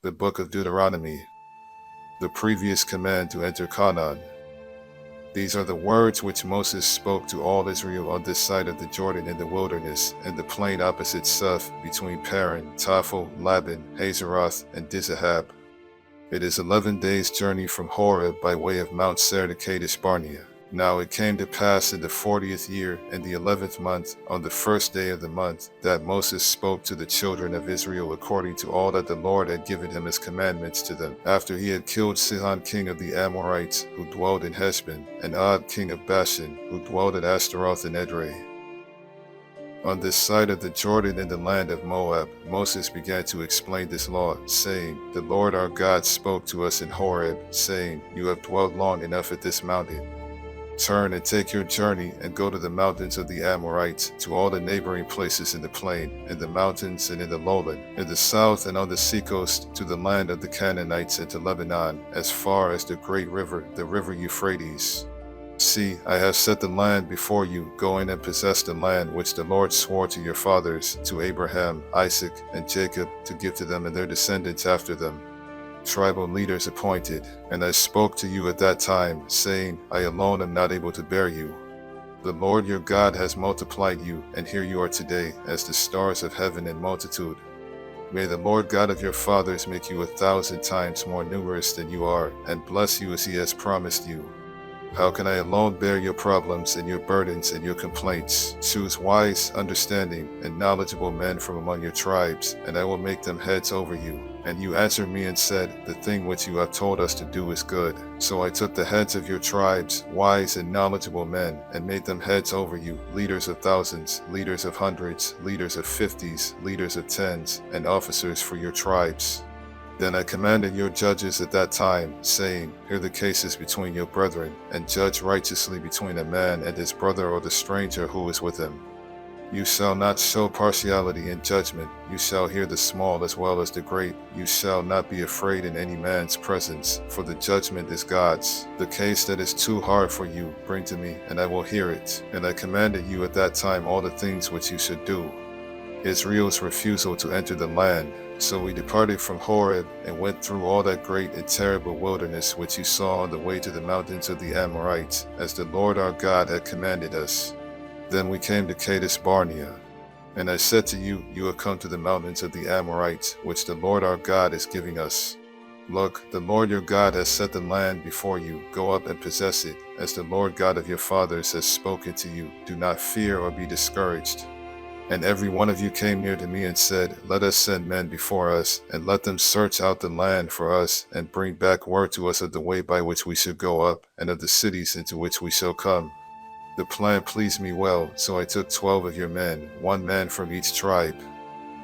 The book of Deuteronomy, the previous command to enter Canaan. These are the words which Moses spoke to all Israel on this side of the Jordan in the wilderness, in the plain opposite Suph, between Paran, Tophel, Laban, Hazeroth, and Dizahab. It is 11 days' journey from Horeb by way of Mount Seir to Kadesh Barnea. Now it came to pass in the 40th year, in the 11th month, on the first day of the month, that Moses spoke to the children of Israel according to all that the Lord had given him as commandments to them, after he had killed Sihon king of the Amorites, who dwelled in Heshbon, and Og king of Bashan, who dwelled at Ashtaroth and Edrei. On this side of the Jordan in the land of Moab, Moses began to explain this law, saying, The Lord our God spoke to us in Horeb, saying, You have dwelt long enough at this mountain. Turn and take your journey and go to the mountains of the Amorites, to all the neighboring places in the plain, in the mountains and in the lowland, in the south and on the seacoast, to the land of the Canaanites and to Lebanon, as far as the great river, the river Euphrates. See, I have set the land before you. Go in and possess the land which the Lord swore to your fathers, to Abraham, Isaac, and Jacob, to give to them and their descendants after them. Tribal leaders appointed. And I spoke to you at that time, saying, I alone am not able to bear you. The Lord your God has multiplied you, and here you are today, as the stars of heaven in multitude. May the Lord God of your fathers make you 1,000 times more numerous than you are, and bless you as he has promised you. How can I alone bear your problems and your burdens and your complaints? Choose wise, understanding, and knowledgeable men from among your tribes, and I will make them heads over you. And you answered me and said, The thing which you have told us to do is good. So I took the heads of your tribes, wise and knowledgeable men, and made them heads over you, leaders of thousands, leaders of hundreds, leaders of 50s, leaders of 10s, and officers for your tribes. Then I commanded your judges at that time, saying, Hear the cases between your brethren, and judge righteously between a man and his brother or the stranger who is with him. You shall not show partiality in judgment. You shall hear the small as well as the great. You shall not be afraid in any man's presence, for the judgment is God's. The case that is too hard for you, bring to me, and I will hear it. And I commanded you at that time all the things which you should do. Israel's refusal to enter the land. So we departed from Horeb and went through all that great and terrible wilderness which you saw on the way to the mountains of the Amorites, as the Lord our God had commanded us. Then we came to Kadesh Barnea. And I said to you, You have come to the mountains of the Amorites, which the Lord our God is giving us. Look, the Lord your God has set the land before you. Go up and possess it, as the Lord God of your fathers has spoken to you. Do not fear or be discouraged. And every one of you came near to me and said, Let us send men before us, and let them search out the land for us, and bring back word to us of the way by which we should go up, and of the cities into which we shall come. The plan pleased me well, so I took 12 of your men, 1 man from each tribe.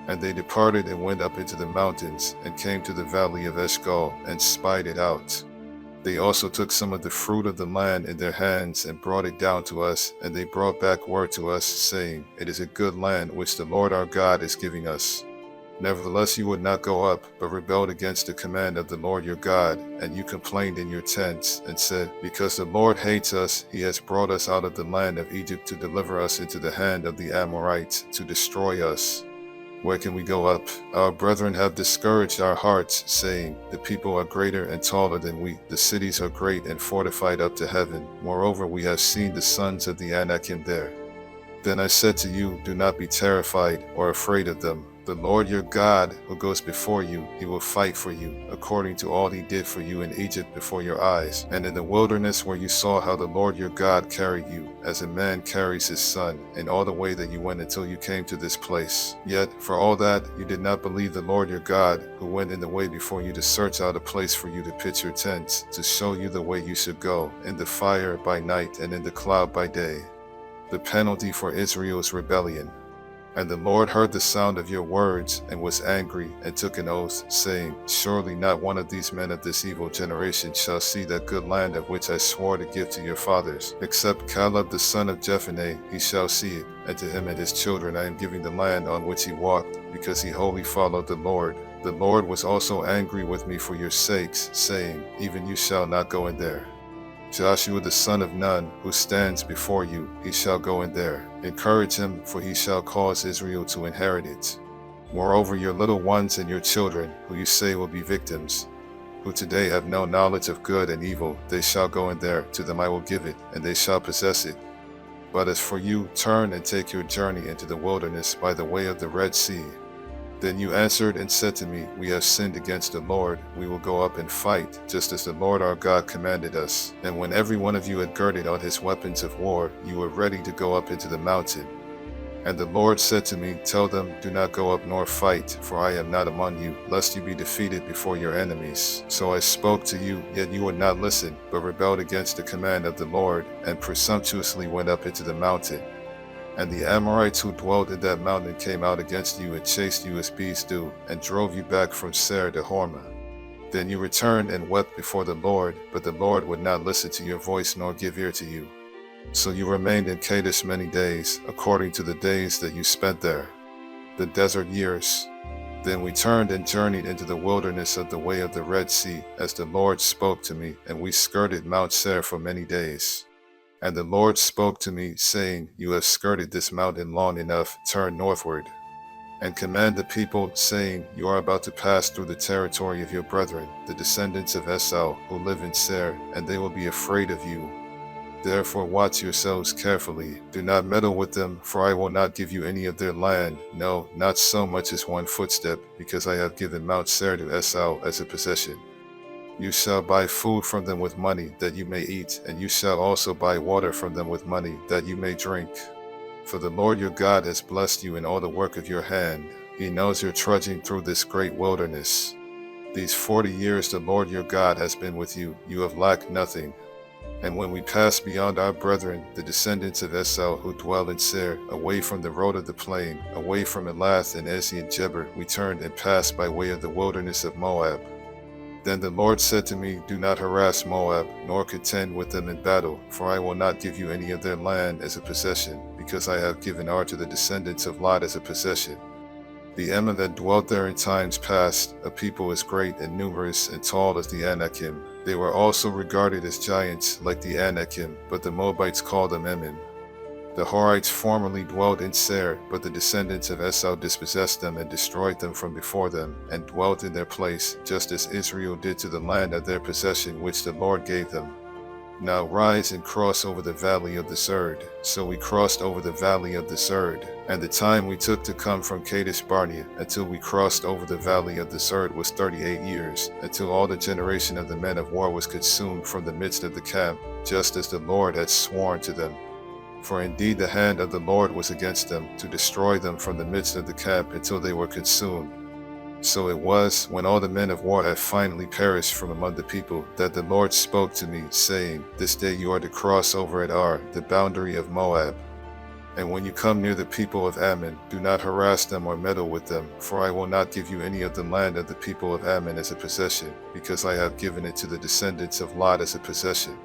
And they departed and went up into the mountains, and came to the valley of Eshcol, and spied it out. They also took some of the fruit of the land in their hands, and brought it down to us, and they brought back word to us, saying, It is a good land which the Lord our God is giving us. Nevertheless you would not go up, but rebelled against the command of the Lord your God, and you complained in your tents, and said, Because the Lord hates us, he has brought us out of the land of Egypt to deliver us into the hand of the Amorites, to destroy us. Where can we go up? Our brethren have discouraged our hearts, saying, The people are greater and taller than we. The cities are great and fortified up to heaven. Moreover, we have seen the sons of the Anakim there. Then I said to you, Do not be terrified or afraid of them. The Lord your God, who goes before you, he will fight for you, according to all he did for you in Egypt before your eyes, and in the wilderness where you saw how the Lord your God carried you, as a man carries his son, in all the way that you went until you came to this place. Yet, for all that, you did not believe the Lord your God, who went in the way before you to search out a place for you to pitch your tents, to show you the way you should go, in the fire by night and in the cloud by day. The penalty for Israel's rebellion. And the Lord heard the sound of your words, and was angry, and took an oath, saying, Surely not one of these men of this evil generation shall see that good land of which I swore to give to your fathers. Except Caleb the son of Jephunneh, he shall see it, and to him and his children I am giving the land on which he walked, because he wholly followed the Lord. The Lord was also angry with me for your sakes, saying, Even you shall not go in there. Joshua the son of Nun, who stands before you, he shall go in there. Encourage him, for he shall cause Israel to inherit it. Moreover, your little ones and your children, who you say will be victims, who today have no knowledge of good and evil, they shall go in there, to them I will give it, and they shall possess it. But as for you, turn and take your journey into the wilderness by the way of the Red Sea. Then you answered and said to me, We have sinned against the Lord. We will go up and fight, just as the Lord our God commanded us. And when every one of you had girded on his weapons of war, you were ready to go up into the mountain. And the Lord said to me, Tell them, Do not go up nor fight, for I am not among you, lest you be defeated before your enemies. So I spoke to you, yet you would not listen, but rebelled against the command of the Lord, and presumptuously went up into the mountain. And the Amorites who dwelt in that mountain came out against you and chased you as bees do, and drove you back from Seir to Hormah. Then you returned and wept before the Lord, but the Lord would not listen to your voice nor give ear to you. So you remained in Kadesh many days, according to the days that you spent there, the desert years. Then we turned and journeyed into the wilderness of the way of the Red Sea, as the Lord spoke to me, and we skirted Mount Seir for many days. And the Lord spoke to me, saying, You have skirted this mountain long enough, turn northward. And command the people, saying, You are about to pass through the territory of your brethren, the descendants of Esau, who live in Seir, and they will be afraid of you. Therefore watch yourselves carefully. Do not meddle with them, for I will not give you any of their land, no, not so much as one footstep, because I have given Mount Seir to Esau as a possession. You shall buy food from them with money, that you may eat, and you shall also buy water from them with money, that you may drink. For the Lord your God has blessed you in all the work of your hand. He knows you're trudging through this great wilderness. These 40 years the Lord your God has been with you. You have lacked nothing. And when we passed beyond our brethren, the descendants of Esau who dwell in Seir, away from the road of the plain, away from Elath and Ezion-Geber, we turned and passed by way of the wilderness of Moab. Then the Lord said to me, Do not harass Moab, nor contend with them in battle, for I will not give you any of their land as a possession, because I have given Ar to the descendants of Lot as a possession. The Emma that dwelt there in times past, a people as great and numerous and tall as the Anakim. They were also regarded as giants like the Anakim, but the Moabites called them Emim. The Horites formerly dwelt in Seir, but the descendants of Esau dispossessed them and destroyed them from before them, and dwelt in their place, just as Israel did to the land of their possession which the Lord gave them. Now rise and cross over the valley of the Zerd. So we crossed over the valley of the Zerd, and the time we took to come from Kadesh Barnea until we crossed over the valley of the Zerd was 38 years, until all the generation of the men of war was consumed from the midst of the camp, just as the Lord had sworn to them. For indeed the hand of the Lord was against them, to destroy them from the midst of the camp until they were consumed. So it was, when all the men of war had finally perished from among the people, that the Lord spoke to me, saying, This day you are to cross over at Ar, the boundary of Moab. And when you come near the people of Ammon, do not harass them or meddle with them, for I will not give you any of the land of the people of Ammon as a possession, because I have given it to the descendants of Lot as a possession.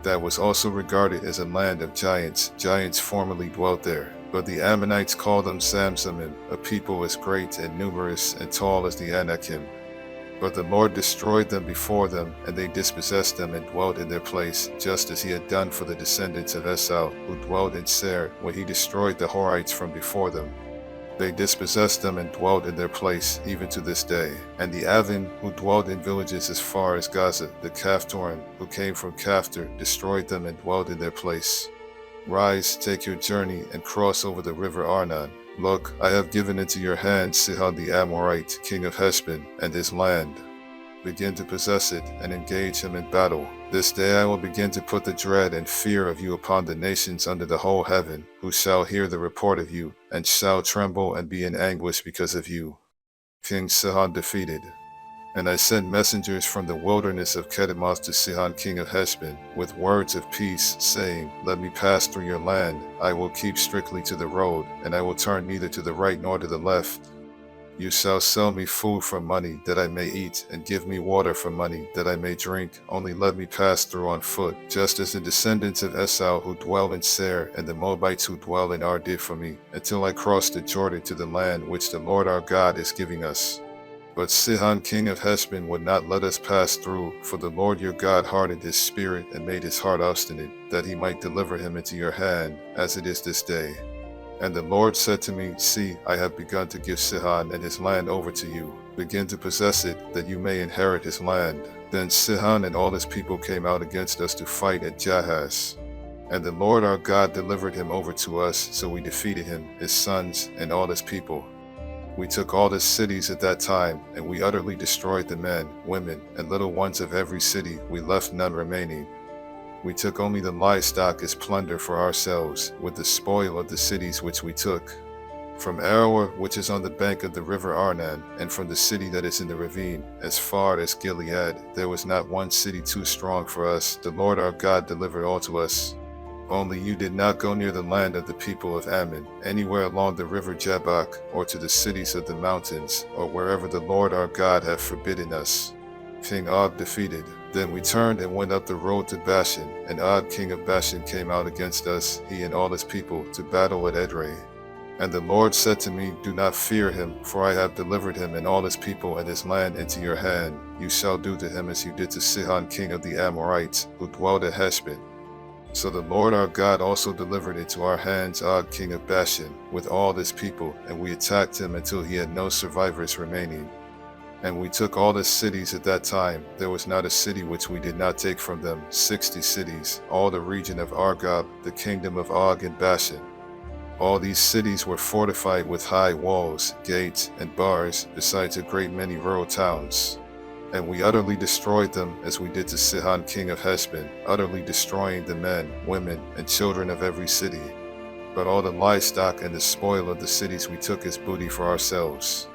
That was also regarded as a land of giants. Giants formerly dwelt there. But the Ammonites called them Zamzummim, a people as great and numerous and tall as the Anakim. But the Lord destroyed them before them, and they dispossessed them and dwelt in their place, just as he had done for the descendants of Esau, who dwelt in Seir, when he destroyed the Horites from before them. They dispossessed them and dwelt in their place, even to this day. And the Avim, who dwelt in villages as far as Gaza, the Caphtorim, who came from Caphtor, destroyed them and dwelt in their place. Rise, take your journey, and cross over the river Arnon. Look, I have given into your hand Sihon the Amorite, king of Heshbon, and his land. Begin to possess it, and engage him in battle. This day I will begin to put the dread and fear of you upon the nations under the whole heaven, who shall hear the report of you, and shall tremble and be in anguish because of you. King Sihon defeated. And I sent messengers from the wilderness of Kedemoth to Sihon king of Heshbon, with words of peace, saying, Let me pass through your land. I will keep strictly to the road, and I will turn neither to the right nor to the left. You shall sell me food for money, that I may eat, and give me water for money, that I may drink. Only let me pass through on foot, just as the descendants of Esau who dwell in Seir, and the Moabites who dwell in Ar did for me, until I cross the Jordan to the land which the Lord our God is giving us. But Sihon king of Heshbon would not let us pass through, for the Lord your God hardened his spirit and made his heart obstinate, that he might deliver him into your hand, as it is this day. And the Lord said to me, See, I have begun to give Sihon and his land over to you. Begin to possess it, that you may inherit his land. Then Sihon and all his people came out against us to fight at Jahaz. And the Lord our God delivered him over to us, so we defeated him, his sons, and all his people. We took all his cities at that time, and we utterly destroyed the men, women, and little ones of every city. We left none remaining. We took only the livestock as plunder for ourselves, with the spoil of the cities which we took. From Aroer, which is on the bank of the river Arnon, and from the city that is in the ravine, as far as Gilead, there was not one city too strong for us. The Lord our God delivered all to us. Only you did not go near the land of the people of Ammon, anywhere along the river Jabbok, or to the cities of the mountains, or wherever the Lord our God hath forbidden us. King Og defeated. Then we turned and went up the road to Bashan, and Og king of Bashan came out against us, he and all his people, to battle at Edrei. And the Lord said to me, Do not fear him, for I have delivered him and all his people and his land into your hand. You shall do to him as you did to Sihon king of the Amorites, who dwelt at Heshbon. So the Lord our God also delivered into our hands Og king of Bashan, with all his people, and we attacked him until he had no survivors remaining. And we took all his cities at that time. There was not a city which we did not take from them, 60 cities, all the region of Argob, the kingdom of Og and Bashan. All these cities were fortified with high walls, gates, and bars, besides a great many rural towns. And we utterly destroyed them, as we did to Sihon king of Heshbon, utterly destroying the men, women, and children of every city. But all the livestock and the spoil of the cities we took as booty for ourselves.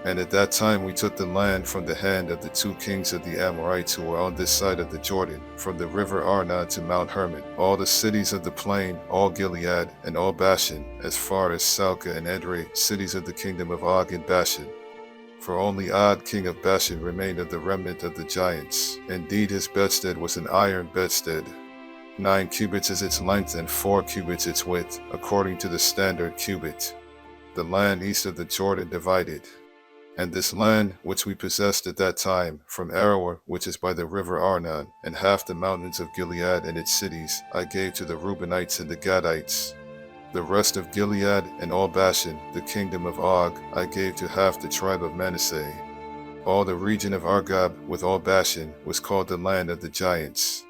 And at that time we took the land from the hand of the 2 kings of the Amorites who were on this side of the Jordan, from the river Arnon to Mount Hermon, all the cities of the plain, all Gilead, and all Bashan, as far as Salcah and Edrei, cities of the kingdom of Og and Bashan. For only Og king of Bashan remained of the remnant of the giants. Indeed his bedstead was an iron bedstead. 9 cubits is its length and 4 cubits its width, according to the standard cubit. The land east of the Jordan divided. And this land which we possessed at that time, from Aroer, which is by the river Arnon, and half the mountains of Gilead and its cities, I gave to the Reubenites and the Gadites. The rest of Gilead and all Bashan, the kingdom of Og, I gave to half the tribe of Manasseh. All the region of Argob, with all Bashan, was called the land of the giants.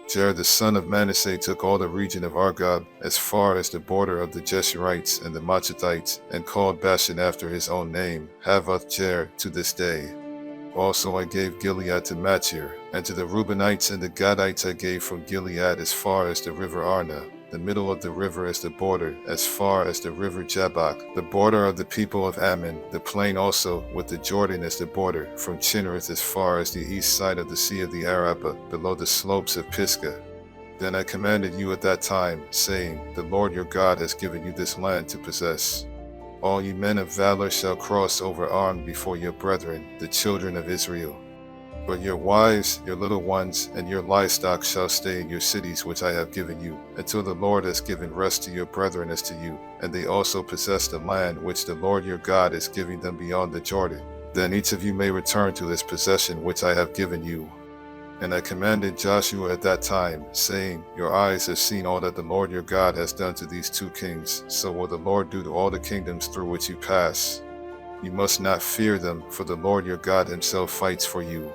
Jair the son of Manasseh took all the region of Argob, as far as the border of the Jeshurites and the Machathites, and called Bashan after his own name, Havoth Jair, to this day. Also I gave Gilead to Machir, and to the Reubenites and the Gadites I gave from Gilead as far as the river Arnon, the middle of the river as the border, as far as the river Jabbok, the border of the people of Ammon, the plain also, with the Jordan as the border, from Chinnereth as far as the east side of the sea of the Arabah, below the slopes of Pisgah. Then I commanded you at that time, saying, The Lord your God has given you this land to possess. All ye men of valor shall cross over armed before your brethren, the children of Israel. But your wives, your little ones, and your livestock shall stay in your cities which I have given you, until the Lord has given rest to your brethren as to you, and they also possess the land which the Lord your God is giving them beyond the Jordan. Then each of you may return to his possession which I have given you. And I commanded Joshua at that time, saying, Your eyes have seen all that the Lord your God has done to these 2 kings, so will the Lord do to all the kingdoms through which you pass. You must not fear them, for the Lord your God himself fights for you.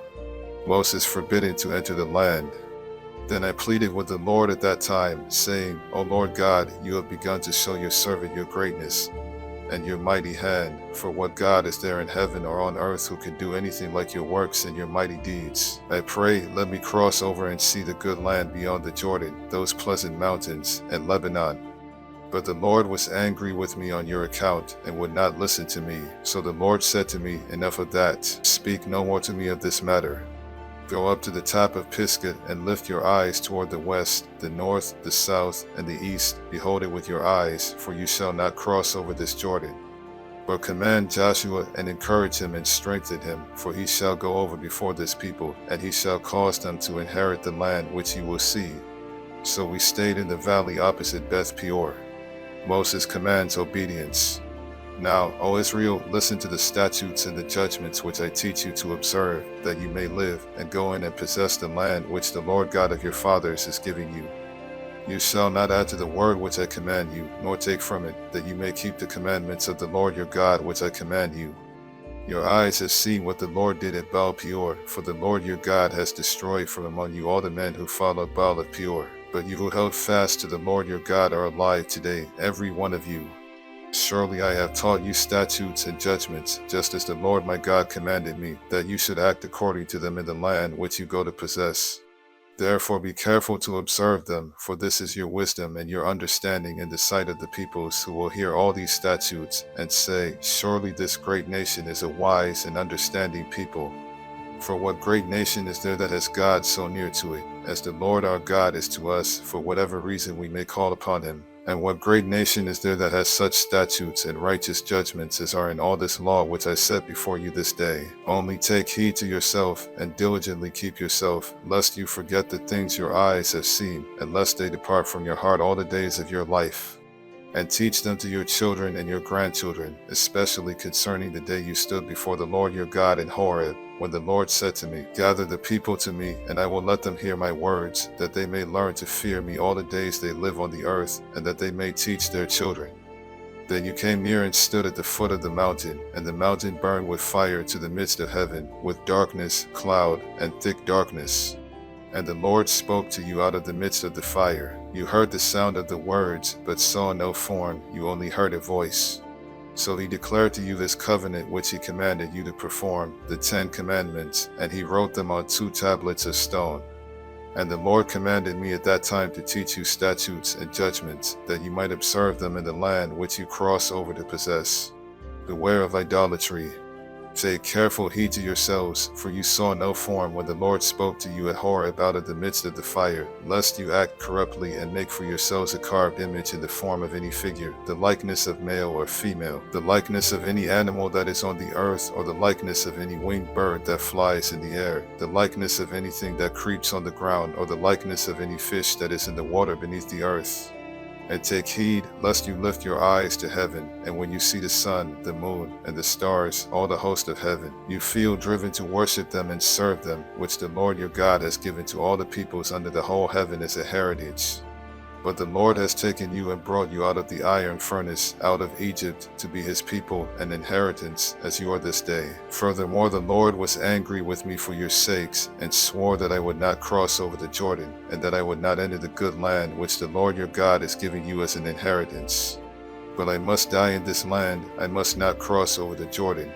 Moses forbidden to enter the land. Then I pleaded with the Lord at that time, saying, O Lord God, you have begun to show your servant your greatness and your mighty hand. For what God is there in heaven or on earth who can do anything like your works and your mighty deeds? I pray, let me cross over and see the good land beyond the Jordan, those pleasant mountains, and Lebanon. But the Lord was angry with me on your account, and would not listen to me. So the Lord said to me, Enough of that. Speak no more to me of this matter. Go up to the top of Pisgah, and lift your eyes toward the west, the north, the south, and the east. Behold it with your eyes, for you shall not cross over this Jordan. But command Joshua, and encourage him, and strengthen him, for he shall go over before this people, and he shall cause them to inherit the land which you will see. So we stayed in the valley opposite Beth Peor. Moses commands obedience. Now, O Israel, listen to the statutes and the judgments which I teach you to observe, that you may live, and go in and possess the land which the Lord God of your fathers is giving you. You shall not add to the word which I command you, nor take from it, that you may keep the commandments of the Lord your God which I command you. Your eyes have seen what the Lord did at Baal Peor, for the Lord your God has destroyed from among you all the men who followed Baal of Peor. But you who held fast to the Lord your God are alive today, every one of you. Surely I have taught you statutes and judgments, just as the Lord my God commanded me, that you should act according to them in the land which you go to possess. Therefore be careful to observe them, for this is your wisdom and your understanding in the sight of the peoples who will hear all these statutes, and say, Surely this great nation is a wise and understanding people. For what great nation is there that has God so near to it, as the Lord our God is to us, for whatever reason we may call upon him? And what great nation is there that has such statutes and righteous judgments as are in all this law which I set before you this day? Only take heed to yourself, and diligently keep yourself, lest you forget the things your eyes have seen, and lest they depart from your heart all the days of your life. And teach them to your children and your grandchildren, especially concerning the day you stood before the Lord your God in Horeb, when the Lord said to me, Gather the people to me, and I will let them hear my words, that they may learn to fear me all the days they live on the earth, and that they may teach their children. Then you came near and stood at the foot of the mountain, and the mountain burned with fire to the midst of heaven, with darkness, cloud, and thick darkness. And the Lord spoke to you out of the midst of the fire. You heard the sound of the words, but saw no form, you only heard a voice. So he declared to you this covenant which he commanded you to perform, the 10 commandments, and he wrote them on 2 tablets of stone. And the Lord commanded me at that time to teach you statutes and judgments, that you might observe them in the land which you cross over to possess. Beware of idolatry. Take careful heed to yourselves, for you saw no form when the Lord spoke to you at Horeb out of the midst of the fire, lest you act corruptly and make for yourselves a carved image in the form of any figure, the likeness of male or female, the likeness of any animal that is on the earth, or the likeness of any winged bird that flies in the air, the likeness of anything that creeps on the ground, or the likeness of any fish that is in the water beneath the earth. And take heed, lest you lift your eyes to heaven, and when you see the sun, the moon, and the stars, all the host of heaven, you feel driven to worship them and serve them, which the Lord your God has given to all the peoples under the whole heaven as a heritage. But the Lord has taken you and brought you out of the iron furnace, out of Egypt, to be his people and inheritance, as you are this day. Furthermore, the Lord was angry with me for your sakes, and swore that I would not cross over the Jordan, and that I would not enter the good land which the Lord your God is giving you as an inheritance. But I must die in this land, I must not cross over the Jordan,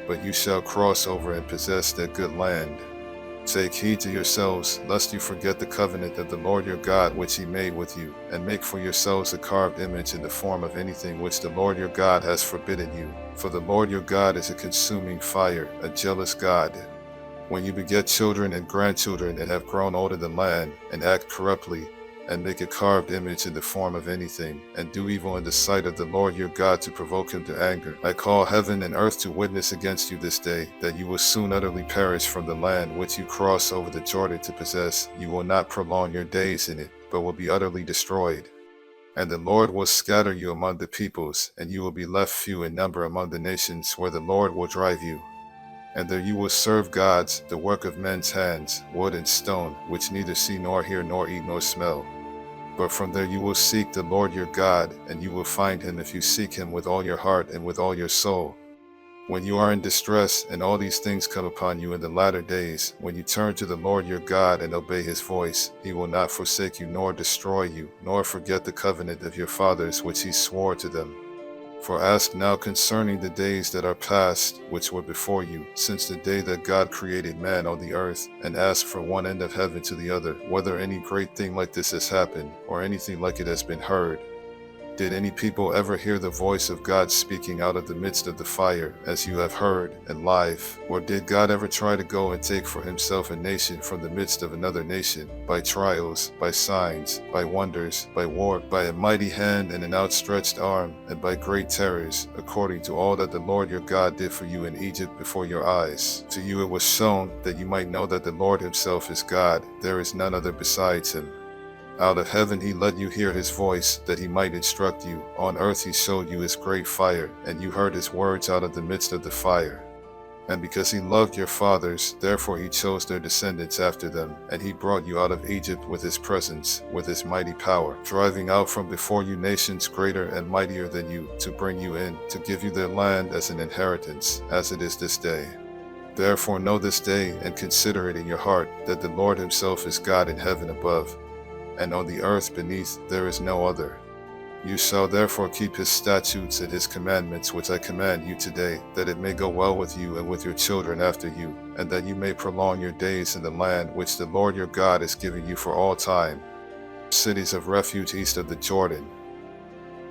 but you shall cross over and possess that good land. Take heed to yourselves, lest you forget the covenant of the Lord your God which he made with you, and make for yourselves a carved image in the form of anything which the Lord your God has forbidden you. For the Lord your God is a consuming fire, a jealous God. When you beget children and grandchildren and have grown old in the land, and act corruptly, and make a carved image in the form of anything, and do evil in the sight of the Lord your God to provoke him to anger, I call heaven and earth to witness against you this day, that you will soon utterly perish from the land which you cross over the Jordan to possess. You will not prolong your days in it, but will be utterly destroyed. And the Lord will scatter you among the peoples, and you will be left few in number among the nations where the Lord will drive you. And there you will serve gods, the work of men's hands, wood and stone, which neither see nor hear nor eat nor smell. But from there you will seek the Lord your God, and you will find him if you seek him with all your heart and with all your soul. When you are in distress, and all these things come upon you in the latter days, when you turn to the Lord your God and obey his voice, he will not forsake you nor destroy you, nor forget the covenant of your fathers which he swore to them. For ask now concerning the days that are past, which were before you, since the day that God created man on the earth, and ask from one end of heaven to the other, whether any great thing like this has happened, or anything like it has been heard. Did any people ever hear the voice of God speaking out of the midst of the fire, as you have heard, and live? Or did God ever try to go and take for himself a nation from the midst of another nation, by trials, by signs, by wonders, by war, by a mighty hand and an outstretched arm, and by great terrors, according to all that the Lord your God did for you in Egypt before your eyes? To you it was shown, that you might know that the Lord himself is God, there is none other besides him. Out of heaven he let you hear his voice, that he might instruct you. On earth he showed you his great fire, and you heard his words out of the midst of the fire. And because he loved your fathers, therefore he chose their descendants after them, and he brought you out of Egypt with his presence, with his mighty power, driving out from before you nations greater and mightier than you, to bring you in, to give you their land as an inheritance, as it is this day. Therefore know this day, and consider it in your heart, that the Lord himself is God in heaven above, and on the earth beneath there is no other. You shall therefore keep his statutes and his commandments which I command you today, that it may go well with you and with your children after you, and that you may prolong your days in the land which the Lord your God is giving you for all time, cities of refuge east of the Jordan.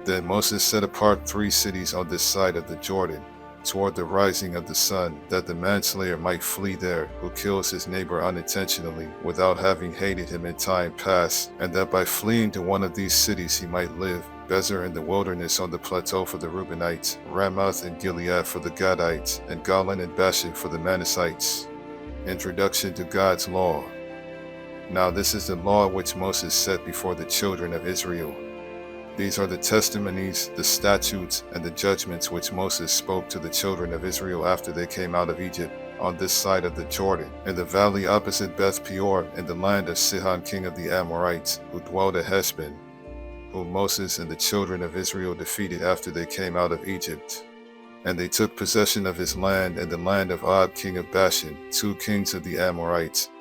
Then Moses set apart 3 cities on this side of the Jordan, toward the rising of the sun, that the manslayer might flee there, who kills his neighbor unintentionally, without having hated him in time past, and that by fleeing to one of these cities he might live. Bezer in the wilderness on the plateau for the Reubenites, Ramoth in Gilead for the Gadites, and Golan and Bashan for the Manassites. Introduction to God's Law. Now this is the law which Moses set before the children of Israel. These are the testimonies, the statutes, and the judgments which Moses spoke to the children of Israel after they came out of Egypt, on this side of the Jordan, in the valley opposite Beth Peor, in the land of Sihon king of the Amorites, who dwelled at Heshbon, whom Moses and the children of Israel defeated after they came out of Egypt. And they took possession of his land and the land of Og king of Bashan, 2 kings of the Amorites,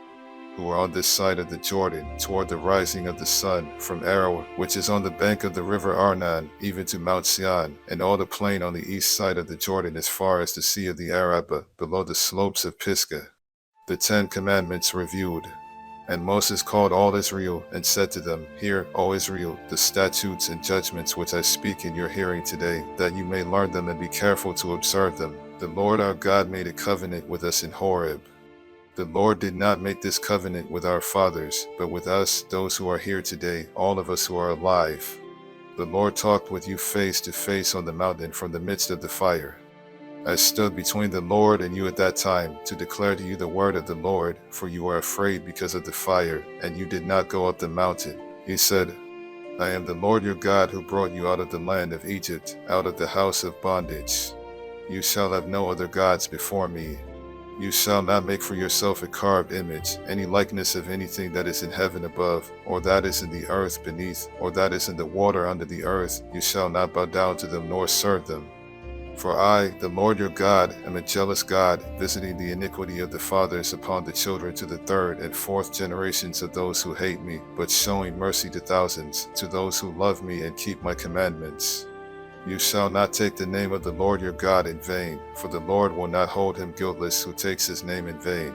who were on this side of the Jordan, toward the rising of the sun, from Aroer, which is on the bank of the river Arnon, even to Mount Sion, and all the plain on the east side of the Jordan as far as the sea of the Arabah, below the slopes of Pisgah. The 10 Commandments reviewed. And Moses called all Israel, and said to them, Hear, O Israel, the statutes and judgments which I speak in your hearing today, that you may learn them and be careful to observe them. The Lord our God made a covenant with us in Horeb. The Lord did not make this covenant with our fathers, but with us, those who are here today, all of us who are alive. The Lord talked with you face to face on the mountain from the midst of the fire. I stood between the Lord and you at that time, to declare to you the word of the Lord, for you were afraid because of the fire, and you did not go up the mountain. He said, I am the Lord your God who brought you out of the land of Egypt, out of the house of bondage. You shall have no other gods before me. You shall not make for yourself a carved image, any likeness of anything that is in heaven above, or that is in the earth beneath, or that is in the water under the earth. You shall not bow down to them nor serve them. For I, the Lord your God, am a jealous God, visiting the iniquity of the fathers upon the children to the 3rd and 4th generations of those who hate me, but showing mercy to thousands, to those who love me and keep my commandments. You shall not take the name of the Lord your God in vain, for the Lord will not hold him guiltless who takes his name in vain.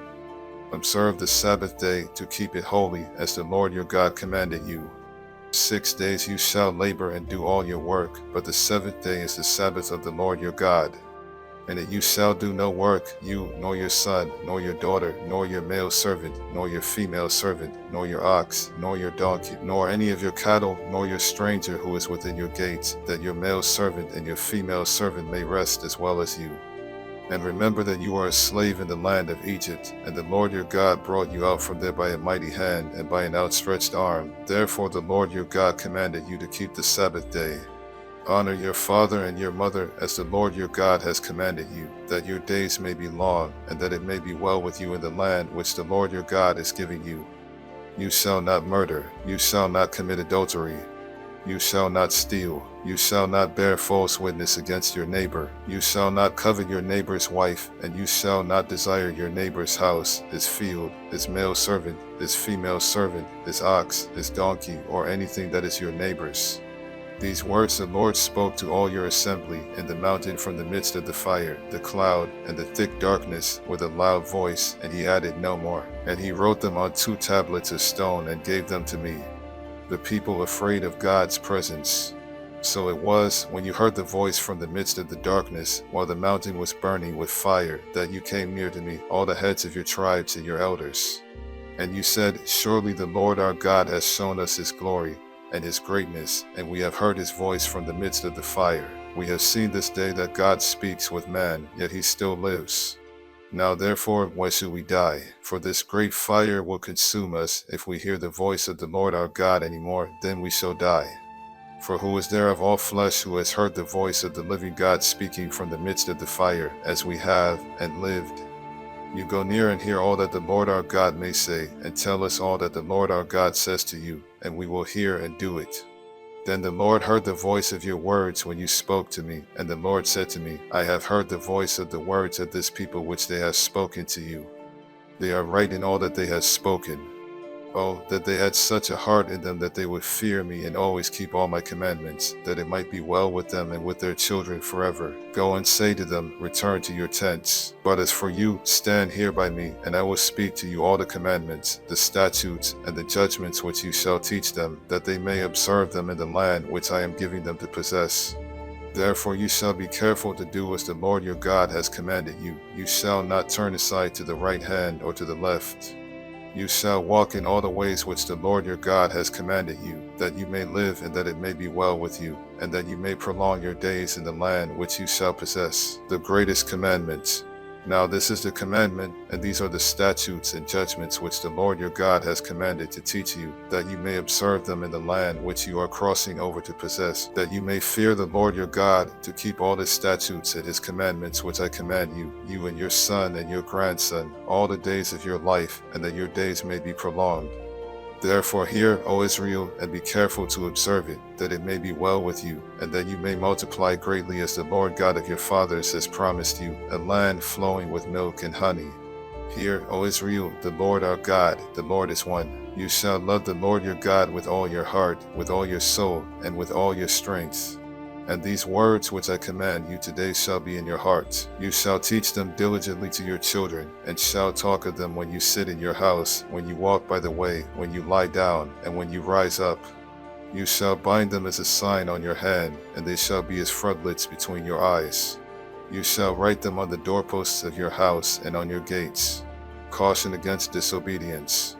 Observe the Sabbath day to keep it holy, as the Lord your God commanded you. 6 days you shall labor and do all your work, but the 7th day is the Sabbath of the Lord your God. And that you shall do no work, you, nor your son, nor your daughter, nor your male servant, nor your female servant, nor your ox, nor your donkey, nor any of your cattle, nor your stranger who is within your gates, that your male servant and your female servant may rest as well as you. And remember that you are a slave in the land of Egypt, and the Lord your God brought you out from there by a mighty hand and by an outstretched arm. Therefore the Lord your God commanded you to keep the Sabbath day. Honor your father and your mother as the Lord your God has commanded you, that your days may be long, and that it may be well with you in the land which the Lord your God is giving you. You shall not murder, you shall not commit adultery, you shall not steal, you shall not bear false witness against your neighbor, you shall not covet your neighbor's wife, and you shall not desire your neighbor's house, his field, his male servant, his female servant, his ox, his donkey, or anything that is your neighbor's. These words the Lord spoke to all your assembly in the mountain from the midst of the fire, the cloud, and the thick darkness with a loud voice, and he added no more. And he wrote them on 2 tablets of stone and gave them to me. The people afraid of God's presence. So it was, when you heard the voice from the midst of the darkness, while the mountain was burning with fire, that you came near to me, all the heads of your tribes and your elders. And you said, Surely the Lord our God has shown us his glory and his greatness, and we have heard his voice from the midst of the fire. We have seen this day that God speaks with man, yet he still lives. Now therefore, why should we die? For this great fire will consume us. If we hear the voice of the Lord our God any more, then we shall die. For who is there of all flesh who has heard the voice of the living God speaking from the midst of the fire, as we have, and lived? You go near and hear all that the Lord our God may say, and tell us all that the Lord our God says to you, and we will hear and do it. Then the Lord heard the voice of your words when you spoke to me, and the Lord said to me, I have heard the voice of the words of this people which they have spoken to you. They are right in all that they have spoken. Oh, that they had such a heart in them that they would fear me and always keep all my commandments, that it might be well with them and with their children forever. Go and say to them, return to your tents. But as for you, stand here by me, and I will speak to you all the commandments, the statutes, and the judgments which you shall teach them, that they may observe them in the land which I am giving them to possess. Therefore you shall be careful to do as the Lord your God has commanded you. You shall not turn aside to the right hand or to the left. You shall walk in all the ways which the Lord your God has commanded you, that you may live and that it may be well with you, and that you may prolong your days in the land which you shall possess. The greatest commandment. Now this is the commandment, and these are the statutes and judgments which the Lord your God has commanded to teach you, that you may observe them in the land which you are crossing over to possess, that you may fear the Lord your God, to keep all his statutes and his commandments which I command you, you and your son and your grandson, all the days of your life, and that your days may be prolonged. Therefore hear, O Israel, and be careful to observe it, that it may be well with you, and that you may multiply greatly as the Lord God of your fathers has promised you, a land flowing with milk and honey. Hear, O Israel, the Lord our God, the Lord is one. You shall love the Lord your God with all your heart, with all your soul, and with all your strength. And these words which I command you today shall be in your hearts. You shall teach them diligently to your children, and shall talk of them when you sit in your house, when you walk by the way, when you lie down, and when you rise up. You shall bind them as a sign on your hand, and they shall be as frontlets between your eyes. You shall write them on the doorposts of your house and on your gates. Caution against disobedience.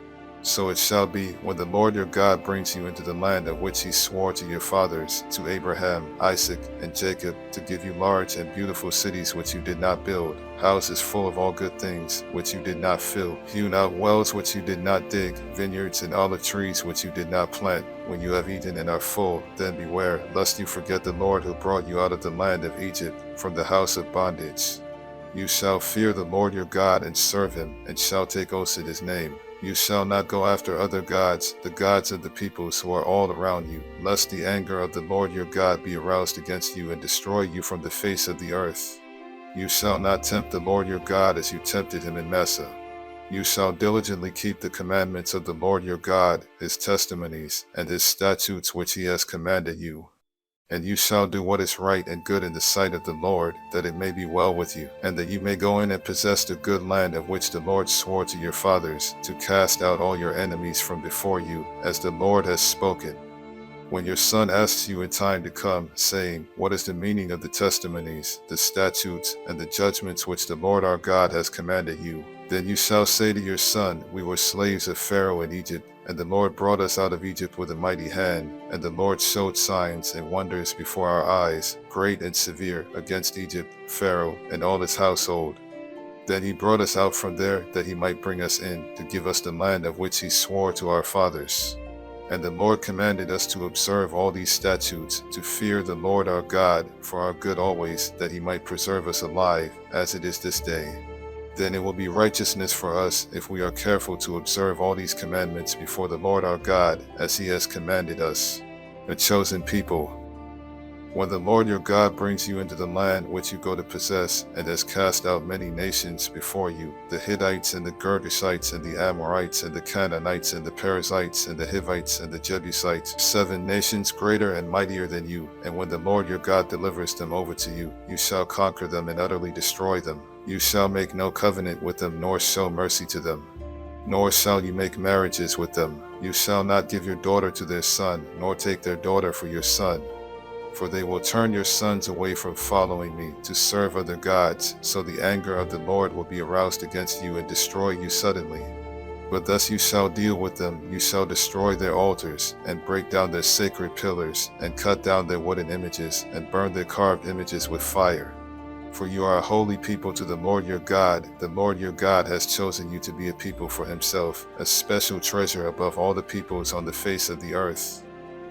So it shall be, when the Lord your God brings you into the land of which he swore to your fathers, to Abraham, Isaac, and Jacob, to give you large and beautiful cities which you did not build, houses full of all good things which you did not fill, hewn out wells which you did not dig, vineyards and olive trees which you did not plant. When you have eaten and are full, then beware, lest you forget the Lord who brought you out of the land of Egypt, from the house of bondage. You shall fear the Lord your God and serve him, and shall take oaths in his name. You shall not go after other gods, the gods of the peoples who are all around you, lest the anger of the Lord your God be aroused against you and destroy you from the face of the earth. You shall not tempt the Lord your God as you tempted him in Massa. You shall diligently keep the commandments of the Lord your God, his testimonies, and his statutes which he has commanded you. And you shall do what is right and good in the sight of the Lord, that it may be well with you, and that you may go in and possess the good land of which the Lord swore to your fathers, to cast out all your enemies from before you, as the Lord has spoken. When your son asks you in time to come, saying, what is the meaning of the testimonies, the statutes, and the judgments which the Lord our God has commanded you? Then you shall say to your son, we were slaves of Pharaoh in Egypt, and the Lord brought us out of Egypt with a mighty hand, and the Lord showed signs and wonders before our eyes, great and severe, against Egypt, Pharaoh, and all his household. Then he brought us out from there, that he might bring us in, to give us the land of which he swore to our fathers. And the Lord commanded us to observe all these statutes, to fear the Lord our God, for our good always, that he might preserve us alive, as it is this day. Then it will be righteousness for us if we are careful to observe all these commandments before the Lord our God, as he has commanded us, a chosen people. When the Lord your God brings you into the land which you go to possess, and has cast out many nations before you, the Hittites and the Girgashites and the Amorites and the Canaanites and the Perizzites and the Hivites and the Jebusites, 7 nations greater and mightier than you, and when the Lord your God delivers them over to you, you shall conquer them and utterly destroy them. You shall make no covenant with them, nor show mercy to them. Nor shall you make marriages with them. You shall not give your daughter to their son, nor take their daughter for your son. For they will turn your sons away from following me, to serve other gods, so the anger of the Lord will be aroused against you and destroy you suddenly. But thus you shall deal with them. You shall destroy their altars, and break down their sacred pillars, and cut down their wooden images, and burn their carved images with fire. For you are a holy people to the Lord your God. The Lord your God has chosen you to be a people for himself, a special treasure above all the peoples on the face of the earth.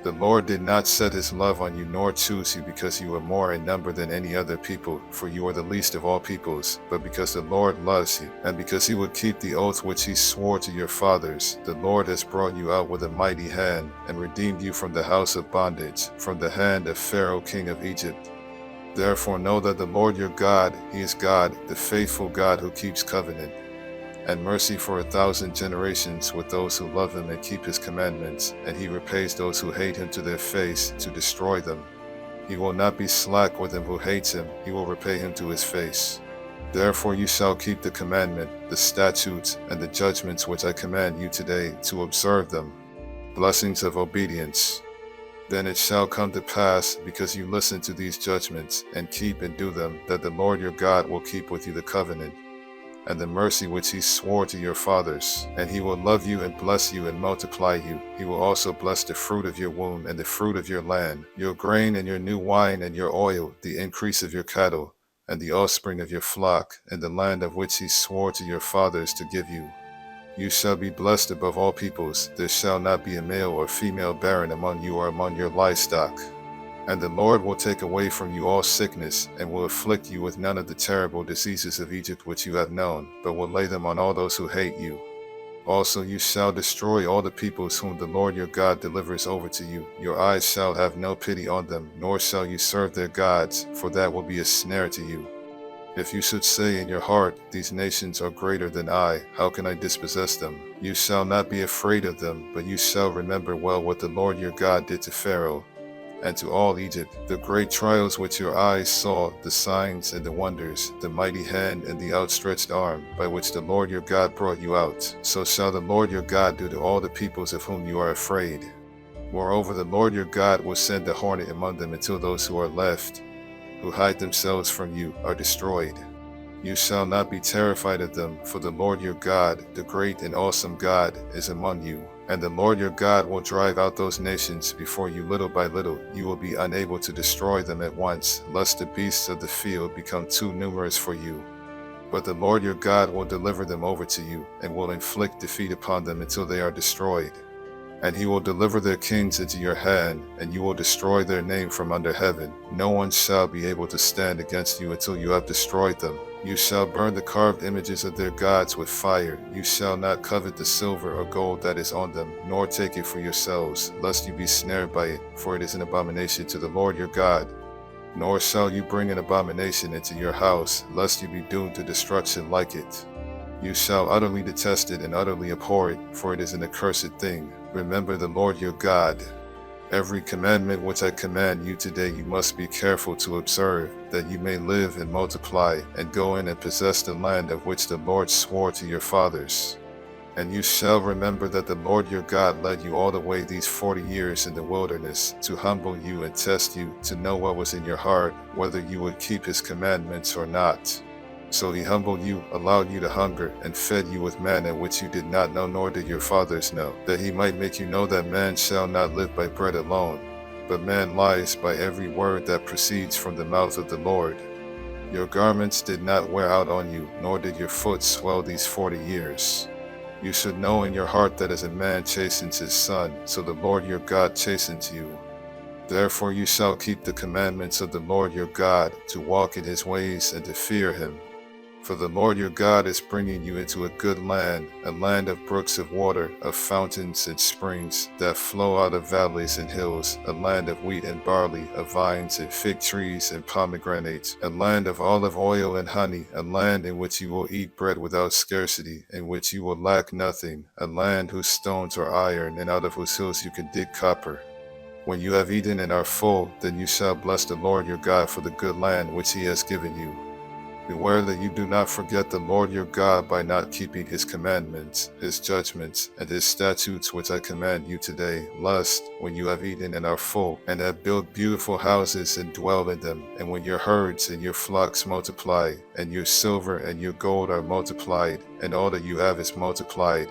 The Lord did not set his love on you nor choose you because you were more in number than any other people, for you are the least of all peoples, but because the Lord loves you, and because he would keep the oath which he swore to your fathers. The Lord has brought you out with a mighty hand, and redeemed you from the house of bondage, from the hand of Pharaoh king of Egypt. Therefore know that the Lord your God, he is God, the faithful God who keeps covenant and mercy for 1,000 generations with those who love him and keep his commandments, and he repays those who hate him to their face to destroy them. He will not be slack with him who hates him, he will repay him to his face. Therefore you shall keep the commandment, the statutes, and the judgments which I command you today to observe them. Blessings of obedience. Then it shall come to pass, because you listen to these judgments, and keep and do them, that the Lord your God will keep with you the covenant and the mercy which he swore to your fathers. And he will love you and bless you and multiply you. He will also bless the fruit of your womb and the fruit of your land, your grain and your new wine and your oil, the increase of your cattle, and the offspring of your flock, in the land of which he swore to your fathers to give you. You shall be blessed above all peoples. There shall not be a male or female barren among you or among your livestock. And the Lord will take away from you all sickness, and will afflict you with none of the terrible diseases of Egypt which you have known, but will lay them on all those who hate you. Also you shall destroy all the peoples whom the Lord your God delivers over to you. Your eyes shall have no pity on them, nor shall you serve their gods, for that will be a snare to you. If you should say in your heart, these nations are greater than I, how can I dispossess them? You shall not be afraid of them, but you shall remember well what the Lord your God did to Pharaoh and to all Egypt, the great trials which your eyes saw, the signs and the wonders, the mighty hand and the outstretched arm, by which the Lord your God brought you out. So shall the Lord your God do to all the peoples of whom you are afraid. Moreover, the Lord your God will send a hornet among them until those who are left, who hide themselves from you, are destroyed. You shall not be terrified of them, for the Lord your God, the great and awesome God, is among you. And the Lord your God will drive out those nations before you little by little. You will be unable to destroy them at once, lest the beasts of the field become too numerous for you. But the Lord your God will deliver them over to you, and will inflict defeat upon them until they are destroyed. And he will deliver their kings into your hand, and you will destroy their name from under heaven. No one shall be able to stand against you until you have destroyed them. You shall burn the carved images of their gods with fire. You shall not covet the silver or gold that is on them, nor take it for yourselves, lest you be snared by it, for it is an abomination to the Lord your God. Nor shall you bring an abomination into your house, lest you be doomed to destruction like it. You shall utterly detest it and utterly abhor it, for it is an accursed thing. Remember the Lord your God. Every commandment which I command you today you must be careful to observe, that you may live and multiply, and go in and possess the land of which the Lord swore to your fathers. And you shall remember that the Lord your God led you all the way these 40 years in the wilderness, to humble you and test you, to know what was in your heart, whether you would keep his commandments or not. So he humbled you, allowed you to hunger, and fed you with manna which you did not know nor did your fathers know, that he might make you know that man shall not live by bread alone, but man lives by every word that proceeds from the mouth of the Lord. Your garments did not wear out on you, nor did your foot swell these 40 years. You should know in your heart that as a man chastens his son, so the Lord your God chastens you. Therefore you shall keep the commandments of the Lord your God, to walk in his ways and to fear him. For the Lord your God is bringing you into a good land, a land of brooks of water, of fountains and springs that flow out of valleys and hills, a land of wheat and barley, of vines and fig trees and pomegranates, a land of olive oil and honey, a land in which you will eat bread without scarcity, in which you will lack nothing, a land whose stones are iron, and out of whose hills you can dig copper. When you have eaten and are full, then you shall bless the Lord your God for the good land which he has given you. Beware that you do not forget the Lord your God by not keeping his commandments, his judgments, and his statutes which I command you today, lest, when you have eaten and are full, and have built beautiful houses and dwell in them, and when your herds and your flocks multiply, and your silver and your gold are multiplied, and all that you have is multiplied,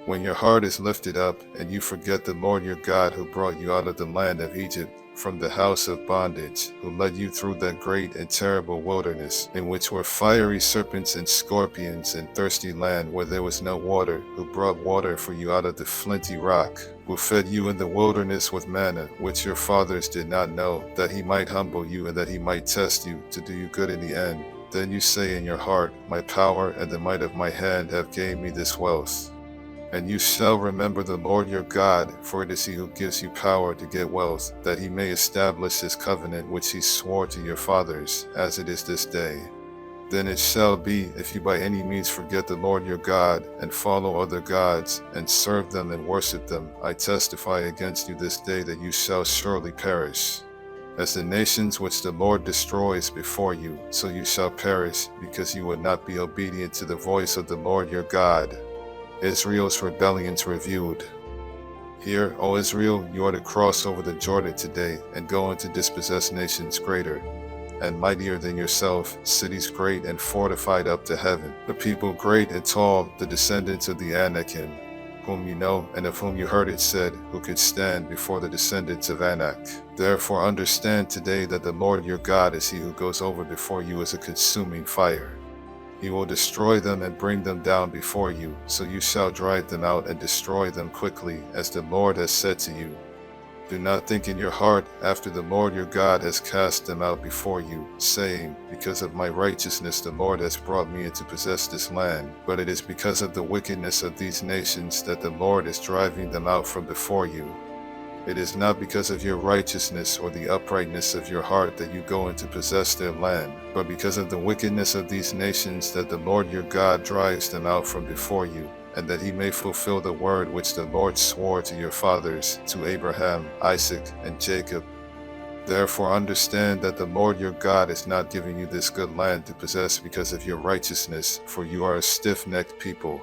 when your heart is lifted up, and you forget the Lord your God who brought you out of the land of Egypt, from the house of bondage, who led you through that great and terrible wilderness, in which were fiery serpents and scorpions, and thirsty land where there was no water, who brought water for you out of the flinty rock, who fed you in the wilderness with manna, which your fathers did not know, that he might humble you and that he might test you, to do you good in the end. Then you say in your heart, my power and the might of my hand have gained me this wealth. And you shall remember the Lord your God, for it is he who gives you power to get wealth, that he may establish his covenant which he swore to your fathers, as it is this day. Then it shall be, if you by any means forget the Lord your God, and follow other gods, and serve them and worship them, I testify against you this day that you shall surely perish. As the nations which the Lord destroys before you, so you shall perish, because you would not be obedient to the voice of the Lord your God. Israel's rebellions reviewed. Hear, O Israel, you are to cross over the Jordan today, and go and to dispossess nations greater and mightier than yourself, cities great and fortified up to heaven, a people great and tall, the descendants of the Anakim, whom you know, and of whom you heard it said, who could stand before the descendants of Anak. Therefore understand today that the Lord your God is he who goes over before you as a consuming fire. He will destroy them and bring them down before you, so you shall drive them out and destroy them quickly, as the Lord has said to you. Do not think in your heart, after the Lord your God has cast them out before you, saying, because of my righteousness the Lord has brought me in to possess this land. But it is because of the wickedness of these nations that the Lord is driving them out from before you. It is not because of your righteousness or the uprightness of your heart that you go in to possess their land, but because of the wickedness of these nations that the Lord your God drives them out from before you, and that he may fulfill the word which the Lord swore to your fathers, to Abraham, Isaac, and Jacob. Therefore understand that the Lord your God is not giving you this good land to possess because of your righteousness, for you are a stiff-necked people.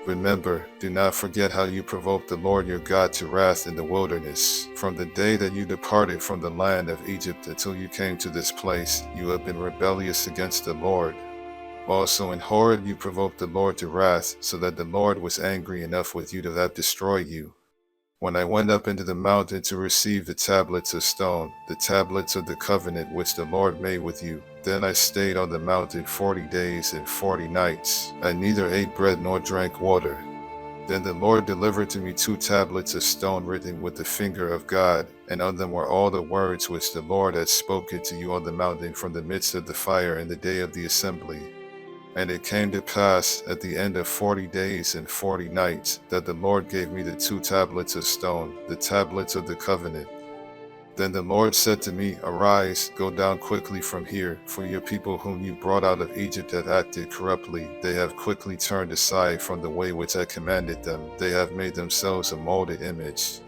Remember, do not forget how you provoked the Lord your God to wrath in the wilderness. From the day that you departed from the land of Egypt until you came to this place, you have been rebellious against the Lord. Also in Horeb you provoked the Lord to wrath, so that the Lord was angry enough with you to have destroyed you. When I went up into the mountain to receive the tablets of stone, the tablets of the covenant which the Lord made with you, then I stayed on the mountain 40 days and 40 nights. I neither ate bread nor drank water. Then the Lord delivered to me 2 tablets of stone written with the finger of God, and on them were all the words which the Lord had spoken to you on the mountain from the midst of the fire in the day of the assembly. And it came to pass at the end of 40 days and 40 nights that the Lord gave me the 2 tablets of stone, the tablets of the covenant. Then the Lord said to me, Arise, go down quickly from here, for your people whom you brought out of Egypt have acted corruptly. They have quickly turned aside from the way which I commanded them. They have made themselves a molded image.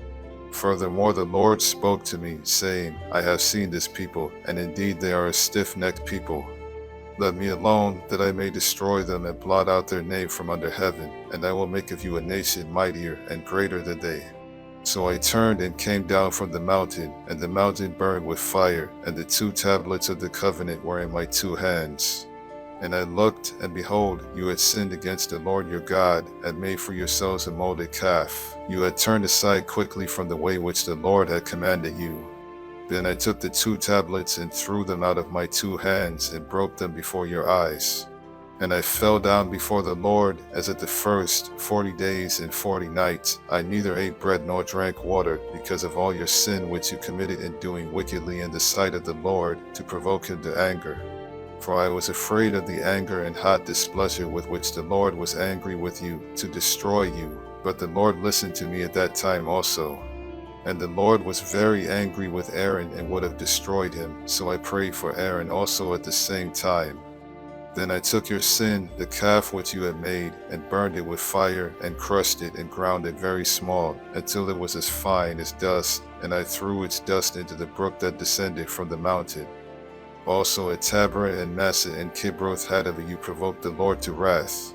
Furthermore, the Lord spoke to me, saying, I have seen this people, and indeed they are a stiff-necked people. Let me alone, that I may destroy them and blot out their name from under heaven, and I will make of you a nation mightier and greater than they. So I turned and came down from the mountain, and the mountain burned with fire, and the 2 tablets of the covenant were in my 2 hands. And I looked, and behold, you had sinned against the Lord your God, and made for yourselves a molded calf. You had turned aside quickly from the way which the Lord had commanded you. Then I took the 2 tablets and threw them out of my 2 hands and broke them before your eyes. And I fell down before the Lord as at the first 40 days and 40 nights. I neither ate bread nor drank water because of all your sin which you committed in doing wickedly in the sight of the Lord to provoke him to anger. For I was afraid of the anger and hot displeasure with which the Lord was angry with you to destroy you. But the Lord listened to me at that time also. And the Lord was very angry with Aaron and would have destroyed him. So I prayed for Aaron also at the same time. Then I took your sin, the calf which you had made, and burned it with fire, and crushed it, and ground it very small, until it was as fine as dust, and I threw its dust into the brook that descended from the mountain. Also at Taberah and Massah and Kibroth Hattaavah you provoked the Lord to wrath.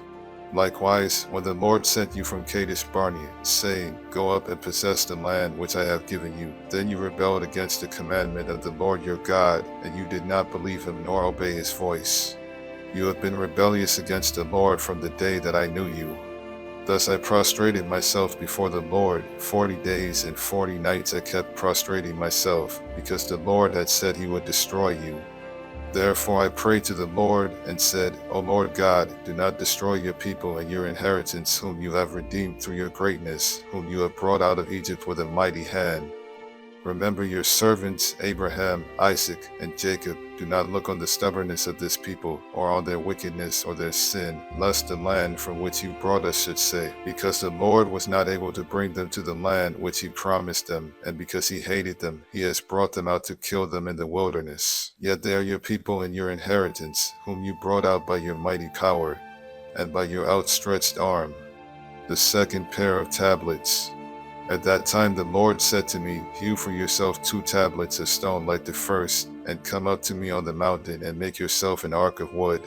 Likewise, when the Lord sent you from Kadesh Barnea, saying, Go up and possess the land which I have given you, then you rebelled against the commandment of the Lord your God, and you did not believe him nor obey his voice. You have been rebellious against the Lord from the day that I knew you. Thus I prostrated myself before the Lord. 40 days and 40 nights I kept prostrating myself, because the Lord had said he would destroy you. Therefore I prayed to the Lord and said, O Lord God, do not destroy your people and your inheritance, whom you have redeemed through your greatness, whom you have brought out of Egypt with a mighty hand. Remember your servants Abraham, Isaac, and Jacob. Do not look on the stubbornness of this people, or on their wickedness or their sin, lest the land from which you brought us should say, because the Lord was not able to bring them to the land which he promised them, and because he hated them, he has brought them out to kill them in the wilderness. Yet they are your people and your inheritance, whom you brought out by your mighty power, and by your outstretched arm. The second pair of tablets. At that time the Lord said to me, Hew for yourself 2 tablets of stone like the first, and come up to me on the mountain, and make yourself an ark of wood.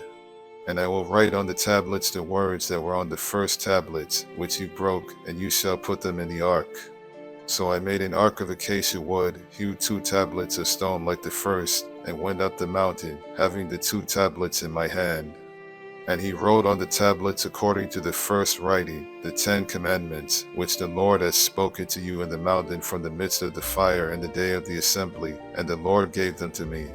And I will write on the tablets the words that were on the first tablets, which you broke, and you shall put them in the ark. So I made an ark of acacia wood, hewed 2 tablets of stone like the first, and went up the mountain, having the 2 tablets in my hand. And he wrote on the tablets according to the first writing, the 10 commandments, which the Lord has spoken to you in the mountain from the midst of the fire in the day of the assembly, and the Lord gave them to me.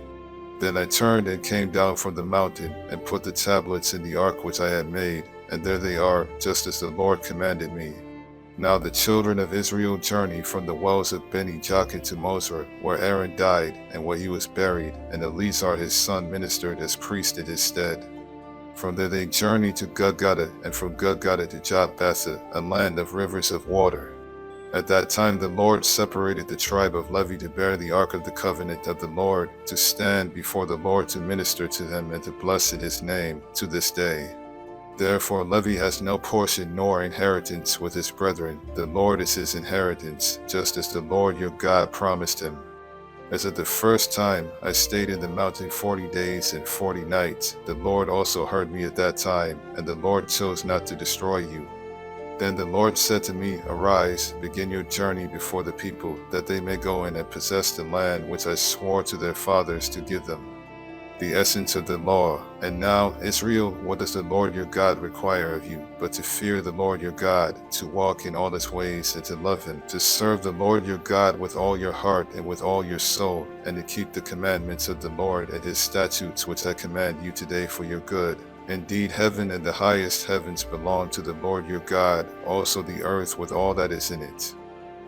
Then I turned and came down from the mountain, and put the tablets in the ark which I had made, and there they are, just as the Lord commanded me. Now the children of Israel journeyed from the wells of Beni Jaakan to Mosra, where Aaron died, and where he was buried, and Eleazar his son ministered as priest in his stead. From there they journeyed to Gudgodah, and from Gudgodah to Jobbetha, a land of rivers of water. At that time the Lord separated the tribe of Levi to bear the ark of the covenant of the Lord, to stand before the Lord to minister to him and to bless in his name, to this day. Therefore Levi has no portion nor inheritance with his brethren. The Lord is his inheritance, just as the Lord your God promised him. As at the first time I stayed in the mountain 40 days and 40 nights, the Lord also heard me at that time, and the Lord chose not to destroy you. Then the Lord said to me, Arise, begin your journey before the people, that they may go in and possess the land which I swore to their fathers to give them. The essence of the law. And now, Israel, what does the Lord your God require of you, but to fear the Lord your God, to walk in all his ways, and to love him, to serve the Lord your God with all your heart and with all your soul, and to keep the commandments of the Lord and his statutes which I command you today for your good. Indeed, heaven and the highest heavens belong to the Lord your God, also the earth with all that is in it.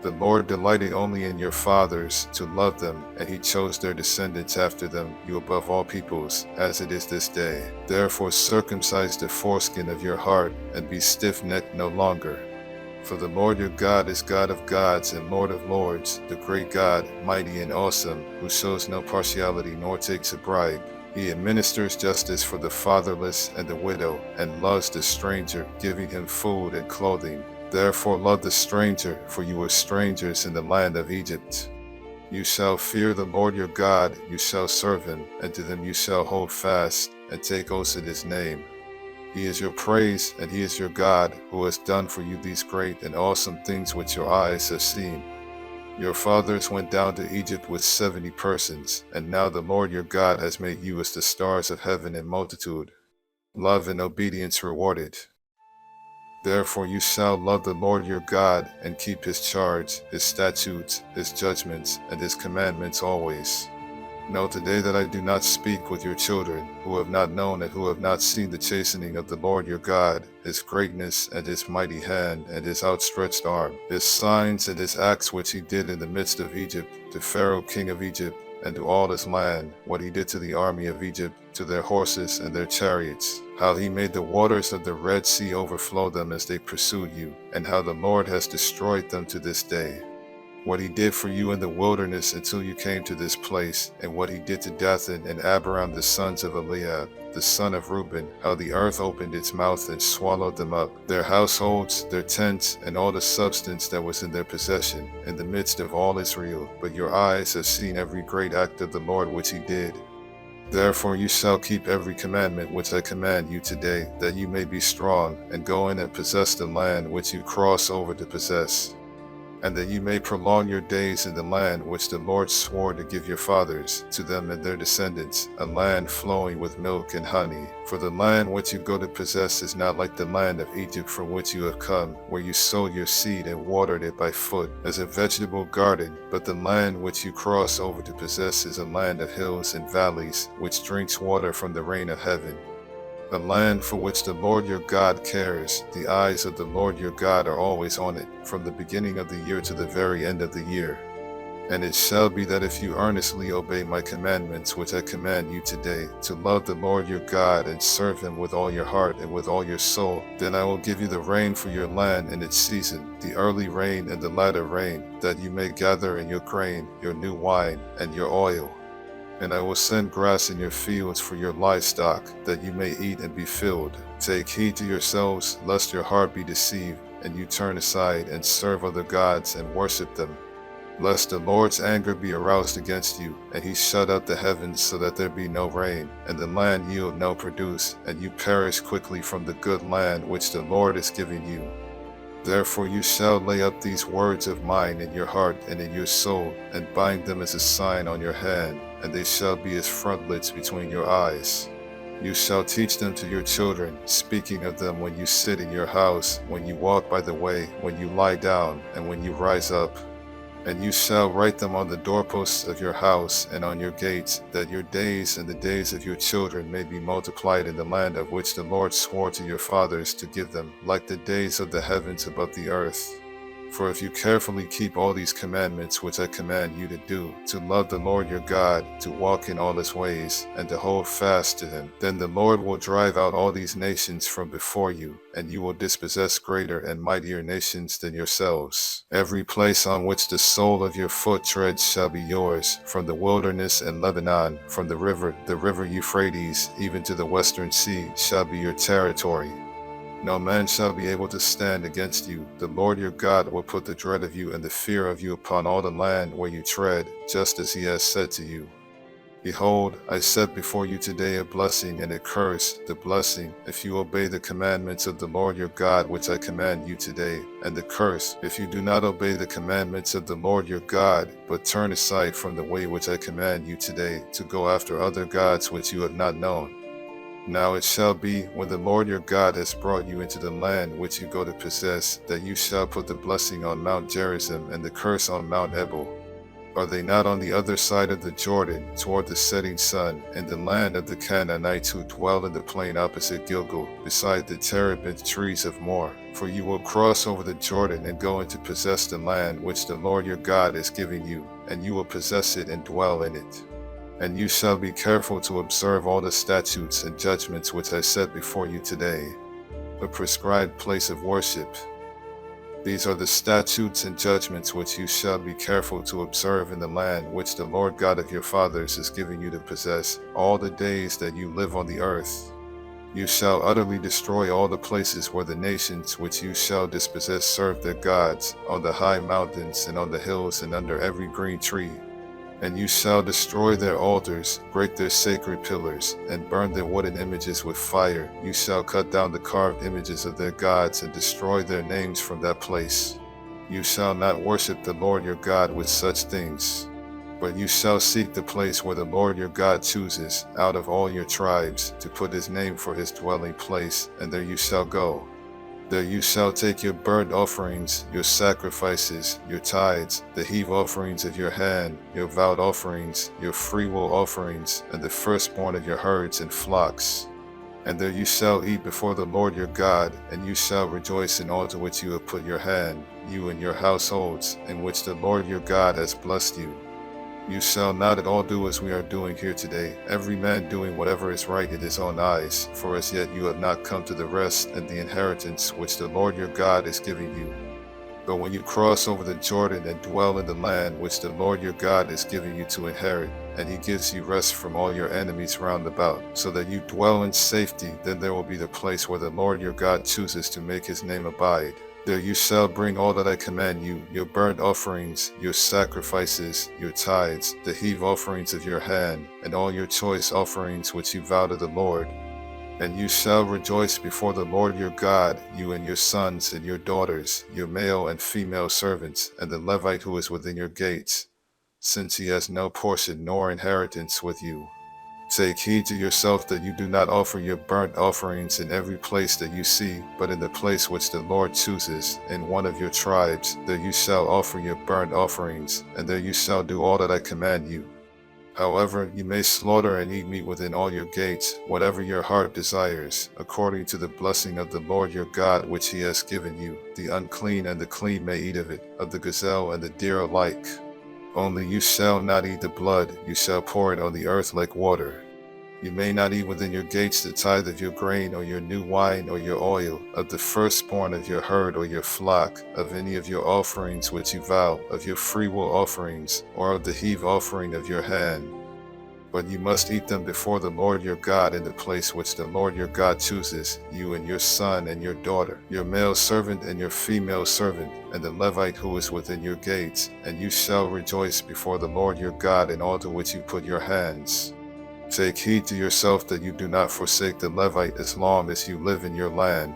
The Lord delighted only in your fathers to love them, and he chose their descendants after them, you above all peoples, as it is this day. Therefore circumcise the foreskin of your heart, and be stiff-necked no longer. For the Lord your God is God of gods and Lord of lords, the great God, mighty and awesome, who shows no partiality nor takes a bribe. He administers justice for the fatherless and the widow, and loves the stranger, giving him food and clothing. Therefore love the stranger, for you were strangers in the land of Egypt. You shall fear the Lord your God, you shall serve him, and to him you shall hold fast, and take oaths in his name. He is your praise, and he is your God, who has done for you these great and awesome things which your eyes have seen. Your fathers went down to Egypt with 70 persons, and now the Lord your God has made you as the stars of heaven in multitude. Love and obedience rewarded. Therefore you shall love the Lord your God, and keep his charge, his statutes, his judgments, and his commandments always. Know today that I do not speak with your children, who have not known and who have not seen the chastening of the Lord your God, his greatness and his mighty hand and his outstretched arm, his signs and his acts which he did in the midst of Egypt, to Pharaoh king of Egypt, and to all his land, what he did to the army of Egypt, to their horses and their chariots, how he made the waters of the Red Sea overflow them as they pursued you, and how the Lord has destroyed them to this day. What he did for you in the wilderness until you came to this place, and what he did to Dathan and Abiram the sons of Eliab, the son of Reuben, how the earth opened its mouth and swallowed them up, their households, their tents, and all the substance that was in their possession, in the midst of all Israel. But your eyes have seen every great act of the Lord which he did. Therefore you shall keep every commandment which I command you today, that you may be strong, and go in and possess the land which you cross over to possess. and that you may prolong your days in the land which the Lord swore to give your fathers, to them and their descendants, a land flowing with milk and honey. For the land which you go to possess is not like the land of Egypt from which you have come, where you sowed your seed and watered it by foot, as a vegetable garden, but the land which you cross over to possess is a land of hills and valleys, which drinks water from the rain of heaven. A land for which the Lord your God cares. The eyes of the Lord your God are always on it, from the beginning of the year to the very end of the year. And it shall be that if you earnestly obey my commandments which I command you today, to love the Lord your God and serve him with all your heart and with all your soul, then I will give you the rain for your land in its season, the early rain and the latter rain, that you may gather in your grain, your new wine, and your oil. And I will send grass in your fields for your livestock, that you may eat and be filled. Take heed to yourselves, lest your heart be deceived, and you turn aside and serve other gods and worship them. Lest the Lord's anger be aroused against you, and he shut up the heavens so that there be no rain, and the land yield no produce, and you perish quickly from the good land which the Lord is giving you. Therefore you shall lay up these words of mine in your heart and in your soul, and bind them as a sign on your hand, and they shall be as frontlets between your eyes. You shall teach them to your children, speaking of them when you sit in your house, when you walk by the way, when you lie down, and when you rise up. And you shall write them on the doorposts of your house and on your gates, that your days and the days of your children may be multiplied in the land of which the Lord swore to your fathers to give them, like the days of the heavens above the earth. For if you carefully keep all these commandments which I command you to do, to love the Lord your God, to walk in all his ways, and to hold fast to him, then the Lord will drive out all these nations from before you, and you will dispossess greater and mightier nations than yourselves. Every place on which the sole of your foot treads shall be yours, from the wilderness and Lebanon, from the river Euphrates, even to the western sea, shall be your territory. No man shall be able to stand against you. The Lord your God will put the dread of you and the fear of you upon all the land where you tread, just as he has said to you. Behold, I set before you today a blessing and a curse. The blessing, if you obey the commandments of the Lord your God which I command you today, and the curse, if you do not obey the commandments of the Lord your God, but turn aside from the way which I command you today, to go after other gods which you have not known. Now it shall be, when the Lord your God has brought you into the land which you go to possess, that you shall put the blessing on Mount Gerizim and the curse on Mount Ebal. Are they not on the other side of the Jordan, toward the setting sun, in the land of the Canaanites who dwell in the plain opposite Gilgal, beside the terebinth trees of More? For you will cross over the Jordan and go in to possess the land which the Lord your God is giving you, and you will possess it and dwell in it. And you shall be careful to observe all the statutes and judgments which I set before you today. A prescribed place of worship. These are the statutes and judgments which you shall be careful to observe in the land which the Lord God of your fathers is giving you to possess, all the days that you live on the earth. You shall utterly destroy all the places where the nations which you shall dispossess serve their gods, on the high mountains and on the hills and under every green tree. And you shall destroy their altars, break their sacred pillars, and burn their wooden images with fire. You shall cut down the carved images of their gods and destroy their names from that place. You shall not worship the Lord your God with such things. But you shall seek the place where the Lord your God chooses, out of all your tribes, to put his name for his dwelling place, and there you shall go. There you shall take your burnt offerings, your sacrifices, your tithes, the heave offerings of your hand, your vowed offerings, your freewill offerings, and the firstborn of your herds and flocks. And there you shall eat before the Lord your God, and you shall rejoice in all to which you have put your hand, you and your households, in which the Lord your God has blessed you. You shall not at all do as we are doing here today, every man doing whatever is right in his own eyes, for as yet you have not come to the rest and the inheritance which the Lord your God is giving you. But when you cross over the Jordan and dwell in the land which the Lord your God is giving you to inherit, and he gives you rest from all your enemies round about, so that you dwell in safety, then there will be the place where the Lord your God chooses to make his name abide. There you shall bring all that I command you, your burnt offerings, your sacrifices, your tithes, the heave offerings of your hand, and all your choice offerings which you vow to the Lord. And you shall rejoice before the Lord your God, you and your sons and your daughters, your male and female servants, and the Levite who is within your gates, since he has no portion nor inheritance with you. Take heed to yourself that you do not offer your burnt offerings in every place that you see, but in the place which the Lord chooses, in one of your tribes, there you shall offer your burnt offerings, and there you shall do all that I command you. However, you may slaughter and eat meat within all your gates, whatever your heart desires, according to the blessing of the Lord your God which he has given you. The unclean and the clean may eat of it, of the gazelle and the deer alike. Only you shall not eat the blood, you shall pour it on the earth like water. You may not eat within your gates the tithe of your grain or your new wine or your oil, of the firstborn of your herd or your flock, of any of your offerings which you vow, of your freewill offerings, or of the heave offering of your hand. But you must eat them before the Lord your God in the place which the Lord your God chooses, you and your son and your daughter, your male servant and your female servant, and the Levite who is within your gates, and you shall rejoice before the Lord your God in all to which you put your hands. Take heed to yourself that you do not forsake the Levite as long as you live in your land.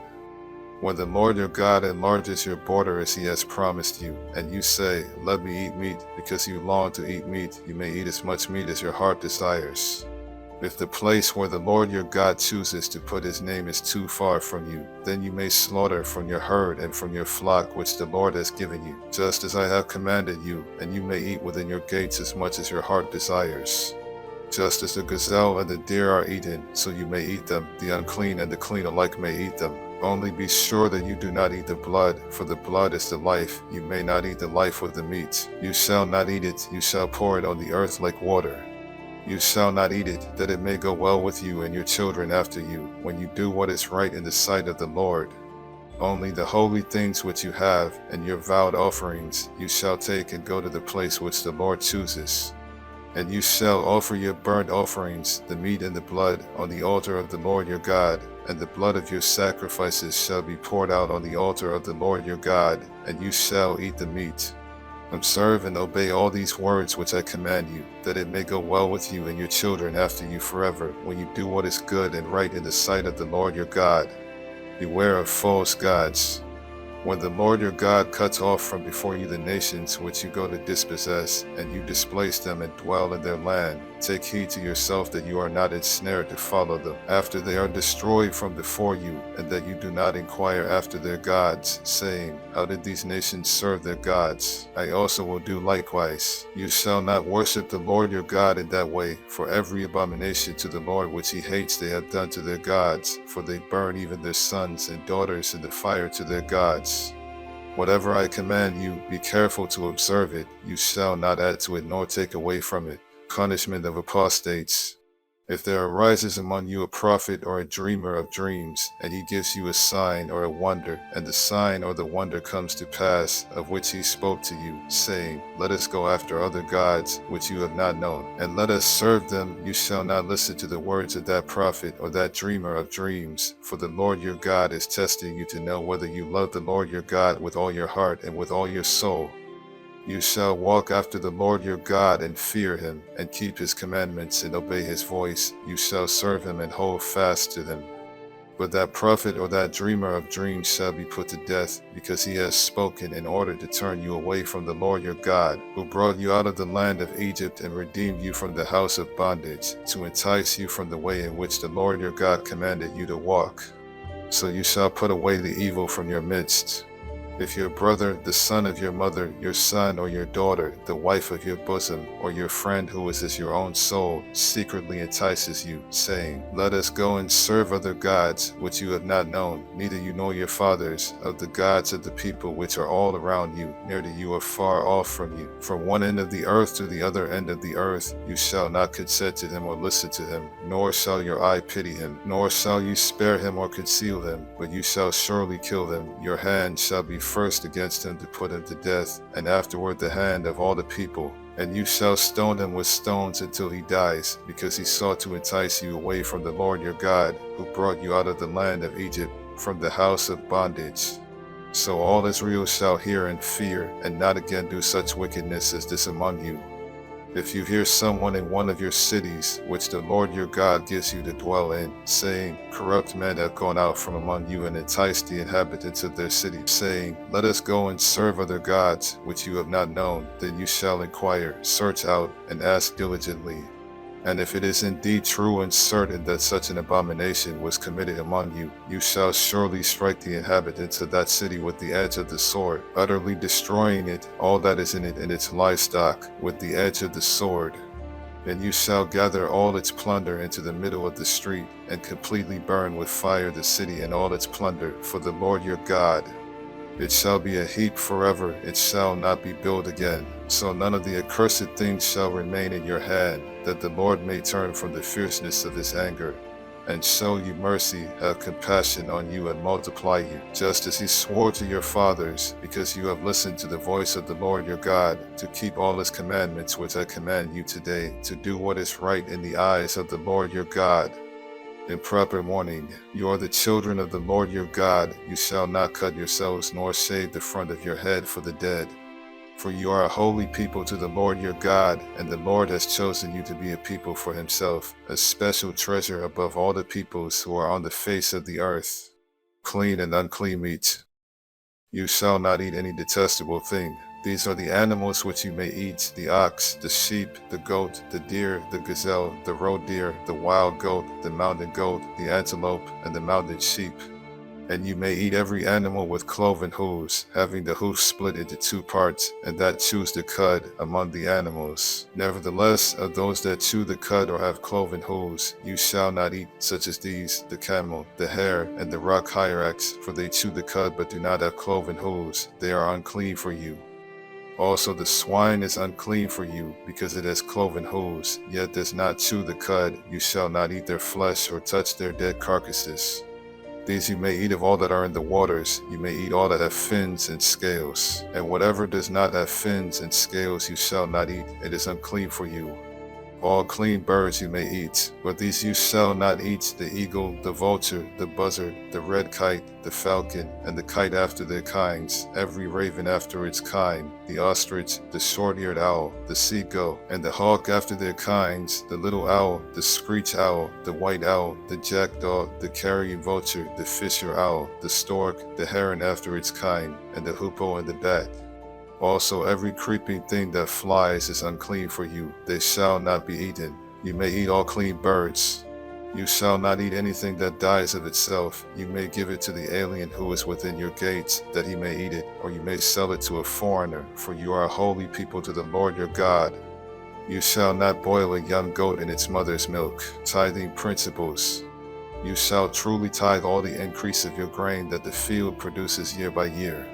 When the Lord your God enlarges your border as he has promised you, and you say, "Let me eat meat," because you long to eat meat, you may eat as much meat as your heart desires. If the place where the Lord your God chooses to put his name is too far from you, then you may slaughter from your herd and from your flock which the Lord has given you, just as I have commanded you, and you may eat within your gates as much as your heart desires. Just as the gazelle and the deer are eaten, so you may eat them, the unclean and the clean alike may eat them. Only be sure that you do not eat the blood, for the blood is the life. You may not eat the life with the meat. You shall not eat it, you shall pour it on the earth like water. You shall not eat it, that it may go well with you and your children after you, when you do what is right in the sight of the Lord. Only the holy things which you have, and your vowed offerings, you shall take and go to the place which the Lord chooses. And you shall offer your burnt offerings, the meat and the blood, on the altar of the Lord your God, and the blood of your sacrifices shall be poured out on the altar of the Lord your God, and you shall eat the meat. Observe and obey all these words which I command you, that it may go well with you and your children after you forever, when you do what is good and right in the sight of the Lord your God. Beware of false gods. When the Lord your God cuts off from before you the nations which you go to dispossess, and you displace them and dwell in their land, take heed to yourself that you are not ensnared to follow them, after they are destroyed from before you, and that you do not inquire after their gods, saying, "How did these nations serve their gods? I also will do likewise." You shall not worship the Lord your God in that way, for every abomination to the Lord which he hates they have done to their gods, for they burn even their sons and daughters in the fire to their gods. Whatever I command you, be careful to observe it. You shall not add to it nor take away from it. Punishment of apostates. If there arises among you a prophet or a dreamer of dreams, and he gives you a sign or a wonder, and the sign or the wonder comes to pass, of which he spoke to you, saying, "Let us go after other gods, which you have not known, and let us serve them," you shall not listen to the words of that prophet or that dreamer of dreams, for the Lord your God is testing you to know whether you love the Lord your God with all your heart and with all your soul. You shall walk after the Lord your God and fear him, and keep his commandments and obey his voice. You shall serve him and hold fast to them. But that prophet or that dreamer of dreams shall be put to death, because he has spoken in order to turn you away from the Lord your God, who brought you out of the land of Egypt and redeemed you from the house of bondage, to entice you from the way in which the Lord your God commanded you to walk. So you shall put away the evil from your midst. If your brother, the son of your mother, your son or your daughter, the wife of your bosom, or your friend who is as your own soul, secretly entices you, saying, "Let us go and serve other gods, which you have not known, neither you nor your fathers, of the gods of the people which are all around you, near to you or far off from you, from one end of the earth to the other end of the earth, you shall not consent to him or listen to him, nor shall your eye pity him, nor shall you spare him or conceal him, but you shall surely kill him. Your hand shall be first against him to put him to death, and afterward the hand of all the people. And you shall stone him with stones until he dies, because he sought to entice you away from the Lord your God, who brought you out of the land of Egypt, from the house of bondage. So all Israel shall hear and fear, and not again do such wickedness as this among you. If you hear someone in one of your cities, which the Lord your God gives you to dwell in, saying, corrupt men have gone out from among you and enticed the inhabitants of their city, saying, let us go and serve other gods, which you have not known, then you shall inquire, search out, and ask diligently. And if it is indeed true and certain that such an abomination was committed among you, you shall surely strike the inhabitants of that city with the edge of the sword, utterly destroying it, all that is in it and its livestock, with the edge of the sword. And you shall gather all its plunder into the middle of the street, and completely burn with fire the city and all its plunder, for the Lord your God. It shall be a heap forever, it shall not be built again. So none of the accursed things shall remain in your hand, that the Lord may turn from the fierceness of his anger, and show you mercy, have compassion on you, and multiply you, just as he swore to your fathers, because you have listened to the voice of the Lord your God, to keep all his commandments which I command you today, to do what is right in the eyes of the Lord your God. In proper mourning, you are the children of the Lord your God. You shall not cut yourselves nor shave the front of your head for the dead. For you are a holy people to the Lord your God, and the Lord has chosen you to be a people for himself, a special treasure above all the peoples who are on the face of the earth. Clean and unclean meat. You shall not eat any detestable thing. These are the animals which you may eat, the ox, the sheep, the goat, the deer, the gazelle, the roe deer, the wild goat, the mountain goat, the antelope, and the mountain sheep. And you may eat every animal with cloven hooves, having the hoof split into two parts, and that chews the cud among the animals. Nevertheless, of those that chew the cud or have cloven hooves, you shall not eat, such as these, the camel, the hare, and the rock hyrax, for they chew the cud but do not have cloven hooves. They are unclean for you. Also the swine is unclean for you, because it has cloven hooves, yet does not chew the cud. You shall not eat their flesh or touch their dead carcasses. These you may eat of all that are in the waters. You may eat all that have fins and scales. And whatever does not have fins and scales you shall not eat. It is unclean for you. All clean birds you may eat, but these you shall not eat: the eagle, the vulture, the buzzard, the red kite, the falcon, and the kite after their kinds, every raven after its kind, the ostrich, the short-eared owl, the seagull, and the hawk after their kinds, the little owl, the screech owl, the white owl, the jackdaw, the carrion vulture, the fisher owl, the stork, the heron after its kind, and the hoopoe and the bat. Also every creeping thing that flies is unclean for you. They shall not be eaten. You may eat all clean birds. You shall not eat anything that dies of itself. You may give it to the alien who is within your gates, that he may eat it, or you may sell it to a foreigner, for you are a holy people to the Lord your God. You shall not boil a young goat in its mother's milk. Tithing principles. You shall truly tithe all the increase of your grain that the field produces year by year.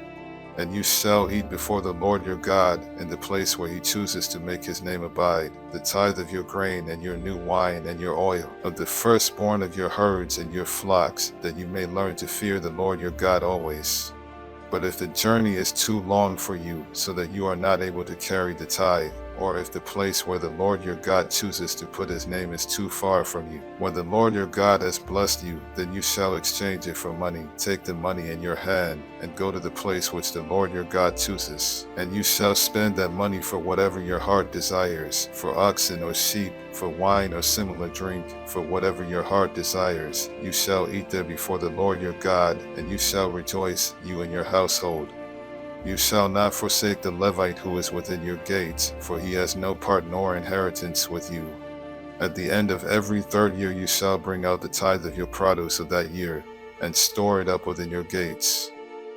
And you shall eat before the Lord your God in the place where he chooses to make his name abide, the tithe of your grain and your new wine and your oil, of the firstborn of your herds and your flocks, that you may learn to fear the Lord your God always. But if the journey is too long for you, so that you are not able to carry the tithe, or if the place where the Lord your God chooses to put his name is too far from you, when the Lord your God has blessed you, then you shall exchange it for money. Take the money in your hand, and go to the place which the Lord your God chooses. And you shall spend that money for whatever your heart desires, for oxen or sheep, for wine or similar drink, for whatever your heart desires. You shall eat there before the Lord your God, and you shall rejoice, you and your household. You shall not forsake the Levite who is within your gates, for he has no part nor inheritance with you. At the end of every third year you shall bring out the tithe of your produce of that year, and store it up within your gates.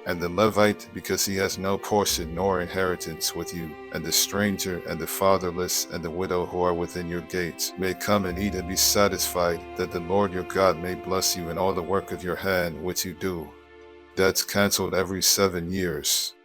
And the Levite, because he has no portion nor inheritance with you, and the stranger, and the fatherless, and the widow who are within your gates, may come and eat and be satisfied, that the Lord your God may bless you in all the work of your hand which you do. Debts canceled every 7 years.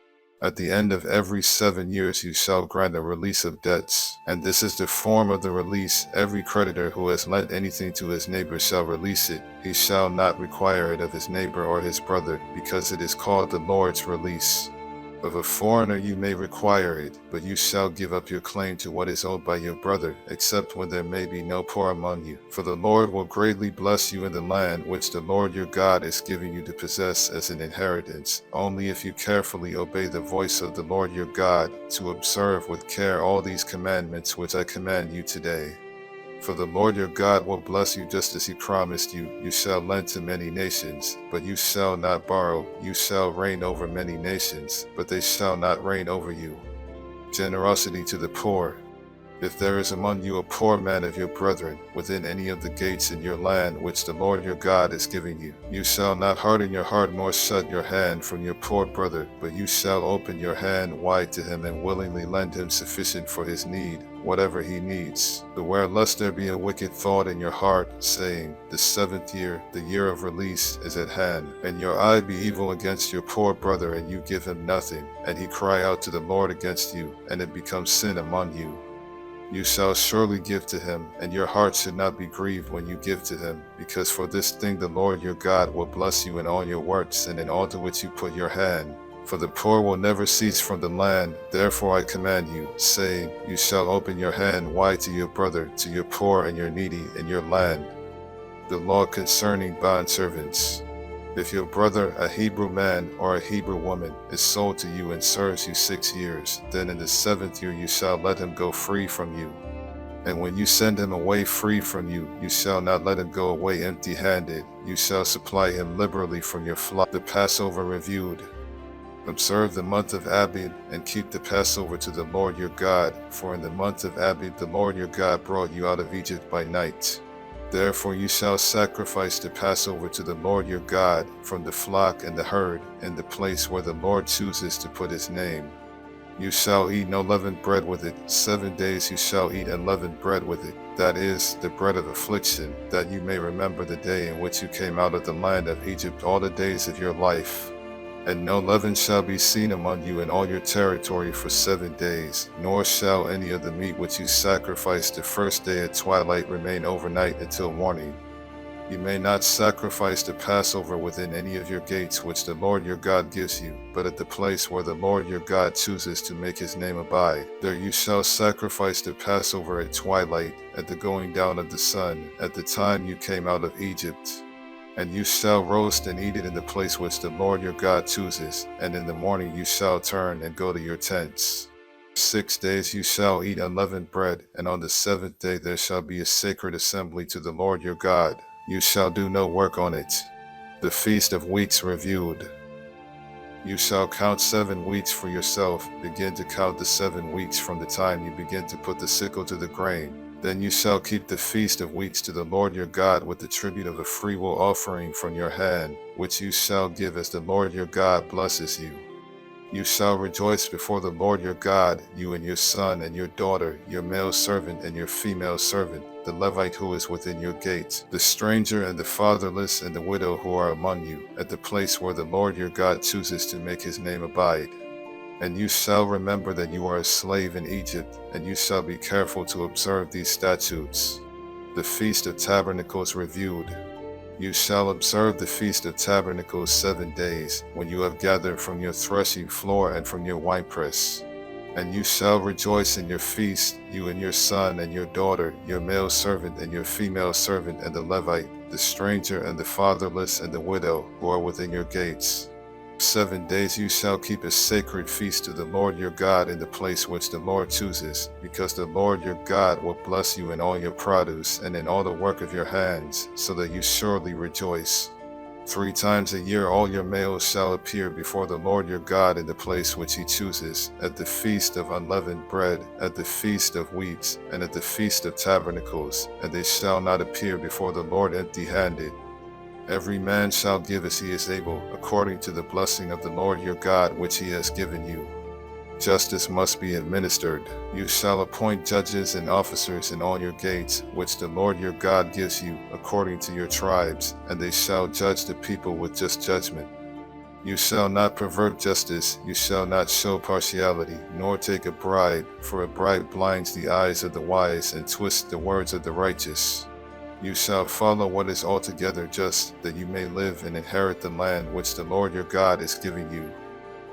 At the end of every 7 years you shall grant a release of debts. And this is the form of the release: every creditor who has lent anything to his neighbor shall release it. He shall not require it of his neighbor or his brother, because it is called the Lord's release. Of a foreigner you may require it, but you shall give up your claim to what is owed by your brother, except when there may be no poor among you. For the Lord will greatly bless you in the land which the Lord your God is giving you to possess as an inheritance, only if you carefully obey the voice of the Lord your God, to observe with care all these commandments which I command you today. For the Lord your God will bless you just as he promised you. You shall lend to many nations, but you shall not borrow. You shall reign over many nations, but they shall not reign over you. Generosity to the poor. If there is among you a poor man of your brethren, within any of the gates in your land which the Lord your God is giving you, you shall not harden your heart nor shut your hand from your poor brother, but you shall open your hand wide to him and willingly lend him sufficient for his need, whatever he needs. Beware lest there be a wicked thought in your heart, saying, the 7th year, the year of release, is at hand, and your eye be evil against your poor brother, and you give him nothing, and he cry out to the Lord against you, and it becomes sin among you. You shall surely give to him, and your heart should not be grieved when you give to him, because for this thing the Lord your God will bless you in all your works and in all to which you put your hand. For the poor will never cease from the land, therefore I command you, saying, you shall open your hand wide to your brother, to your poor and your needy in your land. The law concerning bondservants. If your brother, a Hebrew man or a Hebrew woman, is sold to you and serves you 6 years, then in the 7th year you shall let him go free from you. And when you send him away free from you, you shall not let him go away empty-handed. You shall supply him liberally from your flock. The Passover reviewed. Observe the month of Abib, and keep the Passover to the Lord your God, for in the month of Abib the Lord your God brought you out of Egypt by night. Therefore you shall sacrifice the Passover to the Lord your God from the flock and the herd, in the place where the Lord chooses to put his name. You shall eat no leavened bread with it. 7 days you shall eat unleavened bread with it, that is, the bread of affliction, that you may remember the day in which you came out of the land of Egypt all the days of your life. And no leaven shall be seen among you in all your territory for 7 days, nor shall any of the meat which you sacrifice the first day at twilight remain overnight until morning. You may not sacrifice the Passover within any of your gates which the Lord your God gives you, but at the place where the Lord your God chooses to make his name abide. There you shall sacrifice the Passover at twilight, at the going down of the sun, at the time you came out of Egypt. And you shall roast and eat it in the place which the Lord your God chooses, and in the morning you shall turn and go to your tents. 6 days you shall eat unleavened bread, and on the 7th day there shall be a sacred assembly to the Lord your God. You shall do no work on it. The Feast of Weeks reviewed. You shall count 7 weeks for yourself. Begin to count the 7 weeks from the time you begin to put the sickle to the grain. Then you shall keep the Feast of Weeks to the Lord your God with the tribute of a freewill offering from your hand, which you shall give as the Lord your God blesses you. You shall rejoice before the Lord your God, you and your son and your daughter, your male servant and your female servant, the Levite who is within your gates, the stranger and the fatherless and the widow who are among you, at the place where the Lord your God chooses to make his name abide. And you shall remember that you are a slave in Egypt, and you shall be careful to observe these statutes. The Feast of Tabernacles reviewed. You shall observe the Feast of Tabernacles 7 days, when you have gathered from your threshing floor and from your winepress. And you shall rejoice in your feast, you and your son and your daughter, your male servant and your female servant, and the Levite, the stranger and the fatherless and the widow, who are within your gates. 7 days you shall keep a sacred feast to the Lord your God in the place which the Lord chooses, because the Lord your God will bless you in all your produce and in all the work of your hands, so that you surely rejoice. 3 times a year all your males shall appear before the Lord your God in the place which he chooses, at the feast of unleavened bread, at the feast of weeks, and at the feast of tabernacles, and they shall not appear before the Lord empty-handed. Every man shall give as he is able, according to the blessing of the Lord your God which he has given you. Justice must be administered. You shall appoint judges and officers in all your gates, which the Lord your God gives you, according to your tribes, and they shall judge the people with just judgment. You shall not pervert justice, you shall not show partiality, nor take a bribe, for a bribe blinds the eyes of the wise and twists the words of the righteous. You shall follow what is altogether just, that you may live and inherit the land which the Lord your God is giving you.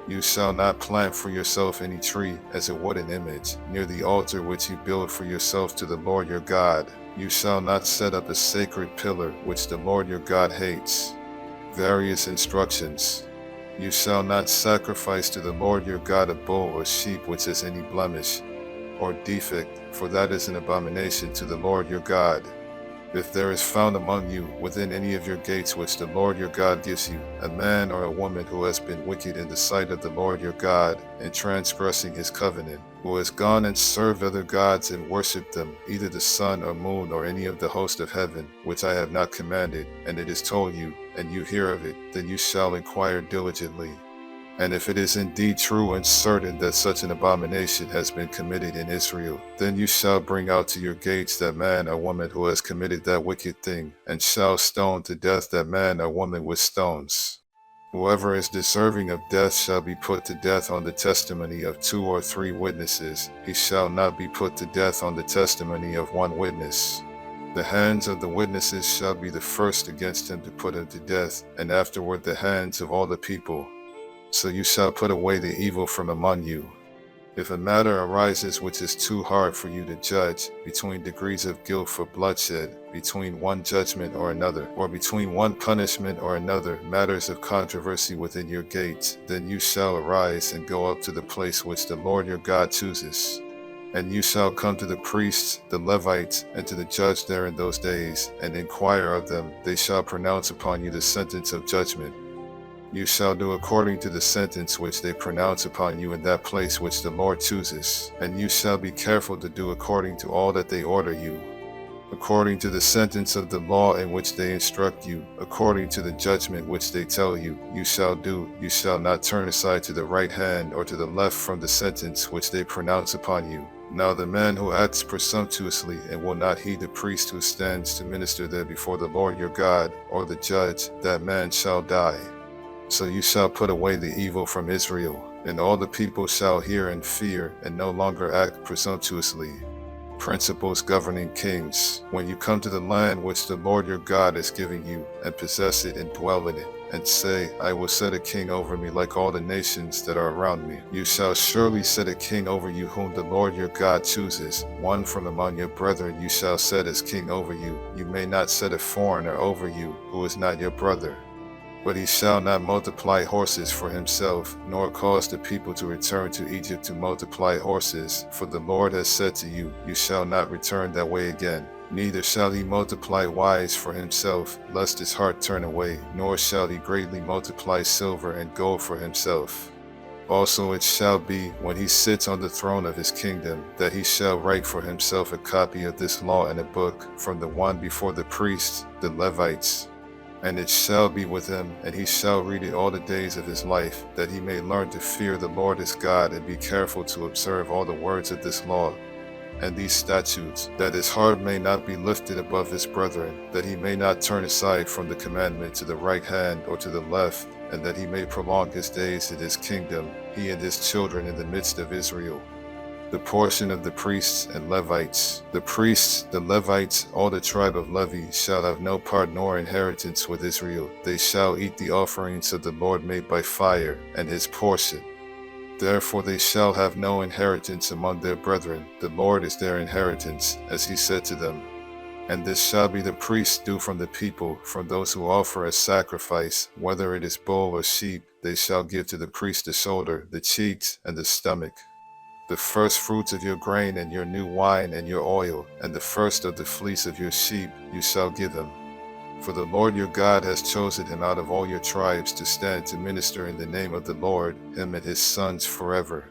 You shall not plant for yourself any tree as a wooden image near the altar which you build for yourself to the Lord your God. You shall not set up a sacred pillar which the Lord your God hates. Various instructions. You shall not sacrifice to the Lord your God a bull or sheep which has any blemish or defect, for that is an abomination to the Lord your God. If there is found among you within any of your gates which the Lord your God gives you, a man or a woman who has been wicked in the sight of the Lord your God, in transgressing his covenant, who has gone and served other gods and worshipped them, either the sun or moon or any of the host of heaven, which I have not commanded, and it is told you, and you hear of it, then you shall inquire diligently. And if it is indeed true and certain that such an abomination has been committed in Israel, then you shall bring out to your gates that man or woman who has committed that wicked thing, and shall stone to death that man or woman with stones. Whoever is deserving of death shall be put to death on the testimony of 2 or 3 witnesses. He shall not be put to death on the testimony of 1 witness. The hands of the witnesses shall be the first against him to put him to death, and afterward the hands of all the people. So you shall put away the evil from among you. If a matter arises which is too hard for you to judge, between degrees of guilt for bloodshed, between one judgment or another, or between one punishment or another, matters of controversy within your gates, then you shall arise and go up to the place which the Lord your God chooses. And you shall come to the priests, the Levites, and to the judge there in those days, and inquire of them. They shall pronounce upon you the sentence of judgment. You shall do according to the sentence which they pronounce upon you in that place which the Lord chooses, and you shall be careful to do according to all that they order you. According to the sentence of the law in which they instruct you, according to the judgment which they tell you, you shall do. You shall not turn aside to the right hand or to the left from the sentence which they pronounce upon you. Now the man who acts presumptuously and will not heed the priest who stands to minister there before the Lord your God, or the judge, that man shall die. So you shall put away the evil from Israel, and all the people shall hear and fear, and no longer act presumptuously. Principles governing kings. When you come to the land which the Lord your God is giving you, and possess it and dwell in it, and say, I will set a king over me like all the nations that are around me. You shall surely set a king over you whom the Lord your God chooses. One from among your brethren you shall set as king over you. You may not set a foreigner over you, who is not your brother. But he shall not multiply horses for himself, nor cause the people to return to Egypt to multiply horses. For the Lord has said to you, you shall not return that way again. Neither shall he multiply wives for himself, lest his heart turn away, nor shall he greatly multiply silver and gold for himself. Also it shall be, when he sits on the throne of his kingdom, that he shall write for himself a copy of this law in a book, from the one before the priests, the Levites. And it shall be with him, and he shall read it all the days of his life, that he may learn to fear the Lord his God, and be careful to observe all the words of this law and these statutes, that his heart may not be lifted above his brethren, that he may not turn aside from the commandment to the right hand or to the left, and that he may prolong his days in his kingdom, he and his children in the midst of Israel. The portion of the priests and Levites. The priests, the Levites, all the tribe of Levi, shall have no part nor inheritance with Israel. They shall eat the offerings of the Lord made by fire, and his portion. Therefore they shall have no inheritance among their brethren. The Lord is their inheritance, as he said to them. And this shall be the priest's due from the people, from those who offer a sacrifice, whether it is bull or sheep. They shall give to the priest the shoulder, the cheeks, and the stomach. The first fruits of your grain and your new wine and your oil, and the first of the fleece of your sheep, you shall give him. For the Lord your God has chosen him out of all your tribes to stand to minister in the name of the Lord, him and his sons forever.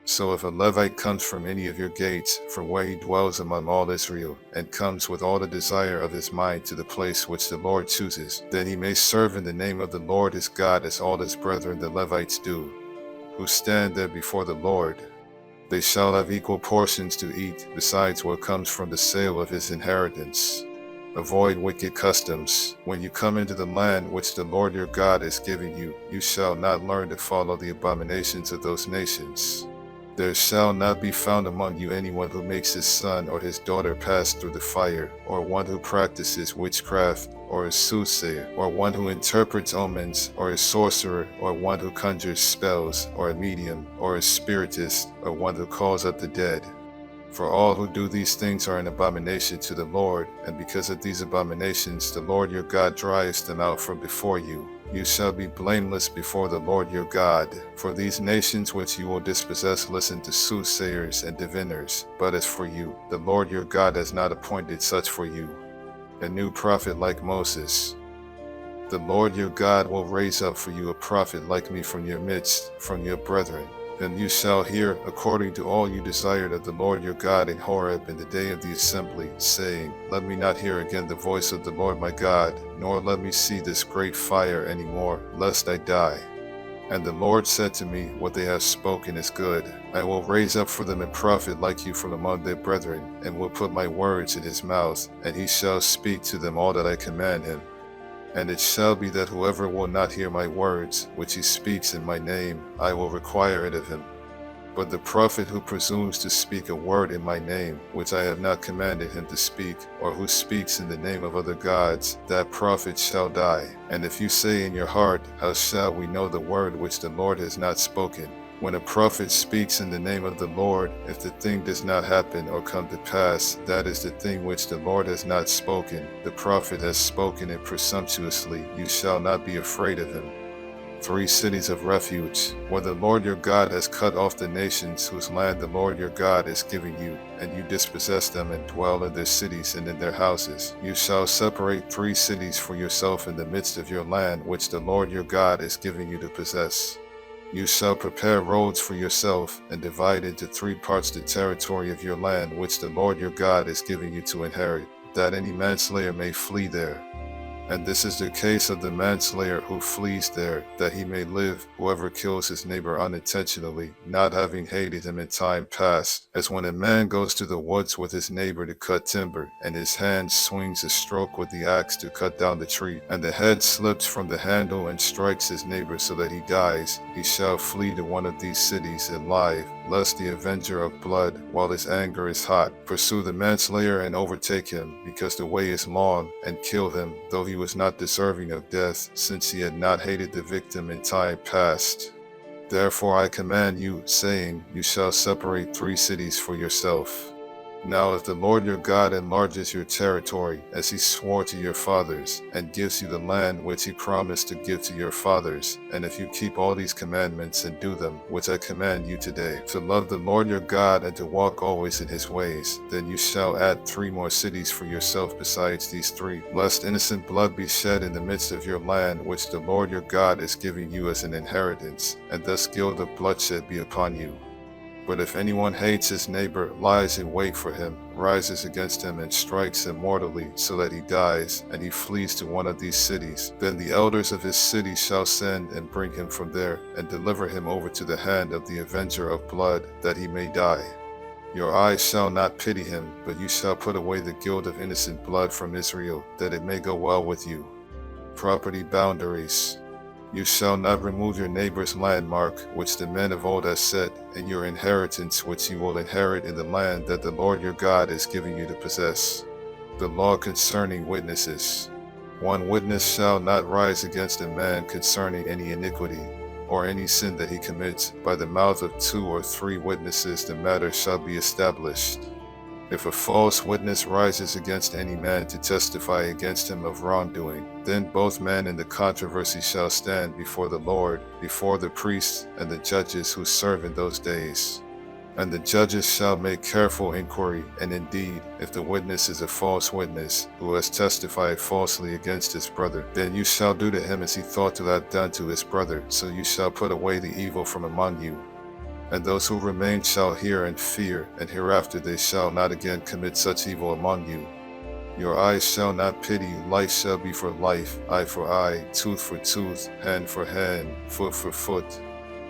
So if a Levite comes from any of your gates, from where he dwells among all Israel, and comes with all the desire of his mind to the place which the Lord chooses, then he may serve in the name of the Lord his God as all his brethren the Levites do, who stand there before the Lord. They shall have equal portions to eat, besides what comes from the sale of his inheritance. Avoid wicked customs. When you come into the land which the Lord your God is giving you, you shall not learn to follow the abominations of those nations. There shall not be found among you anyone who makes his son or his daughter pass through the fire, or one who practices witchcraft, or a soothsayer, or one who interprets omens, or a sorcerer, or one who conjures spells, or a medium, or a spiritist, or one who calls up the dead. For all who do these things are an abomination to the Lord, and because of these abominations the Lord your God drives them out from before you. You shall be blameless before the Lord your God. For these nations which you will dispossess listen to soothsayers and diviners. But as for you, the Lord your God has not appointed such for you, a new prophet like Moses. The Lord your God will raise up for you a prophet like me from your midst, from your brethren. Then you shall hear according to all you desired of the Lord your God in Horeb in the day of the assembly, saying, Let me not hear again the voice of the Lord my God, nor let me see this great fire any more, lest I die. And the Lord said to me, What they have spoken is good. I will raise up for them a prophet like you from among their brethren, and will put my words in his mouth, and he shall speak to them all that I command him. And it shall be that whoever will not hear my words, which he speaks in my name, I will require it of him. But the prophet who presumes to speak a word in my name, which I have not commanded him to speak, or who speaks in the name of other gods, that prophet shall die. And if you say in your heart, How shall we know the word which the Lord has not spoken? When a prophet speaks in the name of the Lord, if the thing does not happen or come to pass, that is the thing which the Lord has not spoken. The prophet has spoken it presumptuously. You shall not be afraid of him. 3 cities of refuge, where the Lord your God has cut off the nations whose land the Lord your God is giving you, and you dispossess them and dwell in their cities and in their houses. You shall separate 3 cities for yourself in the midst of your land, which the Lord your God is giving you to possess. You shall prepare roads for yourself, and divide into 3 parts the territory of your land, which the Lord your God is giving you to inherit, that any manslayer may flee there. And this is the case of the manslayer who flees there, that he may live, whoever kills his neighbor unintentionally, not having hated him in time past, as when a man goes to the woods with his neighbor to cut timber, and his hand swings a stroke with the axe to cut down the tree, and the head slips from the handle and strikes his neighbor so that he dies. He shall flee to one of these cities alive, lest the avenger of blood, while his anger is hot, pursue the manslayer and overtake him, because the way is long, and kill him, though he was not deserving of death, since he had not hated the victim in time past. Therefore I command you, saying, You shall separate 3 cities for yourself. Now if the Lord your God enlarges your territory, as he swore to your fathers, and gives you the land which he promised to give to your fathers, and if you keep all these commandments and do them, which I command you today, to love the Lord your God and to walk always in his ways, then you shall add 3 more cities for yourself besides these 3, lest innocent blood be shed in the midst of your land, which the Lord your God is giving you as an inheritance, and thus guilt of bloodshed be upon you. But if anyone hates his neighbor, lies in wait for him, rises against him and strikes him mortally, so that he dies, and he flees to one of these cities, then the elders of his city shall send and bring him from there, and deliver him over to the hand of the avenger of blood, that he may die. Your eyes shall not pity him, but you shall put away the guilt of innocent blood from Israel, that it may go well with you. Property boundaries. You shall not remove your neighbor's landmark, which the men of old have set, and your inheritance which you will inherit in the land that the Lord your God is giving you to possess. The law concerning witnesses. 1 witness shall not rise against a man concerning any iniquity, or any sin that he commits. By the mouth of 2 or 3 witnesses the matter shall be established. If a false witness rises against any man to testify against him of wrongdoing, then both men in the controversy shall stand before the Lord, before the priests and the judges who serve in those days. And the judges shall make careful inquiry, and indeed, if the witness is a false witness, who has testified falsely against his brother, then you shall do to him as he thought to have done to his brother, so you shall put away the evil from among you. And those who remain shall hear and fear, and hereafter they shall not again commit such evil among you. Your eyes shall not pity, life shall be for life, eye for eye, tooth for tooth, hand for hand, foot for foot.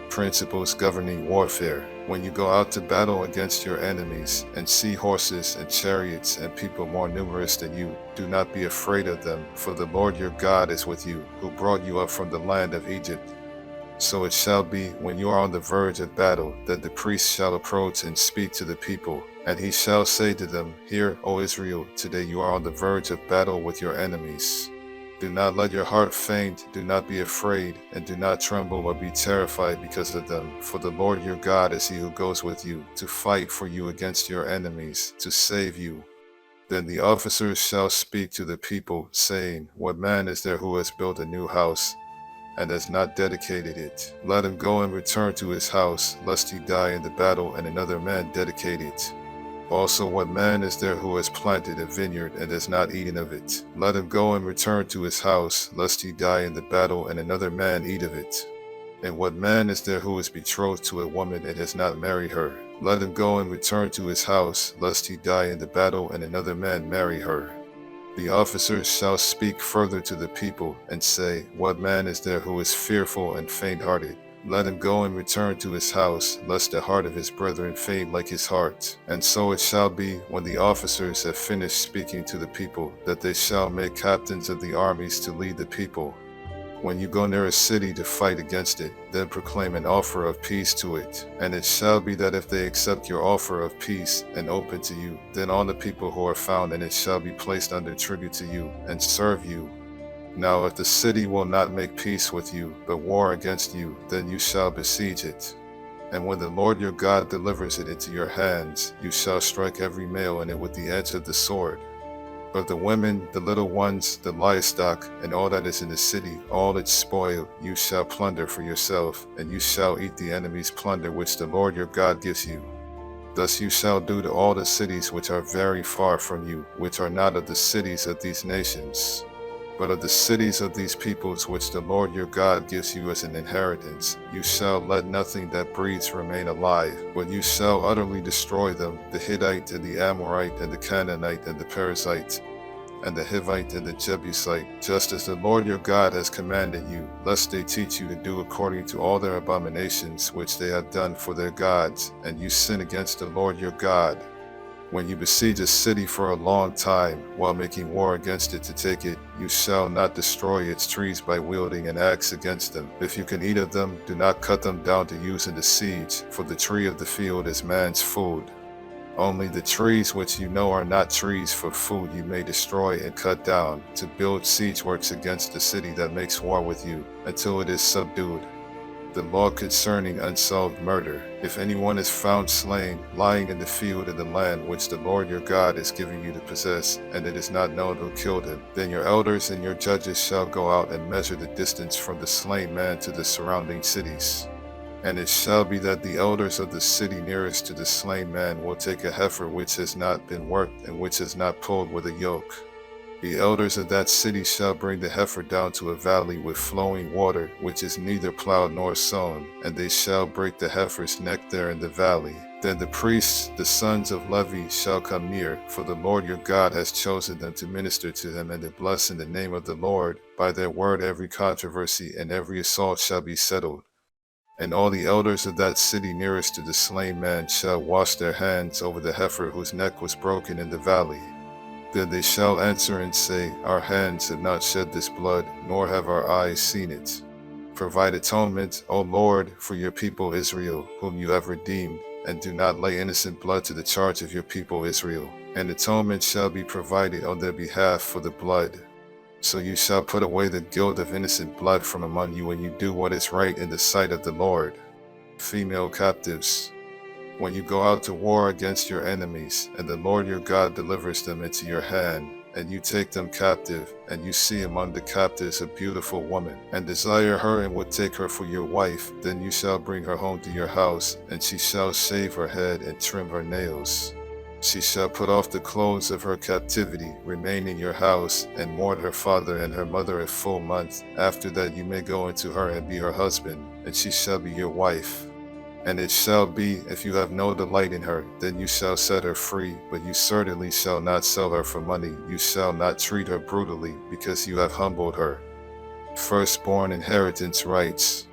Principles governing warfare. When you go out to battle against your enemies, and see horses and chariots and people more numerous than you, do not be afraid of them, for the Lord your God is with you, who brought you up from the land of Egypt. So it shall be, when you are on the verge of battle, that the priest shall approach and speak to the people, and he shall say to them, Hear, O Israel, today you are on the verge of battle with your enemies. Do not let your heart faint, do not be afraid, and do not tremble or be terrified because of them. For the Lord your God is he who goes with you, to fight for you against your enemies, to save you. Then the officers shall speak to the people, saying, What man is there who has built a new house, and has not dedicated it? Let him go and return to his house, lest he die in the battle, and another man dedicate it. Also, what man is there who has planted a vineyard and has not eaten of it? Let him go and return to his house, lest he die in the battle, and another man eat of it. And what man is there who is betrothed to a woman and has not married her? Let him go and return to his house, lest he die in the battle, and another man marry her. The officers shall speak further to the people, and say, What man is there who is fearful and faint-hearted? Let him go and return to his house, lest the heart of his brethren faint like his heart. And so it shall be, when the officers have finished speaking to the people, that they shall make captains of the armies to lead the people. When you go near a city to fight against it, then proclaim an offer of peace to it. And it shall be that if they accept your offer of peace and open to you, then all the people who are found in it shall be placed under tribute to you, and serve you. Now if the city will not make peace with you, but war against you, then you shall besiege it. And when the Lord your God delivers it into your hands, you shall strike every male in it with the edge of the sword. But the women, the little ones, the livestock, and all that is in the city, all its spoil, you shall plunder for yourself, and you shall eat the enemy's plunder which the Lord your God gives you. Thus you shall do to all the cities which are very far from you, which are not of the cities of these nations, but of the cities of these peoples which the Lord your God gives you as an inheritance. You shall let nothing that breathes remain alive, but you shall utterly destroy them, the Hittite and the Amorite and the Canaanite and the Perizzite, and the Hivite and the Jebusite, just as the Lord your God has commanded you, lest they teach you to do according to all their abominations which they have done for their gods, and you sin against the Lord your God. When you besiege a city for a long time, while making war against it to take it, you shall not destroy its trees by wielding an axe against them. If you can eat of them, do not cut them down to use in the siege, for the tree of the field is man's food. Only the trees which you know are not trees for food you may destroy and cut down, to build siege works against the city that makes war with you, until it is subdued. The law concerning unsolved murder. If anyone is found slain, lying in the field in the land which the Lord your God is giving you to possess, and it is not known who killed him, then your elders and your judges shall go out and measure the distance from the slain man to the surrounding cities. And it shall be that the elders of the city nearest to the slain man will take a heifer which has not been worked and which has not pulled with a yoke. The elders of that city shall bring the heifer down to a valley with flowing water, which is neither plowed nor sown, and they shall break the heifer's neck there in the valley. Then the priests, the sons of Levi, shall come near, for the Lord your God has chosen them to minister to him and to bless in the name of the Lord. By their word every controversy and every assault shall be settled. And all the elders of that city nearest to the slain man shall wash their hands over the heifer whose neck was broken in the valley. Then they shall answer and say, Our hands have not shed this blood, nor have our eyes seen it. Provide atonement, O Lord, for your people Israel, whom you have redeemed, and do not lay innocent blood to the charge of your people Israel. And atonement shall be provided on their behalf for the blood. So you shall put away the guilt of innocent blood from among you when you do what is right in the sight of the Lord. Female captives. When you go out to war against your enemies, and the Lord your God delivers them into your hand, and you take them captive, and you see among the captives a beautiful woman, and desire her and would take her for your wife, then you shall bring her home to your house, and she shall shave her head and trim her nails. She shall put off the clothes of her captivity, remain in your house, and mourn her father and her mother a full month. After that you may go into her and be her husband, and she shall be your wife. And it shall be, if you have no delight in her, then you shall set her free, but you certainly shall not sell her for money. You shall not treat her brutally, because you have humbled her. Firstborn inheritance rights.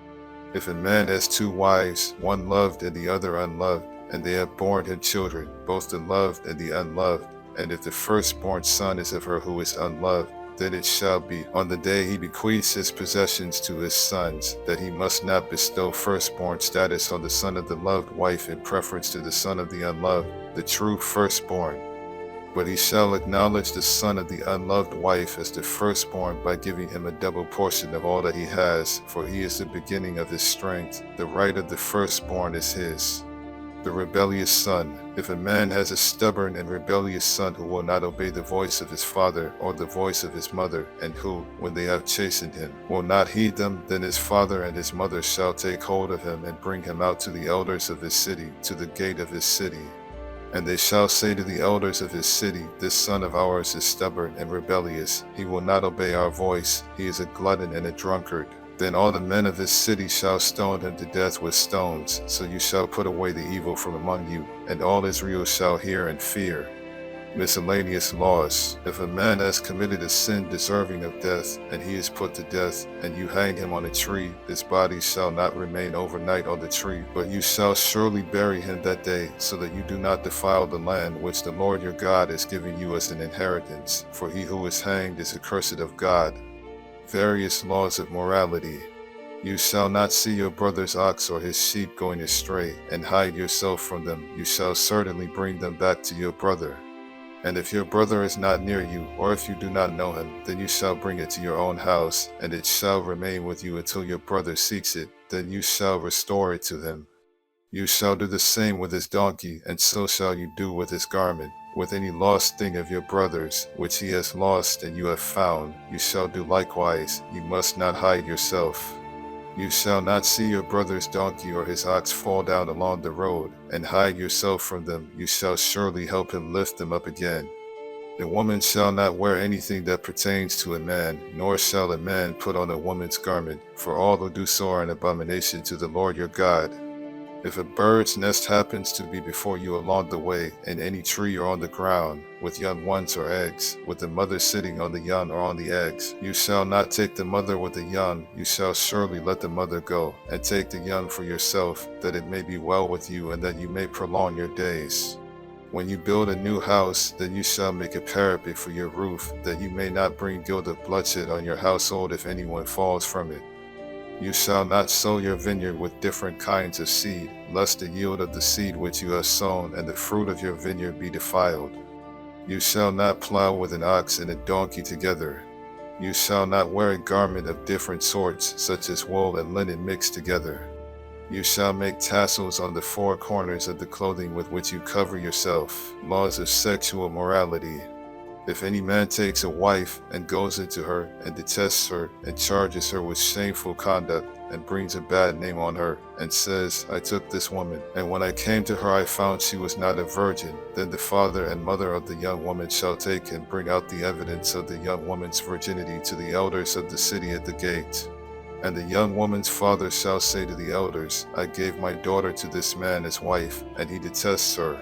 If a man has two wives, one loved and the other unloved, and they have borne him children, both the loved and the unloved, and if the firstborn son is of her who is unloved, then it shall be on the day he bequeaths his possessions to his sons, that he must not bestow firstborn status on the son of the loved wife in preference to the son of the unloved, the true firstborn. But he shall acknowledge the son of the unloved wife as the firstborn by giving him a double portion of all that he has, for he is the beginning of his strength. The right of the firstborn is his. The rebellious son. If a man has a stubborn and rebellious son who will not obey the voice of his father or the voice of his mother, and who, when they have chastened him, will not heed them, then his father and his mother shall take hold of him and bring him out to the elders of his city, to the gate of his city. And they shall say to the elders of his city, this son of ours is stubborn and rebellious. He will not obey our voice. He is a glutton and a drunkard. Then all the men of his city shall stone him to death with stones. So you shall put away the evil from among you, and all Israel shall hear and fear. Miscellaneous laws. If a man has committed a sin deserving of death, and he is put to death, and you hang him on a tree, his body shall not remain overnight on the tree, but you shall surely bury him that day, so that you do not defile the land which the Lord your God is giving you as an inheritance. For he who is hanged is accursed of God. Various laws of morality. You shall not see your brother's ox or his sheep going astray, and hide yourself from them. You shall certainly bring them back to your brother. And if your brother is not near you, or if you do not know him, then you shall bring it to your own house, and it shall remain with you until your brother seeks it. Then you shall restore it to him. You shall do the same with his donkey, and so shall you do with his garment. With any lost thing of your brother's, which he has lost and you have found, you shall do likewise. You must not hide yourself. You shall not see your brother's donkey or his ox fall down along the road, and hide yourself from them. You shall surely help him lift them up again. The woman shall not wear anything that pertains to a man, nor shall a man put on a woman's garment, for all who do so are an abomination to the Lord your God. If a bird's nest happens to be before you along the way, in any tree or on the ground, with young ones or eggs, with the mother sitting on the young or on the eggs, you shall not take the mother with the young. You shall surely let the mother go, and take the young for yourself, that it may be well with you, and that you may prolong your days. When you build a new house, then you shall make a parapet for your roof, that you may not bring guilt of bloodshed on your household if anyone falls from it. You shall not sow your vineyard with different kinds of seed, lest the yield of the seed which you have sown and the fruit of your vineyard be defiled. You shall not plow with an ox and a donkey together. You shall not wear a garment of different sorts, such as wool and linen mixed together. You shall make tassels on the four corners of the clothing with which you cover yourself. Laws of sexual morality. If any man takes a wife and goes into her and detests her and charges her with shameful conduct and brings a bad name on her and says, I took this woman, and when I came to her I found she was not a virgin, then the father and mother of the young woman shall take and bring out the evidence of the young woman's virginity to the elders of the city at the gate. And the young woman's father shall say to the elders, I gave my daughter to this man as wife, and he detests her.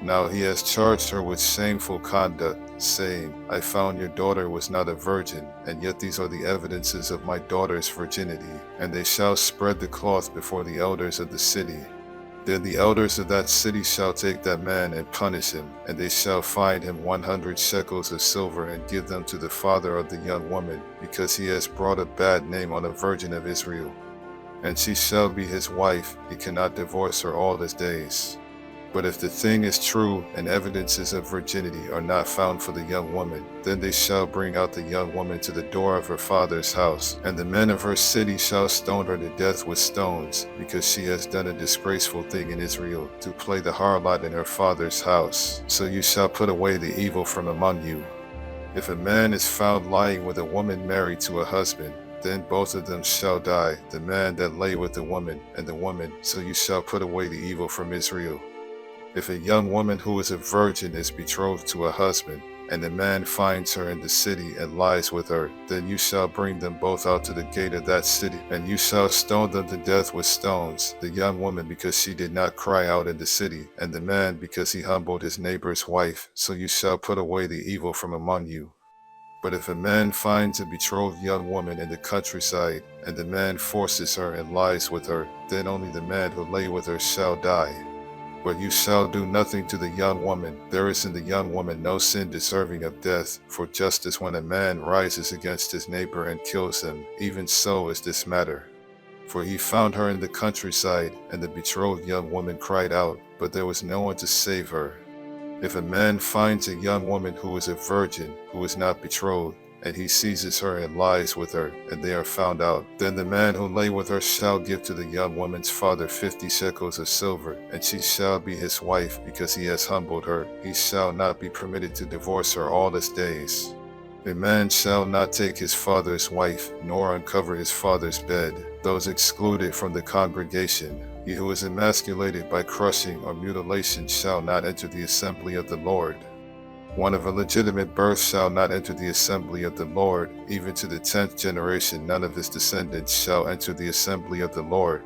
Now he has charged her with shameful conduct, saying, I found your daughter was not a virgin, and yet these are the evidences of my daughter's virginity. And they shall spread the cloth before the elders of the city. Then the elders of that city shall take that man and punish him, and they shall fine him 100 shekels of silver and give them to the father of the young woman, because he has brought a bad name on a virgin of Israel. And she shall be his wife. He cannot divorce her all his days. But if the thing is true, and evidences of virginity are not found for the young woman, then they shall bring out the young woman to the door of her father's house, and the men of her city shall stone her to death with stones, because she has done a disgraceful thing in Israel, to play the harlot in her father's house. So you shall put away the evil from among you. If a man is found lying with a woman married to a husband, then both of them shall die, the man that lay with the woman, and the woman, so you shall put away the evil from Israel. If a young woman who is a virgin is betrothed to a husband, and the man finds her in the city and lies with her, then you shall bring them both out to the gate of that city, and you shall stone them to death with stones, the young woman because she did not cry out in the city, and the man because he humbled his neighbor's wife, so you shall put away the evil from among you. But if a man finds a betrothed young woman in the countryside, and the man forces her and lies with her, then only the man who lay with her shall die. But you shall do nothing to the young woman. There is in the young woman no sin deserving of death. For just as when a man rises against his neighbor and kills him, even so is this matter. For he found her in the countryside, and the betrothed young woman cried out, but there was no one to save her. If a man finds a young woman who is a virgin, who is not betrothed, and he seizes her and lies with her, and they are found out, then the man who lay with her shall give to the young woman's father 50 shekels of silver, and she shall be his wife, because he has humbled her. He shall not be permitted to divorce her all his days. A man shall not take his father's wife, nor uncover his father's bed. Those excluded from the congregation. He who is emasculated by crushing or mutilation shall not enter the assembly of the Lord. One of a legitimate birth shall not enter the assembly of the Lord. Even to the 10th generation none of his descendants shall enter the assembly of the Lord.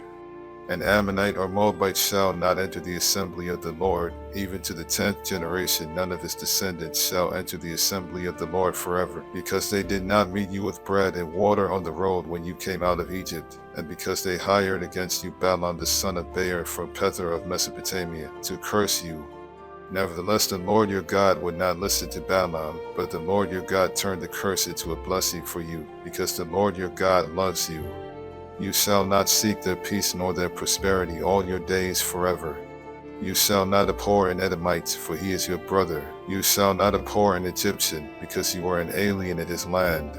An Ammonite or Moabite shall not enter the assembly of the Lord. Even to the 10th generation none of his descendants shall enter the assembly of the Lord forever, because they did not meet you with bread and water on the road when you came out of Egypt, and because they hired against you Balaam the son of Beor from Pethor of Mesopotamia, to curse you. Nevertheless, the Lord your God would not listen to Balaam, but the Lord your God turned the curse into a blessing for you, because the Lord your God loves you. You shall not seek their peace nor their prosperity all your days forever. You shall not abhor an Edomite, for he is your brother. You shall not abhor an Egyptian, because you are an alien in his land.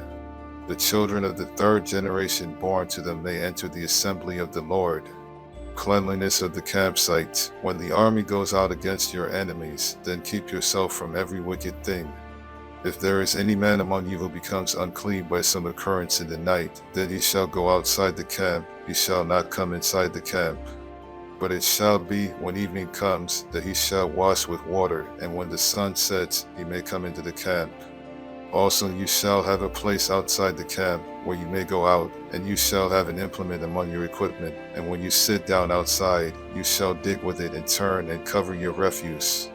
The children of the 3rd generation born to them may enter the assembly of the Lord. Cleanliness of the campsite. When the army goes out against your enemies, then keep yourself from every wicked thing. If there is any man among you who becomes unclean by some occurrence in the night, then he shall go outside the camp. He shall not come inside the camp. But it shall be, when evening comes, that he shall wash with water, and when the sun sets, he may come into the camp. Also you shall have a place outside the camp, where you may go out, and you shall have an implement among your equipment, and when you sit down outside, you shall dig with it and turn and cover your refuse.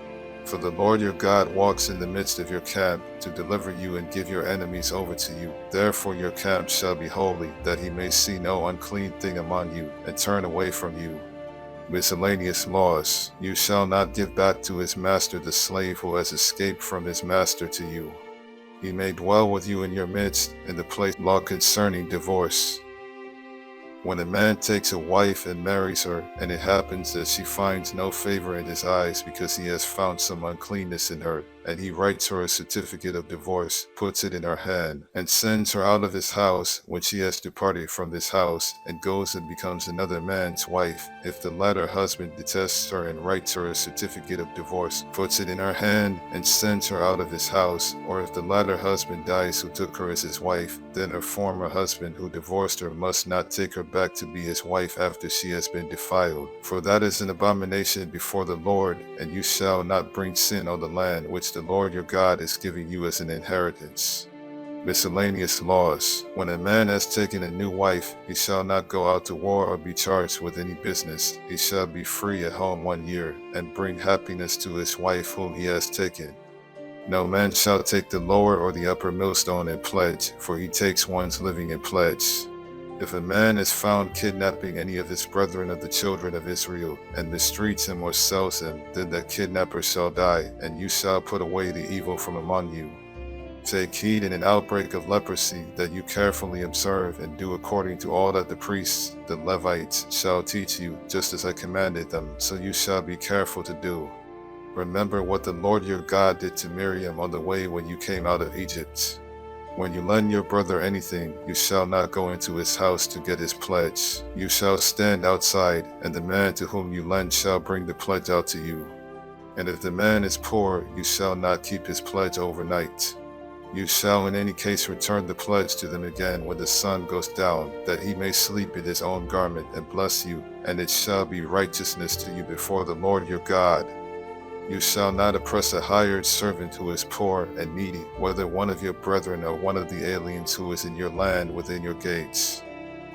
For the Lord your God walks in the midst of your camp, to deliver you and give your enemies over to you. Therefore your camp shall be holy, that he may see no unclean thing among you, and turn away from you. Miscellaneous laws. You shall not give back to his master the slave who has escaped from his master to you. He may dwell with you in your midst, in the place law concerning divorce. When a man takes a wife and marries her, and it happens that she finds no favor in his eyes because he has found some uncleanness in her, and he writes her a certificate of divorce, puts it in her hand, and sends her out of his house when she has departed from his house, and goes and becomes another man's wife, if the latter husband detests her and writes her a certificate of divorce, puts it in her hand, and sends her out of his house, or if the latter husband dies who took her as his wife, then her former husband who divorced her must not take her back to be his wife after she has been defiled. For that is an abomination before the Lord, and you shall not bring sin on the land which the Lord your God is giving you as an inheritance. Miscellaneous laws. When a man has taken a new wife, he shall not go out to war or be charged with any business. He shall be free at home 1 year, and bring happiness to his wife whom he has taken. No man shall take the lower or the upper millstone in pledge, for he takes one's living in pledge. If a man is found kidnapping any of his brethren of the children of Israel, and mistreats him or sells him, then that kidnapper shall die, and you shall put away the evil from among you. Take heed in an outbreak of leprosy, that you carefully observe and do according to all that the priests, the Levites, shall teach you, just as I commanded them, so you shall be careful to do. Remember what the Lord your God did to Miriam on the way when you came out of Egypt. When you lend your brother anything, you shall not go into his house to get his pledge. You shall stand outside, and the man to whom you lend shall bring the pledge out to you. And if the man is poor, you shall not keep his pledge overnight. You shall in any case return the pledge to them again when the sun goes down, that he may sleep in his own garment and bless you, and it shall be righteousness to you before the Lord your God. You shall not oppress a hired servant who is poor and needy, whether one of your brethren or one of the aliens who is in your land within your gates.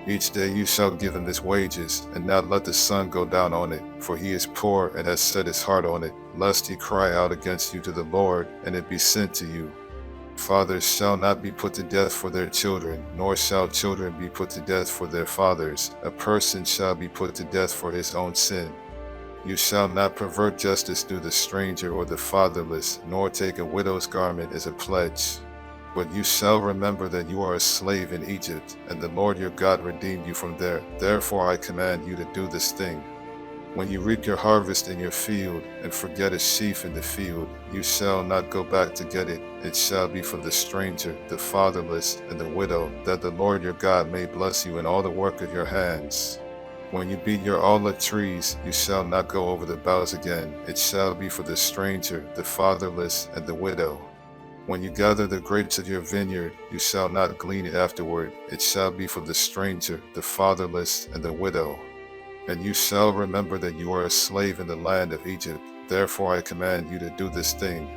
Each day you shall give him his wages, and not let the sun go down on it, for he is poor and has set his heart on it, lest he cry out against you to the Lord, and it be sent to you. Fathers shall not be put to death for their children, nor shall children be put to death for their fathers. A person shall be put to death for his own sin. You shall not pervert justice through the stranger or the fatherless, nor take a widow's garment as a pledge. But you shall remember that you are a slave in Egypt, and the Lord your God redeemed you from there. Therefore I command you to do this thing. When you reap your harvest in your field, and forget a sheaf in the field, you shall not go back to get it. It shall be for the stranger, the fatherless, and the widow, that the Lord your God may bless you in all the work of your hands. When you beat your olive trees, you shall not go over the boughs again. It shall be for the stranger, the fatherless, and the widow. When you gather the grapes of your vineyard, you shall not glean it afterward. It shall be for the stranger, the fatherless, and the widow. And you shall remember that you are a slave in the land of Egypt. Therefore I command you to do this thing.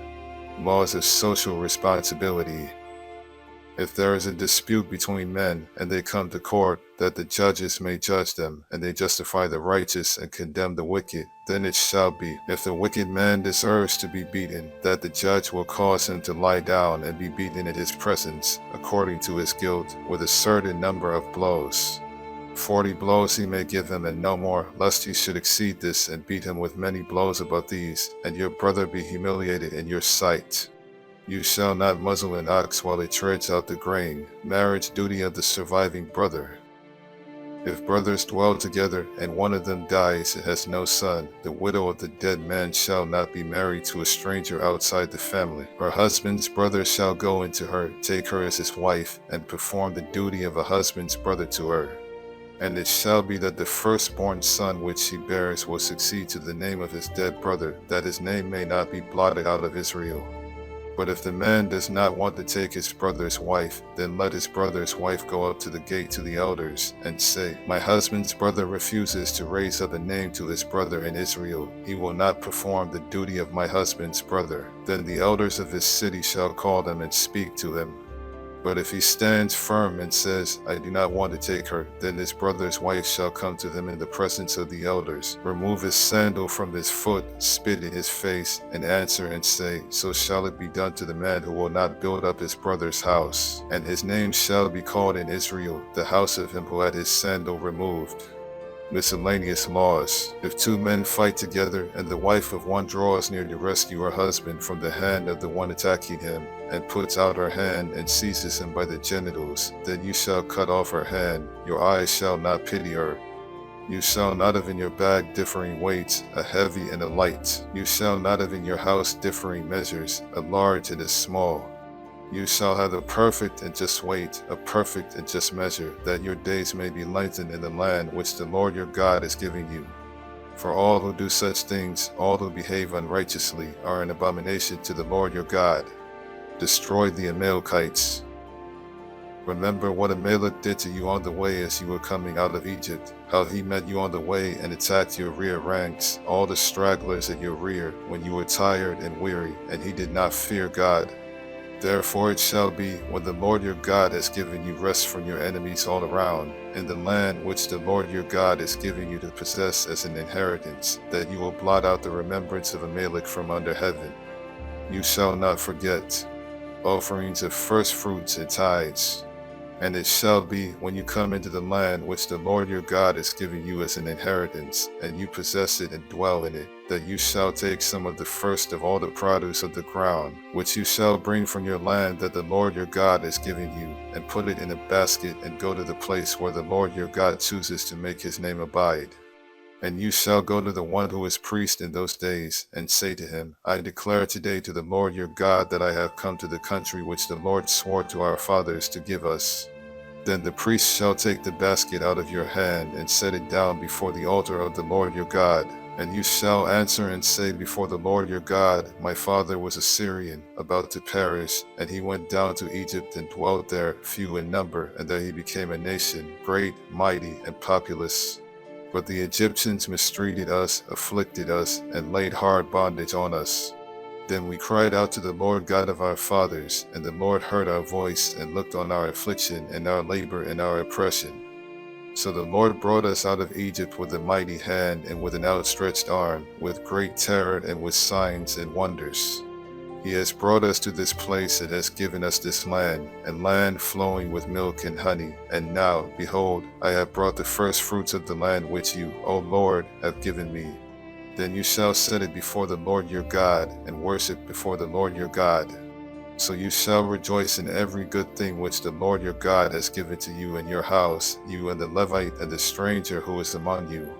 Laws of social responsibility. If there is a dispute between men, and they come to court, that the judges may judge them, and they justify the righteous and condemn the wicked, then it shall be, if the wicked man deserves to be beaten, that the judge will cause him to lie down and be beaten in his presence, according to his guilt, with a certain number of blows. 40 blows he may give him, and no more, lest he should exceed this and beat him with many blows above these, and your brother be humiliated in your sight. You shall not muzzle an ox while it treads out the grain. Marriage duty of the surviving brother. If brothers dwell together, and one of them dies and has no son, the widow of the dead man shall not be married to a stranger outside the family. Her husband's brother shall go into her, take her as his wife, and perform the duty of a husband's brother to her. And it shall be that the firstborn son which she bears will succeed to the name of his dead brother, that his name may not be blotted out of Israel. But if the man does not want to take his brother's wife, then let his brother's wife go up to the gate to the elders, and say, My husband's brother refuses to raise up a name to his brother in Israel. He will not perform the duty of my husband's brother. Then the elders of his city shall call them and speak to him. But if he stands firm and says, I do not want to take her, then his brother's wife shall come to him in the presence of the elders, remove his sandal from his foot, spit in his face, and answer and say, So shall it be done to the man who will not build up his brother's house. And his name shall be called in Israel, the house of him who had his sandal removed. Miscellaneous laws. If two men fight together, and the wife of one draws near to rescue her husband from the hand of the one attacking him, and puts out her hand and seizes him by the genitals, then you shall cut off her hand. Your eyes shall not pity her. You shall not have in your bag differing weights, a heavy and a light. You shall not have in your house differing measures, a large and a small. You shall have a perfect and just weight, a perfect and just measure, that your days may be lengthened in the land which the Lord your God is giving you. For all who do such things, all who behave unrighteously, are an abomination to the Lord your God. Destroy the Amalekites. Remember what Amalek did to you on the way as you were coming out of Egypt, how he met you on the way and attacked your rear ranks, all the stragglers at your rear, when you were tired and weary, and he did not fear God. Therefore it shall be, when the Lord your God has given you rest from your enemies all around, in the land which the Lord your God is giving you to possess as an inheritance, that you will blot out the remembrance of Amalek from under heaven. You shall not forget offerings of first fruits and tithes. And it shall be, when you come into the land which the Lord your God is giving you as an inheritance, and you possess it and dwell in it, that you shall take some of the first of all the produce of the ground, which you shall bring from your land that the Lord your God is giving you, and put it in a basket, and go to the place where the Lord your God chooses to make his name abide. And you shall go to the one who is priest in those days, and say to him, I declare today to the Lord your God that I have come to the country which the Lord swore to our fathers to give us. Then the priest shall take the basket out of your hand, and set it down before the altar of the Lord your God. And you shall answer and say before the Lord your God, My father was a Syrian, about to perish, and he went down to Egypt and dwelt there, few in number, and there he became a nation, great, mighty, and populous. But the Egyptians mistreated us, afflicted us, and laid hard bondage on us. Then we cried out to the Lord God of our fathers, and the Lord heard our voice, and looked on our affliction, and our labor, and our oppression. So the Lord brought us out of Egypt with a mighty hand, and with an outstretched arm, with great terror, and with signs and wonders. He has brought us to this place, and has given us this land, and land flowing with milk and honey. And now, behold, I have brought the first fruits of the land which you, O Lord, have given me. Then you shall set it before the Lord your God, and worship before the Lord your God. So you shall rejoice in every good thing which the Lord your God has given to you in your house, you and the Levite and the stranger who is among you.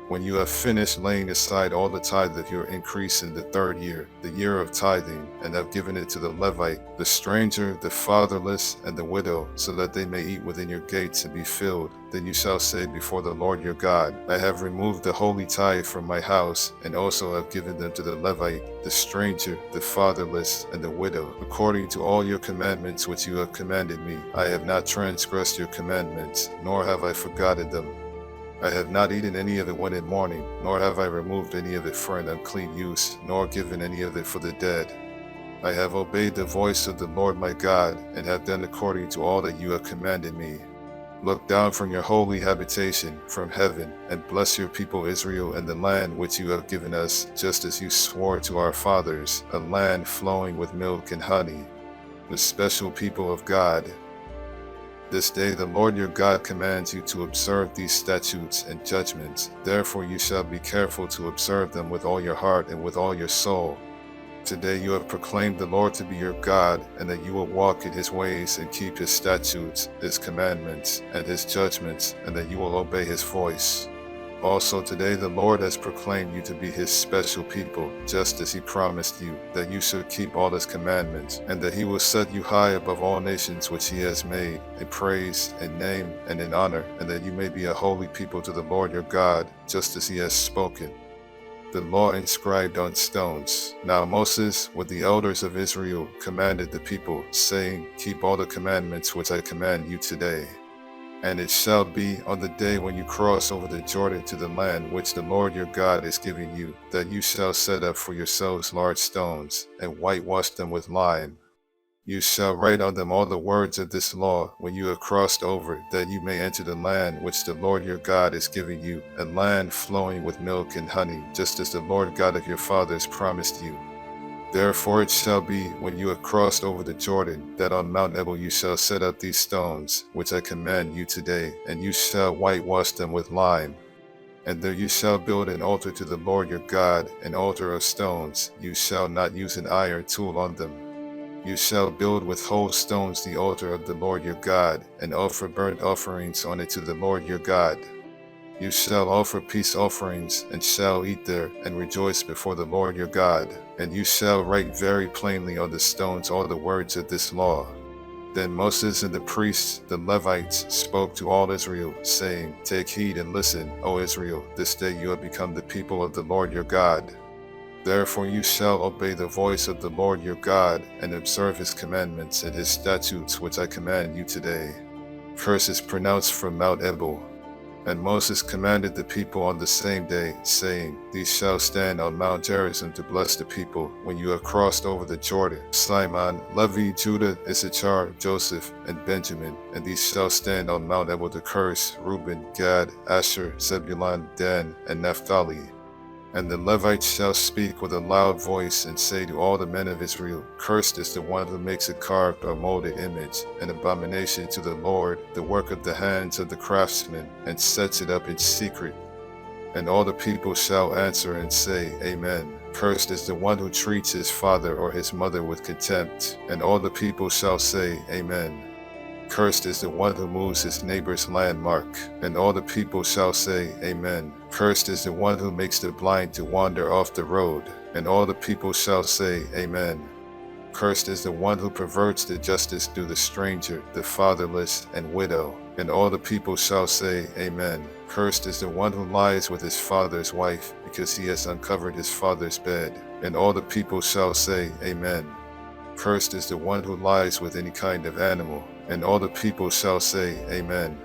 When you have finished laying aside all the tithe of your increase in the 3rd year, the year of tithing, and have given it to the Levite, the stranger, the fatherless, and the widow, so that they may eat within your gates and be filled, then you shall say before the Lord your God, I have removed the holy tithe from my house, and also have given them to the Levite, the stranger, the fatherless, and the widow, according to all your commandments which you have commanded me. I have not transgressed your commandments, nor have I forgotten them. I have not eaten any of it when in mourning, nor have I removed any of it for an unclean use, nor given any of it for the dead. I have obeyed the voice of the Lord my God, and have done according to all that you have commanded me. Look down from your holy habitation, from heaven, and bless your people Israel and the land which you have given us, just as you swore to our fathers, a land flowing with milk and honey, the special people of God. This day the Lord your God commands you to observe these statutes and judgments. Therefore you shall be careful to observe them with all your heart and with all your soul. Today you have proclaimed the Lord to be your God, and that you will walk in his ways and keep his statutes, his commandments, and his judgments, and that you will obey his voice. Also today the Lord has proclaimed you to be his special people, just as he promised you, that you should keep all his commandments, and that he will set you high above all nations which he has made, in praise, in name, and in honor, and that you may be a holy people to the Lord your God, just as he has spoken. The law inscribed on stones. Now Moses, with the elders of Israel, commanded the people, saying, Keep all the commandments which I command you today. And it shall be on the day when you cross over the Jordan to the land which the Lord your God is giving you, that you shall set up for yourselves large stones, and whitewash them with lime. You shall write on them all the words of this law when you have crossed over, that you may enter the land which the Lord your God is giving you, a land flowing with milk and honey, just as the Lord God of your fathers promised you. Therefore it shall be, when you have crossed over the Jordan, that on Mount Ebal you shall set up these stones, which I command you today, and you shall whitewash them with lime. And there you shall build an altar to the Lord your God, an altar of stones. You shall not use an iron tool on them. You shall build with whole stones the altar of the Lord your God, and offer burnt offerings on it to the Lord your God. You shall offer peace offerings, and shall eat there, and rejoice before the Lord your God. And you shall write very plainly on the stones all the words of this law. Then Moses and the priests, the Levites, spoke to all Israel, saying, Take heed and listen, O Israel, this day you have become the people of the Lord your God. Therefore you shall obey the voice of the Lord your God, and observe his commandments and his statutes which I command you today. Curse is pronounced from Mount Ebal. And Moses commanded the people on the same day, saying, These shall stand on Mount Gerizim to bless the people, when you have crossed over the Jordan: Simon, Levi, Judah, Issachar, Joseph, and Benjamin. And these shall stand on Mount Ebal to curse: Reuben, Gad, Asher, Zebulun, Dan, and Naphtali. And the Levites shall speak with a loud voice, and say to all the men of Israel, Cursed is the one who makes a carved or molded image, an abomination to the Lord, the work of the hands of the craftsman, and sets it up in secret. And all the people shall answer and say, Amen. Cursed is the one who treats his father or his mother with contempt. And all the people shall say, Amen. Cursed is the one who moves his neighbor's landmark. And all the people shall say, Amen. Cursed is the one who makes the blind to wander off the road. And all the people shall say, Amen. Cursed is the one who perverts the justice through the stranger, the fatherless, and widow. And all the people shall say, Amen. Cursed is the one who lies with his father's wife, because he has uncovered his father's bed. And all the people shall say, Amen. Cursed is the one who lies with any kind of animal. And all the people shall say, Amen.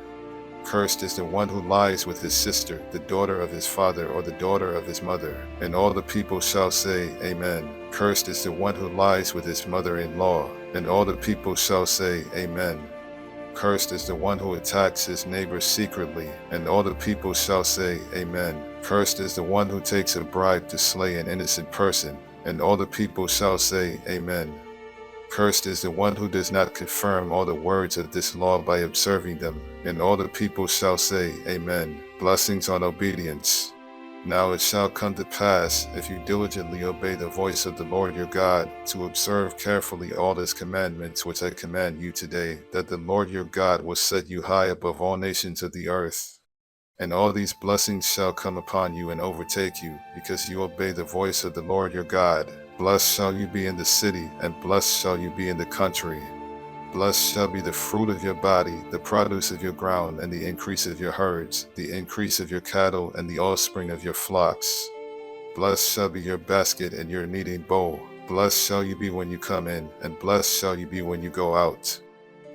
Cursed is the one who lies with his sister, the daughter of his father, or the daughter of his mother. And all the people shall say, Amen. Cursed is the one who lies with his mother-in-law. And all the people shall say, Amen. Cursed is the one who attacks his neighbor secretly. And all the people shall say, Amen. Cursed is the one who takes a bribe to slay an innocent person. And all the people shall say, Amen. Cursed is the one who does not confirm all the words of this law by observing them. And all the people shall say, Amen. Blessings on obedience. Now it shall come to pass, if you diligently obey the voice of the Lord your God, to observe carefully all his commandments which I command you today, that the Lord your God will set you high above all nations of the earth. And all these blessings shall come upon you and overtake you, because you obey the voice of the Lord your God. Blessed shall you be in the city, and blessed shall you be in the country. Blessed shall be the fruit of your body, the produce of your ground, and the increase of your herds, the increase of your cattle, and the offspring of your flocks. Blessed shall be your basket and your kneading bowl. Blessed shall you be when you come in, and blessed shall you be when you go out.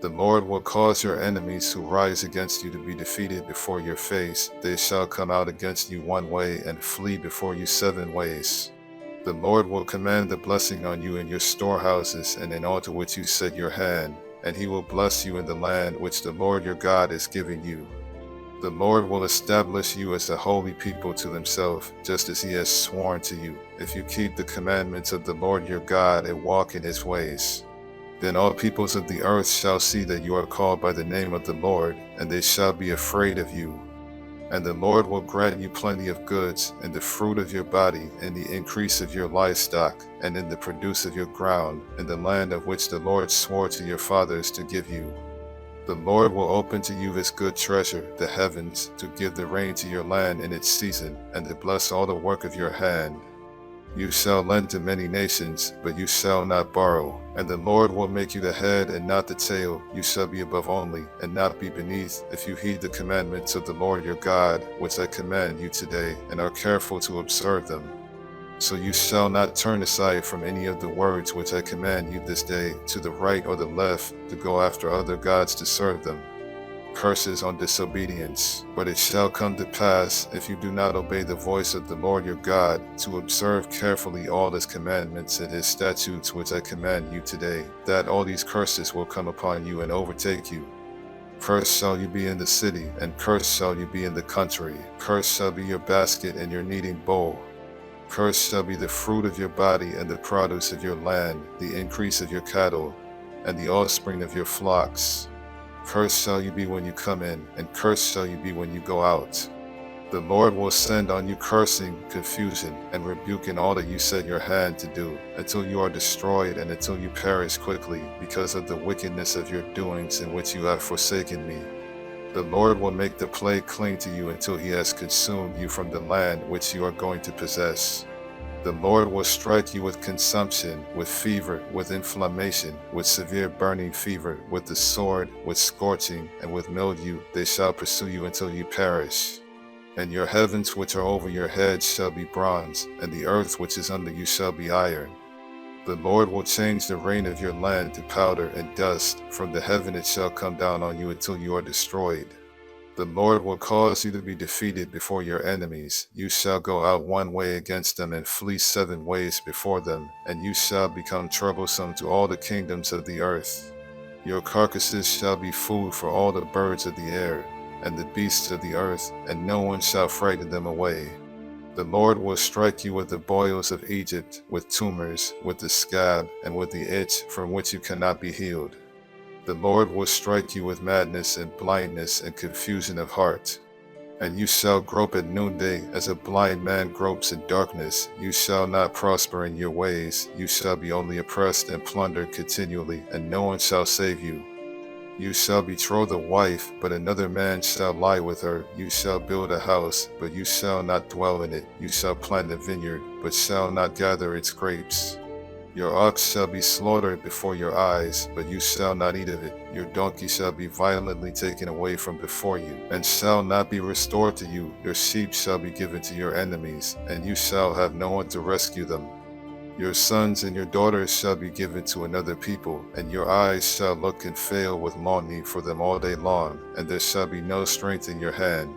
The Lord will cause your enemies who rise against you to be defeated before your face. They shall come out against you one way and flee before you 7 ways. The Lord will command the blessing on you in your storehouses and in all to which you set your hand, and he will bless you in the land which the Lord your God is giving you. The Lord will establish you as a holy people to himself, just as he has sworn to you, if you keep the commandments of the Lord your God and walk in his ways. Then all peoples of the earth shall see that you are called by the name of the Lord, and they shall be afraid of you. And the Lord will grant you plenty of goods, and the fruit of your body, and the increase of your livestock, and in the produce of your ground, in the land of which the Lord swore to your fathers to give you. The Lord will open to you his good treasure, the heavens, to give the rain to your land in its season, and to bless all the work of your hand. You shall lend to many nations, but you shall not borrow. And the Lord will make you the head and not the tail. You shall be above only, and not be beneath, if you heed the commandments of the Lord your God, which I command you today, and are careful to observe them. So you shall not turn aside from any of the words which I command you this day, to the right or the left, to go after other gods to serve them. Curses on disobedience. But it shall come to pass, if you do not obey the voice of the Lord your God, to observe carefully all his commandments and his statutes which I command you today, that all these curses will come upon you and overtake you. Cursed shall you be in the city, and cursed shall you be in the country. Cursed shall be your basket and your kneading bowl. Cursed shall be the fruit of your body and the produce of your land, the increase of your cattle, and the offspring of your flocks. Cursed shall you be when you come in, and cursed shall you be when you go out. The Lord will send on you cursing, confusion, and rebuke in all that you set your hand to do, until you are destroyed and until you perish quickly, because of the wickedness of your doings in which you have forsaken me. The Lord will make the plague cling to you until he has consumed you from the land which you are going to possess. The Lord will strike you with consumption, with fever, with inflammation, with severe burning fever, with the sword, with scorching, and with mildew. They shall pursue you until you perish. And your heavens which are over your heads shall be bronze, and the earth which is under you shall be iron. The Lord will change the rain of your land to powder and dust. From the heaven it shall come down on you until you are destroyed. The Lord will cause you to be defeated before your enemies. You shall go out one way against them and flee 7 ways before them, and you shall become troublesome to all the kingdoms of the earth. Your carcasses shall be food for all the birds of the air, and the beasts of the earth, and no one shall frighten them away. The Lord will strike you with the boils of Egypt, with tumors, with the scab, and with the itch from which you cannot be healed. The Lord will strike you with madness and blindness and confusion of heart. And you shall grope at noonday, as a blind man gropes in darkness. You shall not prosper in your ways. You shall be only oppressed and plundered continually, and no one shall save you. You shall betroth a wife, but another man shall lie with her. You shall build a house, but you shall not dwell in it. You shall plant a vineyard, but shall not gather its grapes. Your ox shall be slaughtered before your eyes, but you shall not eat of it. Your donkey shall be violently taken away from before you, and shall not be restored to you. Your sheep shall be given to your enemies, and you shall have no one to rescue them. Your sons and your daughters shall be given to another people, and your eyes shall look and fail with longing for them all day long, and there shall be no strength in your hand.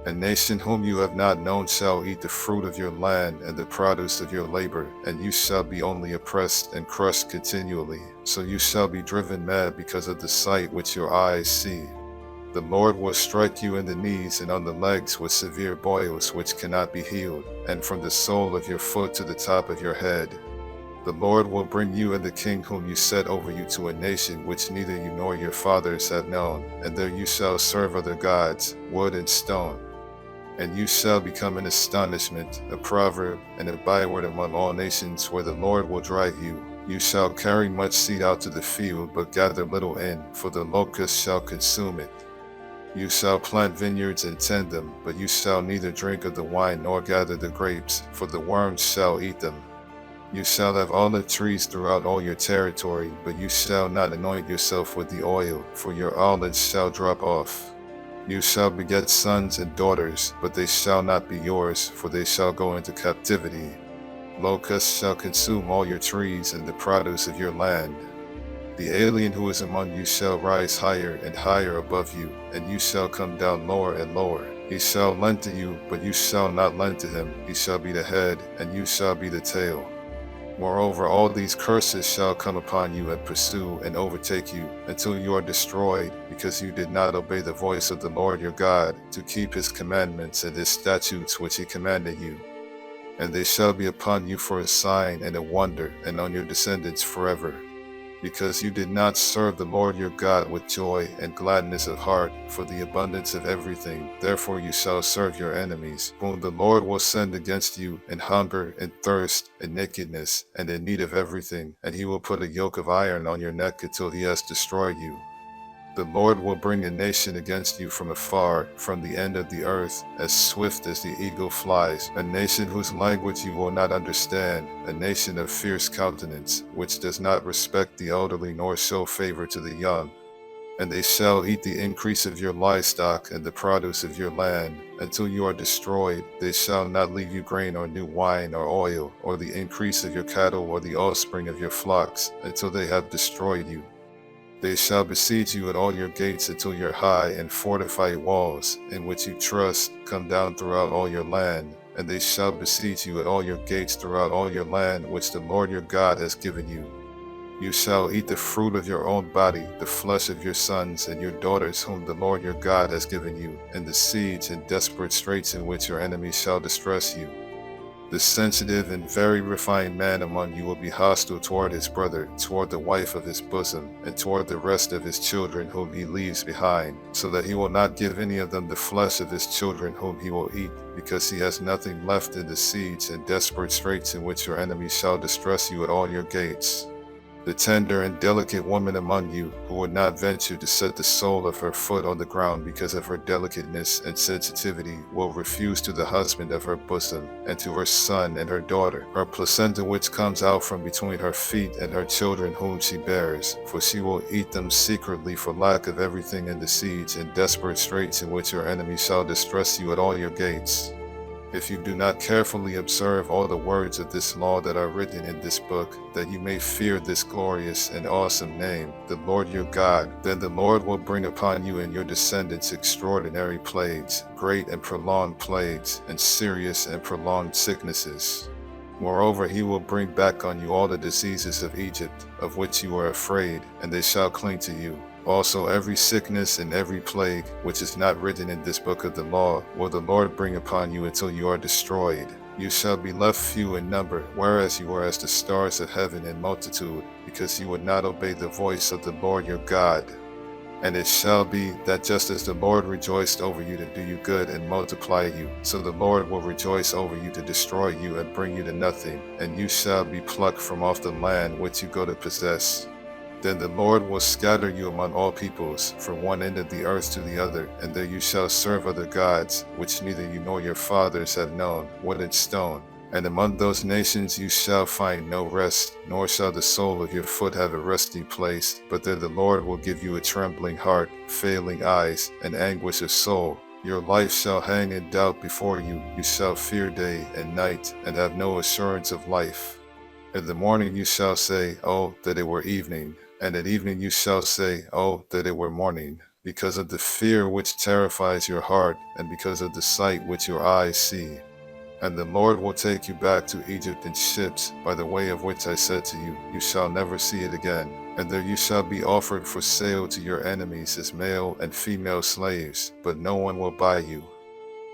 A nation whom you have not known shall eat the fruit of your land and the produce of your labor, and you shall be only oppressed and crushed continually. So you shall be driven mad because of the sight which your eyes see. The Lord will strike you in the knees and on the legs with severe boils which cannot be healed, and from the sole of your foot to the top of your head. The Lord will bring you and the king whom you set over you to a nation which neither you nor your fathers have known, and there you shall serve other gods, wood and stone. And you shall become an astonishment, a proverb, and a byword among all nations where the Lord will drive you. You shall carry much seed out to the field, but gather little in, for the locust shall consume it. You shall plant vineyards and tend them, but you shall neither drink of the wine nor gather the grapes, for the worms shall eat them. You shall have olive trees throughout all your territory, but you shall not anoint yourself with the oil, for your olives shall drop off. You shall beget sons and daughters, but they shall not be yours, for they shall go into captivity. Locusts shall consume all your trees and the produce of your land. The alien who is among you shall rise higher and higher above you, and you shall come down lower and lower. He shall lend to you, but you shall not lend to him. He shall be the head, and you shall be the tail. Moreover, all these curses shall come upon you and pursue and overtake you until you are destroyed, because you did not obey the voice of the Lord your God to keep his commandments and his statutes which he commanded you. And they shall be upon you for a sign and a wonder, and on your descendants forever. Because you did not serve the Lord your God with joy and gladness of heart for the abundance of everything, therefore you shall serve your enemies, whom the Lord will send against you in hunger and thirst and nakedness and in need of everything, and he will put a yoke of iron on your neck until he has destroyed you. The Lord will bring a nation against you from afar, from the end of the earth, as swift as the eagle flies, a nation whose language you will not understand, a nation of fierce countenance, which does not respect the elderly nor show favor to the young. And they shall eat the increase of your livestock and the produce of your land, until you are destroyed. They shall not leave you grain or new wine or oil, or the increase of your cattle or the offspring of your flocks, until they have destroyed you. They shall besiege you at all your gates until your high and fortified walls, in which you trust, come down throughout all your land. And they shall besiege you at all your gates throughout all your land, which the Lord your God has given you. You shall eat the fruit of your own body, the flesh of your sons and your daughters whom the Lord your God has given you, and the siege and desperate straits in which your enemies shall distress you. The sensitive and very refined man among you will be hostile toward his brother, toward the wife of his bosom, and toward the rest of his children whom he leaves behind, so that he will not give any of them the flesh of his children whom he will eat, because he has nothing left in the siege and desperate straits in which your enemies shall distress you at all your gates. The tender and delicate woman among you, who would not venture to set the sole of her foot on the ground because of her delicateness and sensitivity, will refuse to the husband of her bosom, and to her son and her daughter, her placenta which comes out from between her feet and her children whom she bears, for she will eat them secretly for lack of everything in the siege and desperate straits in which your enemies shall distress you at all your gates. If you do not carefully observe all the words of this law that are written in this book, that you may fear this glorious and awesome name, the Lord your God, then the Lord will bring upon you and your descendants extraordinary plagues, great and prolonged plagues, and serious and prolonged sicknesses. Moreover, he will bring back on you all the diseases of Egypt, of which you are afraid, and they shall cling to you. Also every sickness and every plague, which is not written in this book of the law, will the Lord bring upon you until you are destroyed. You shall be left few in number, whereas you are as the stars of heaven in multitude, because you would not obey the voice of the Lord your God. And it shall be that just as the Lord rejoiced over you to do you good and multiply you, so the Lord will rejoice over you to destroy you and bring you to nothing, and you shall be plucked from off the land which you go to possess. Then the Lord will scatter you among all peoples, from one end of the earth to the other, and there you shall serve other gods, which neither you nor your fathers have known, wood and stone. And among those nations you shall find no rest, nor shall the sole of your foot have a resting place, but there the Lord will give you a trembling heart, failing eyes, and anguish of soul. Your life shall hang in doubt before you, you shall fear day and night, and have no assurance of life. In the morning you shall say, Oh, that it were evening. And at evening you shall say, Oh, that it were morning, because of the fear which terrifies your heart, and because of the sight which your eyes see. And the Lord will take you back to Egypt in ships, by the way of which I said to you, you shall never see it again. And there you shall be offered for sale to your enemies as male and female slaves, but no one will buy you.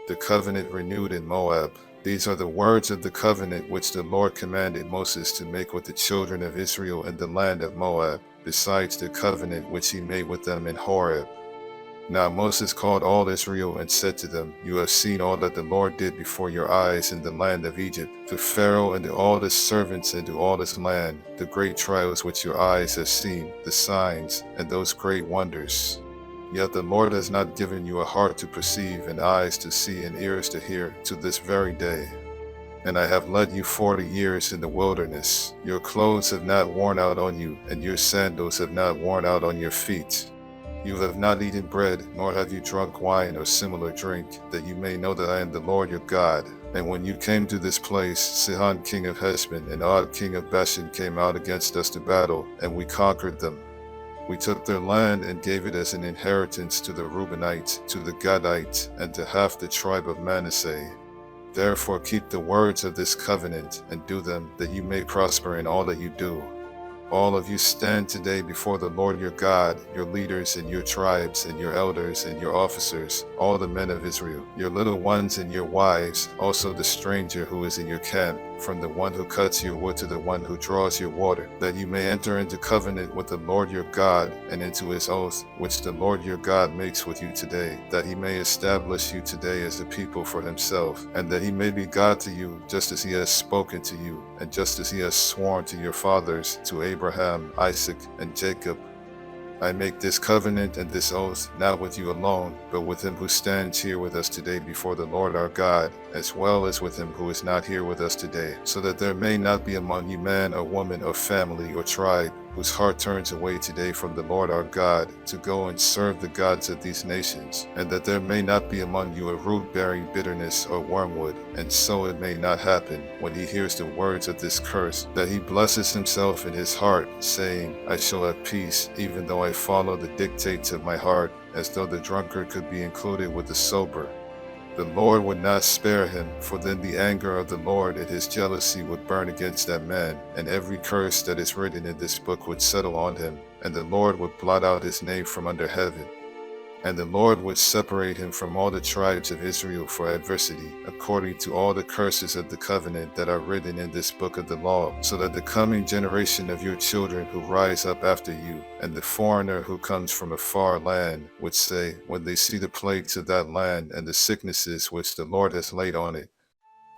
The covenant renewed in Moab. These are the words of the covenant which the Lord commanded Moses to make with the children of Israel in the land of Moab, besides the covenant which he made with them in Horeb. Now Moses called all Israel and said to them, You have seen all that the Lord did before your eyes in the land of Egypt, to Pharaoh and to all his servants and to all his land, the great trials which your eyes have seen, the signs, and those great wonders. Yet the Lord has not given you a heart to perceive, and eyes to see, and ears to hear, to this very day. And I have led you 40 years in the wilderness. Your clothes have not worn out on you, and your sandals have not worn out on your feet. You have not eaten bread, nor have you drunk wine or similar drink, that you may know that I am the Lord your God. And when you came to this place, Sihon king of Heshbon and Og king of Bashan came out against us to battle, and we conquered them. We took their land and gave it as an inheritance to the Reubenites, to the Gadites, and to half the tribe of Manasseh. Therefore keep the words of this covenant, and do them, that you may prosper in all that you do. All of you stand today before the Lord your God, your leaders and your tribes and your elders and your officers, all the men of Israel, your little ones and your wives, also the stranger who is in your camp, from the one who cuts your wood to the one who draws your water, that you may enter into covenant with the Lord your God and into his oath, which the Lord your God makes with you today, that he may establish you today as a people for himself, and that he may be God to you, just as he has spoken to you, and just as he has sworn to your fathers, to Abraham, Isaac, and Jacob. I make this covenant and this oath not with you alone, but with him who stands here with us today before the Lord our God, as well as with him who is not here with us today, so that there may not be among you man or woman or family or tribe whose heart turns away today from the Lord our God to go and serve the gods of these nations, and that there may not be among you a root bearing bitterness or wormwood, and so it may not happen, when he hears the words of this curse, that he blesses himself in his heart, saying, I shall have peace, even though I follow the dictates of my heart, as though the drunkard could be included with the sober. The Lord would not spare him, for then the anger of the Lord and his jealousy would burn against that man, and every curse that is written in this book would settle on him, and the Lord would blot out his name from under heaven. And the Lord would separate him from all the tribes of Israel for adversity, according to all the curses of the covenant that are written in this book of the law, so that the coming generation of your children who rise up after you, and the foreigner who comes from a far land, would say, when they see the plagues of that land and the sicknesses which the Lord has laid on it,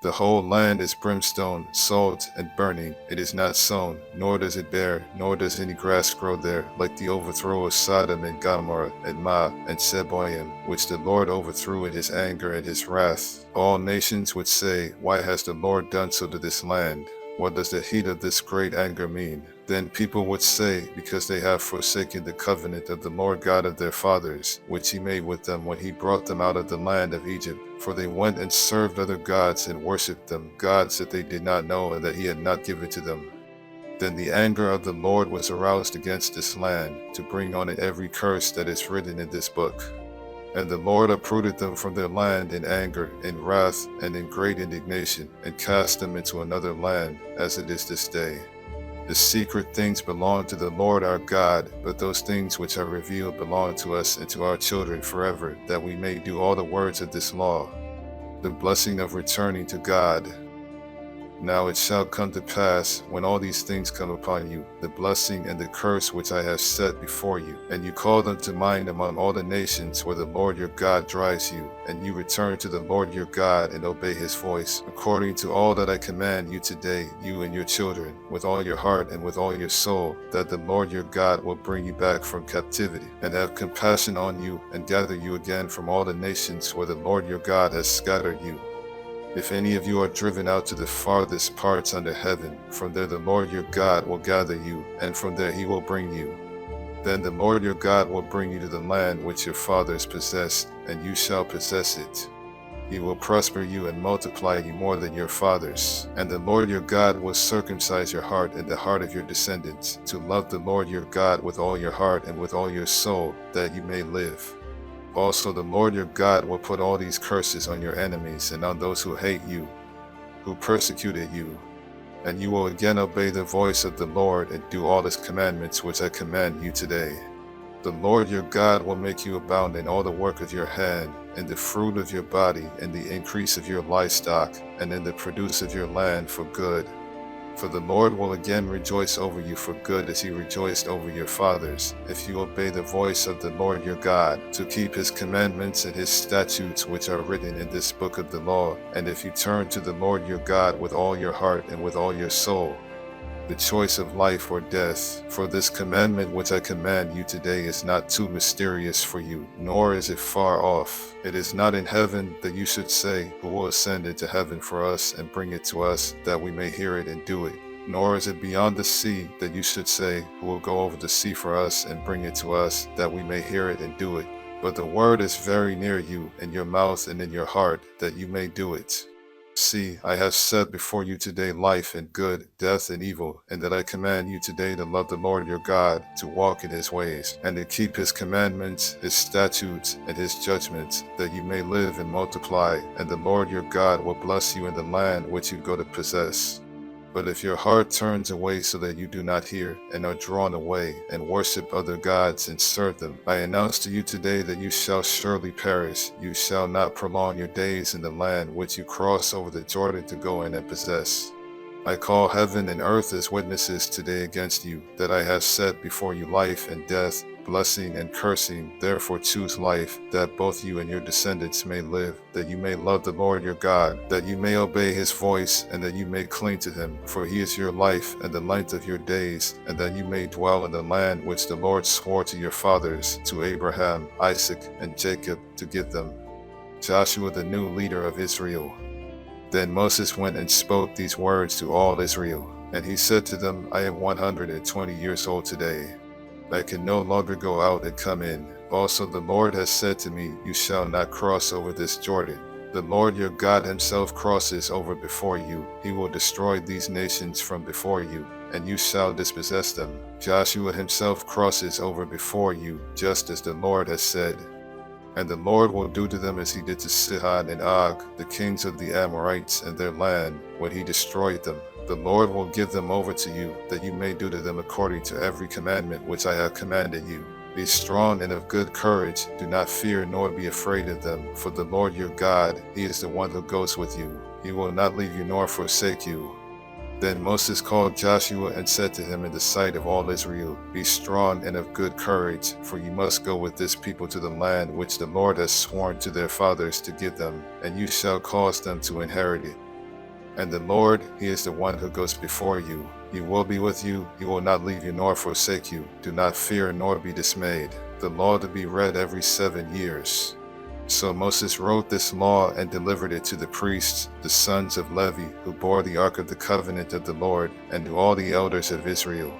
the whole land is brimstone, salt, and burning. It is not sown, nor does it bear, nor does any grass grow there, like the overthrow of Sodom and Gomorrah, and Ma, and Seboim, which the Lord overthrew in his anger and his wrath. All nations would say, Why has the Lord done so to this land? What does the heat of this great anger mean? Then people would say, because they have forsaken the covenant of the Lord God of their fathers, which he made with them when he brought them out of the land of Egypt. For they went and served other gods and worshipped them, gods that they did not know and that he had not given to them. Then the anger of the Lord was aroused against this land, to bring on it every curse that is written in this book. And the Lord uprooted them from their land in anger, in wrath, and in great indignation, and cast them into another land, as it is this day. The secret things belong to the Lord our God, but those things which are revealed belong to us and to our children forever, that we may do all the words of this law. The blessing of returning to God. Now it shall come to pass, when all these things come upon you, the blessing and the curse which I have set before you, and you call them to mind among all the nations where the Lord your God drives you, and you return to the Lord your God and obey his voice, according to all that I command you today, you and your children, with all your heart and with all your soul, that the Lord your God will bring you back from captivity, and have compassion on you, and gather you again from all the nations where the Lord your God has scattered you. If any of you are driven out to the farthest parts under heaven, from there the Lord your God will gather you, and from there he will bring you. Then the Lord your God will bring you to the land which your fathers possessed, and you shall possess it. He will prosper you and multiply you more than your fathers. And the Lord your God will circumcise your heart and the heart of your descendants, to love the Lord your God with all your heart and with all your soul, that you may live. Also the Lord your God will put all these curses on your enemies and on those who hate you, who persecuted you. And you will again obey the voice of the Lord and do all his commandments which I command you today. The Lord your God will make you abound in all the work of your hand, in the fruit of your body, in the increase of your livestock, and in the produce of your land for good. For the Lord will again rejoice over you for good as he rejoiced over your fathers, if you obey the voice of the Lord your God, to keep his commandments and his statutes which are written in this book of the law, and if you turn to the Lord your God with all your heart and with all your soul. The choice of life or death. For this commandment which I command you today is not too mysterious for you, nor is it far off. It is not in heaven that you should say, who will ascend into heaven for us and bring it to us, that we may hear it and do it. Nor is it beyond the sea that you should say, who will go over the sea for us and bring it to us, that we may hear it and do it. But the word is very near you, in your mouth and in your heart, that you may do it. See, I have set before you today life and good, death and evil, and that I command you today to love the Lord your God, to walk in his ways, and to keep his commandments, his statutes, and his judgments, that you may live and multiply, and the Lord your God will bless you in the land which you go to possess. But if your heart turns away so that you do not hear, and are drawn away, and worship other gods and serve them, I announce to you today that you shall surely perish. You shall not prolong your days in the land which you cross over the Jordan to go in and possess. I call heaven and earth as witnesses today against you, that I have set before you life and death, blessing and cursing. Therefore choose life, that both you and your descendants may live, that you may love the Lord your God, that you may obey his voice, and that you may cling to him. For he is your life and the length of your days, and that you may dwell in the land which the Lord swore to your fathers, to Abraham, Isaac, and Jacob, to give them. Joshua, the new leader of Israel. Then Moses went and spoke these words to all Israel. And he said to them, I am 120 years old today. I can no longer go out and come in. Also the Lord has said to me, you shall not cross over this Jordan. The Lord your God himself crosses over before you. He will destroy these nations from before you, and you shall dispossess them. Joshua himself crosses over before you, just as the Lord has said. And the Lord will do to them as he did to Sihon and Og, the kings of the Amorites, and their land, when he destroyed them. The Lord will give them over to you, that you may do to them according to every commandment which I have commanded you. Be strong and of good courage. Do not fear nor be afraid of them. For the Lord your God, he is the one who goes with you. He will not leave you nor forsake you. Then Moses called Joshua and said to him in the sight of all Israel, Be strong and of good courage, for you must go with this people to the land which the Lord has sworn to their fathers to give them, and you shall cause them to inherit it. And the Lord, he is the one who goes before you. He will be with you. He will not leave you nor forsake you. Do not fear nor be dismayed. The law to be read every 7 years. So Moses wrote this law and delivered it to the priests, the sons of Levi, who bore the ark of the covenant of the Lord, and to all the elders of Israel.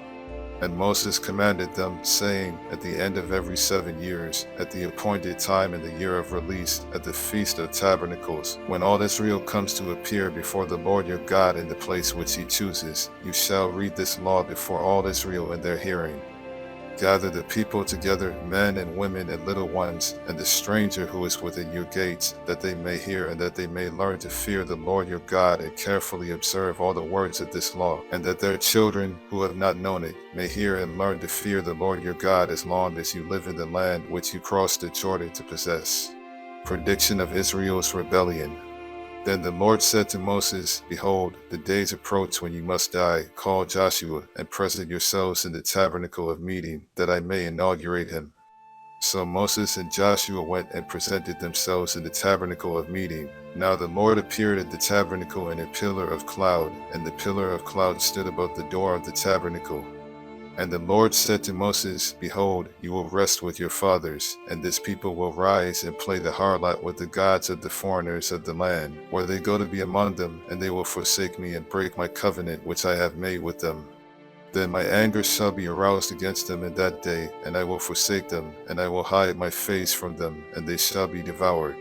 And Moses commanded them, saying, At the end of every 7 years, at the appointed time in the year of release, at the Feast of Tabernacles, when all Israel comes to appear before the Lord your God in the place which he chooses, you shall read this law before all Israel in their hearing. Gather the people together, men and women and little ones, and the stranger who is within your gates, that they may hear and that they may learn to fear the Lord your God and carefully observe all the words of this law, and that their children who have not known it may hear and learn to fear the Lord your God as long as you live in the land which you crossed the Jordan to possess. Prediction of Israel's rebellion. Then the Lord said to Moses, Behold, the days approach when you must die. Call Joshua, and present yourselves in the tabernacle of meeting, that I may inaugurate him. So Moses and Joshua went and presented themselves in the tabernacle of meeting. Now the Lord appeared at the tabernacle in a pillar of cloud, and the pillar of cloud stood above the door of the tabernacle. And the Lord said to Moses, Behold, you will rest with your fathers, and this people will rise and play the harlot with the gods of the foreigners of the land, where they go to be among them, and they will forsake me and break my covenant which I have made with them. Then my anger shall be aroused against them in that day, and I will forsake them, and I will hide my face from them, and they shall be devoured.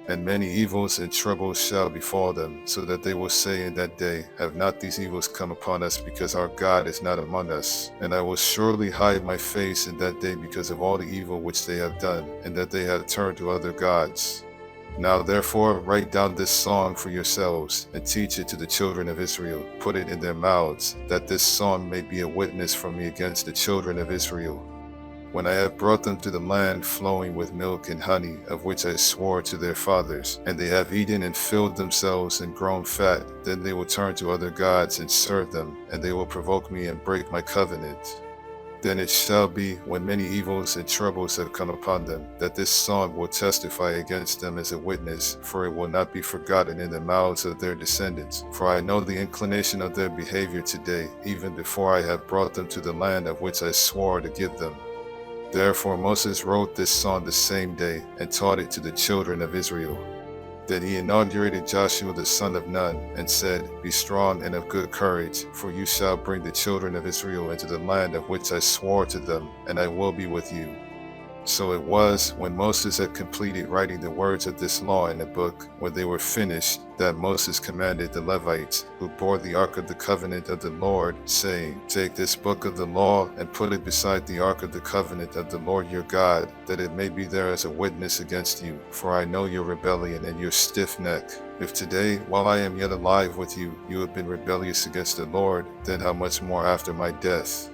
And many evils and troubles shall befall them, so that they will say in that day, Have not these evils come upon us, because our God is not among us? And I will surely hide my face in that day because of all the evil which they have done, and that they have turned to other gods. Now therefore write down this song for yourselves, and teach it to the children of Israel. Put it in their mouths, that this song may be a witness from me against the children of Israel. when I have brought them to the land flowing with milk and honey, of which I swore to their fathers, and they have eaten and filled themselves and grown fat, then they will turn to other gods and serve them, and they will provoke me and break my covenant. Then it shall be, when many evils and troubles have come upon them, that this song will testify against them as a witness, for it will not be forgotten in the mouths of their descendants. For I know the inclination of their behavior today, even before I have brought them to the land of which I swore to give them. Therefore Moses wrote this song the same day, and taught it to the children of Israel. Then he inaugurated Joshua the son of Nun, and said, Be strong and of good courage, for you shall bring the children of Israel into the land of which I swore to them, and I will be with you. So it was, when Moses had completed writing the words of this law in a book, when they were finished, that Moses commanded the Levites, who bore the ark of the covenant of the Lord, saying, Take this book of the law, and put it beside the ark of the covenant of the Lord your God, that it may be there as a witness against you. For I know your rebellion and your stiff neck. If today, while I am yet alive with you, you have been rebellious against the Lord, then how much more after my death?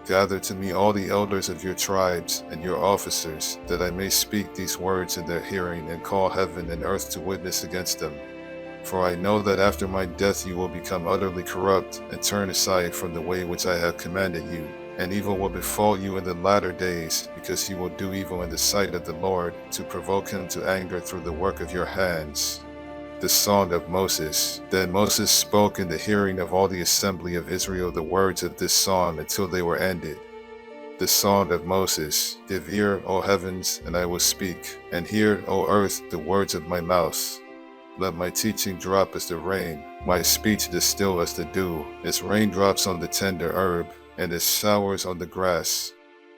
Gather to me all the elders of your tribes and your officers, that I may speak these words in their hearing and call heaven and earth to witness against them. For I know that after my death you will become utterly corrupt and turn aside from the way which I have commanded you. And evil will befall you in the latter days, because you will do evil in the sight of the Lord, to provoke him to anger through the work of your hands. The Song of Moses. Then Moses spoke in the hearing of all the assembly of Israel the words of this song until they were ended. The Song of Moses. Give ear, O heavens, and I will speak, and hear, O earth, the words of my mouth. Let my teaching drop as the rain, my speech distill as the dew, as raindrops on the tender herb, and as showers on the grass.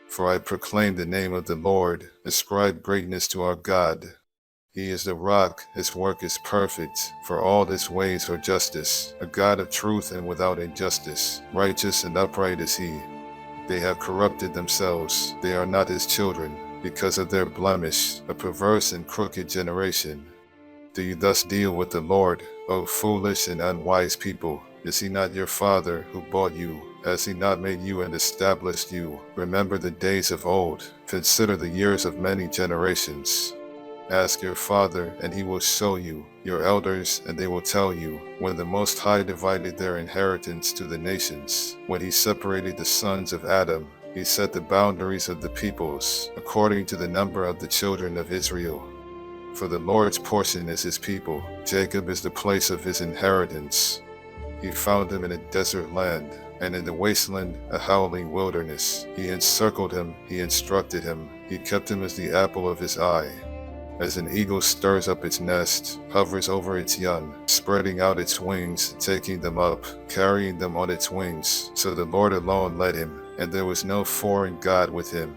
For I proclaim the name of the Lord, ascribe greatness to our God. He is the rock, his work is perfect, for all his ways are justice, a God of truth and without injustice, righteous and upright is he. They have corrupted themselves, they are not his children, because of their blemish, a perverse and crooked generation. Do you thus deal with the Lord, O foolish and unwise people? Is he not your father who bought you? Has he not made you and established you? Remember the days of old, consider the years of many generations. Ask your father, and he will show you, your elders, and they will tell you, when the Most High divided their inheritance to the nations, when he separated the sons of Adam, he set the boundaries of the peoples, according to the number of the children of Israel. For the Lord's portion is his people, Jacob is the place of his inheritance. He found him in a desert land, and in the wasteland a howling wilderness. He encircled him, he instructed him, he kept him as the apple of his eye. As an eagle stirs up its nest, hovers over its young, spreading out its wings, taking them up, carrying them on its wings. So the Lord alone led him, and there was no foreign God with him.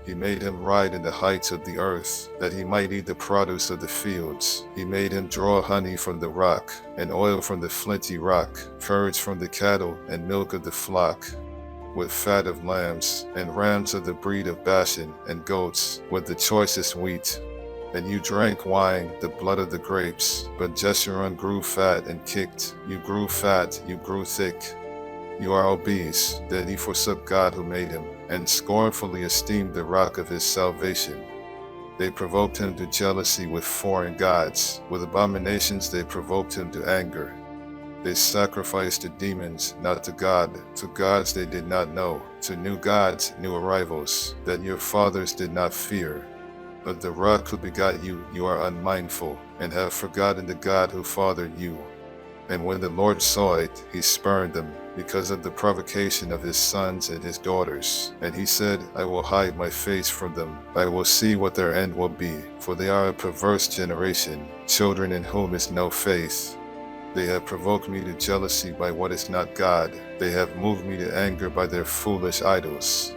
He made him ride in the heights of the earth, that he might eat the produce of the fields. He made him draw honey from the rock, and oil from the flinty rock, courage from the cattle, and milk of the flock, with fat of lambs, and rams of the breed of Bashan, and goats, with the choicest wheat. And you drank wine, the blood of the grapes. But Jeshurun grew fat and kicked. You grew fat, you grew thick. You are obese. Then he forsook God who made him, and scornfully esteemed the rock of his salvation. They provoked him to jealousy with foreign gods. With abominations they provoked him to anger. They sacrificed to demons, not to God, to gods they did not know, to new gods, new arrivals, that your fathers did not fear. Of the rock who begot you, you are unmindful, and have forgotten the God who fathered you. And when the Lord saw it, he spurned them, because of the provocation of his sons and his daughters. And he said, I will hide my face from them. I will see what their end will be, for they are a perverse generation, children in whom is no faith. They have provoked me to jealousy by what is not God. They have moved me to anger by their foolish idols.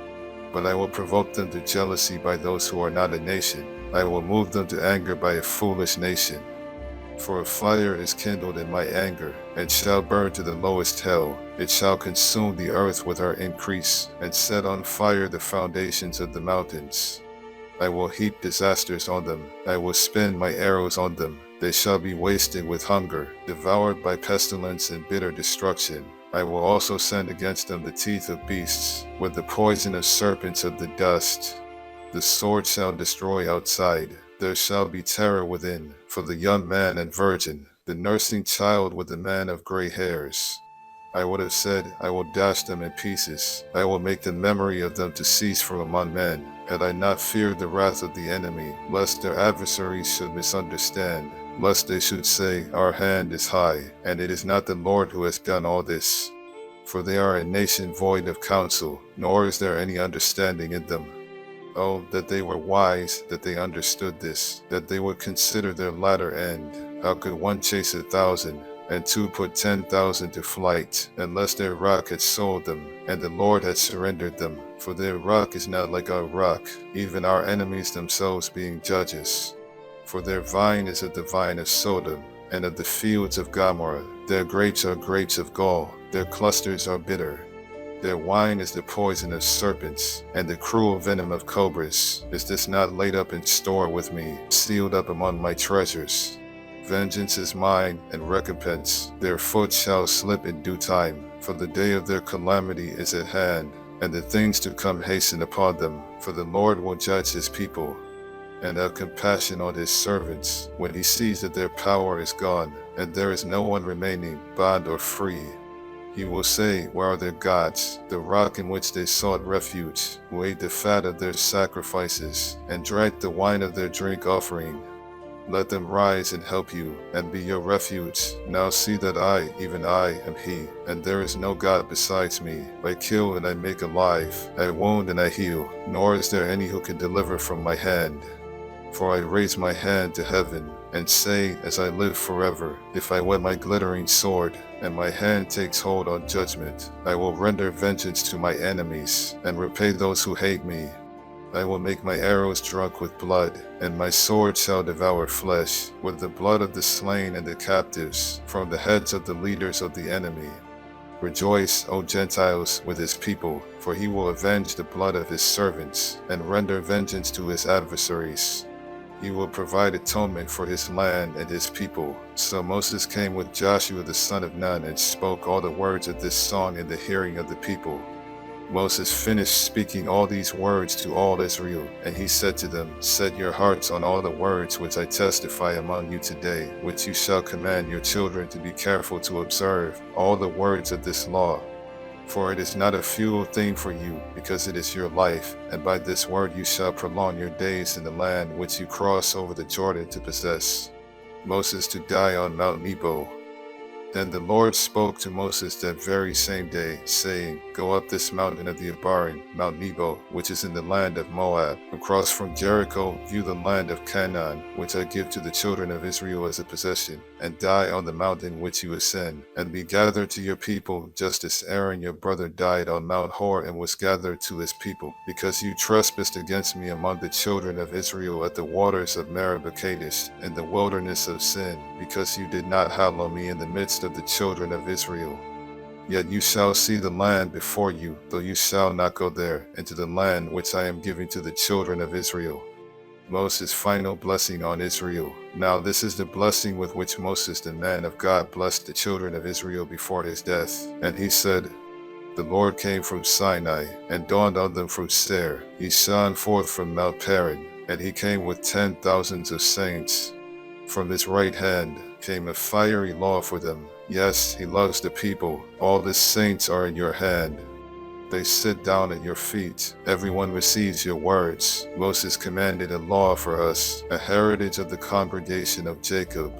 But I will provoke them to jealousy by those who are not a nation. I will move them to anger by a foolish nation. For a fire is kindled in my anger, and shall burn to the lowest hell. It shall consume the earth with her increase, and set on fire the foundations of the mountains. I will heap disasters on them. I will spin my arrows on them. They shall be wasted with hunger, devoured by pestilence and bitter destruction. I will also send against them the teeth of beasts, with the poison of serpents of the dust. The sword shall destroy outside, there shall be terror within, for the young man and virgin, the nursing child with the man of gray hairs. I would have said, I will dash them in pieces, I will make the memory of them to cease from among men, had I not feared the wrath of the enemy, lest their adversaries should misunderstand, lest they should say, our hand is high, and it is not the Lord who has done all this. For they are a nation void of counsel, nor is there any understanding in them. Oh, that they were wise, that they understood this, that they would consider their latter end. How could one chase 1,000, and two put 10,000 to flight, unless their rock had sold them, and the Lord had surrendered them? For their rock is not like our rock, even our enemies themselves being judges. For their vine is of the vine of Sodom, and of the fields of Gomorrah. Their grapes are grapes of gall, their clusters are bitter. Their wine is the poison of serpents, and the cruel venom of cobras. Is this not laid up in store with me, sealed up among my treasures? Vengeance is mine, and recompense. Their foot shall slip in due time, for the day of their calamity is at hand, and the things to come hasten upon them. For the Lord will judge his people, and have compassion on his servants, when he sees that their power is gone, and there is no one remaining, bond or free. He will say, where are their gods, the rock in which they sought refuge, who ate the fat of their sacrifices, and drank the wine of their drink offering? Let them rise and help you, and be your refuge. Now see that I, even I, am he, and there is no God besides me. I kill and I make alive, I wound and I heal, nor is there any who can deliver from my hand. For I raise my hand to heaven, and say, as I live forever, if I whet my glittering sword, and my hand takes hold on judgment, I will render vengeance to my enemies, and repay those who hate me. I will make my arrows drunk with blood, and my sword shall devour flesh, with the blood of the slain and the captives, from the heads of the leaders of the enemy. Rejoice, O Gentiles, with his people, for he will avenge the blood of his servants, and render vengeance to his adversaries. He will provide atonement for his land and his people. So Moses came with Joshua the son of Nun and spoke all the words of this song in the hearing of the people. Moses finished speaking all these words to all Israel, and he said to them, set your hearts on all the words which I testify among you today, which you shall command your children to be careful to observe, all the words of this law. For it is not a futile thing for you, because it is your life, and by this word you shall prolong your days in the land which you cross over the Jordan to possess. Moses to die on Mount Nebo. Then the Lord spoke to Moses that very same day, saying, go up this mountain of the Abarim, Mount Nebo, which is in the land of Moab, across from Jericho, view the land of Canaan, which I give to the children of Israel as a possession, and die on the mountain which you ascend, and be gathered to your people, just as Aaron your brother died on Mount Hor and was gathered to his people, because you trespassed against me among the children of Israel at the waters of Meribah Kadesh, in the wilderness of Sin, because you did not hallow me in the midst of the children of Israel. Yet you shall see the land before you, though you shall not go there, into the land which I am giving to the children of Israel. Moses' final blessing on Israel. Now this is the blessing with which Moses the man of God blessed the children of Israel before his death. And he said, the Lord came from Sinai, and dawned on them from Seir. He shone forth from Mount Paran, and he came with 10,000s of saints. From his right hand came a fiery law for them. Yes, he loves the people. All the saints are in your hand. They sit down at your feet. Everyone receives your words. Moses commanded a law for us, a heritage of the congregation of Jacob.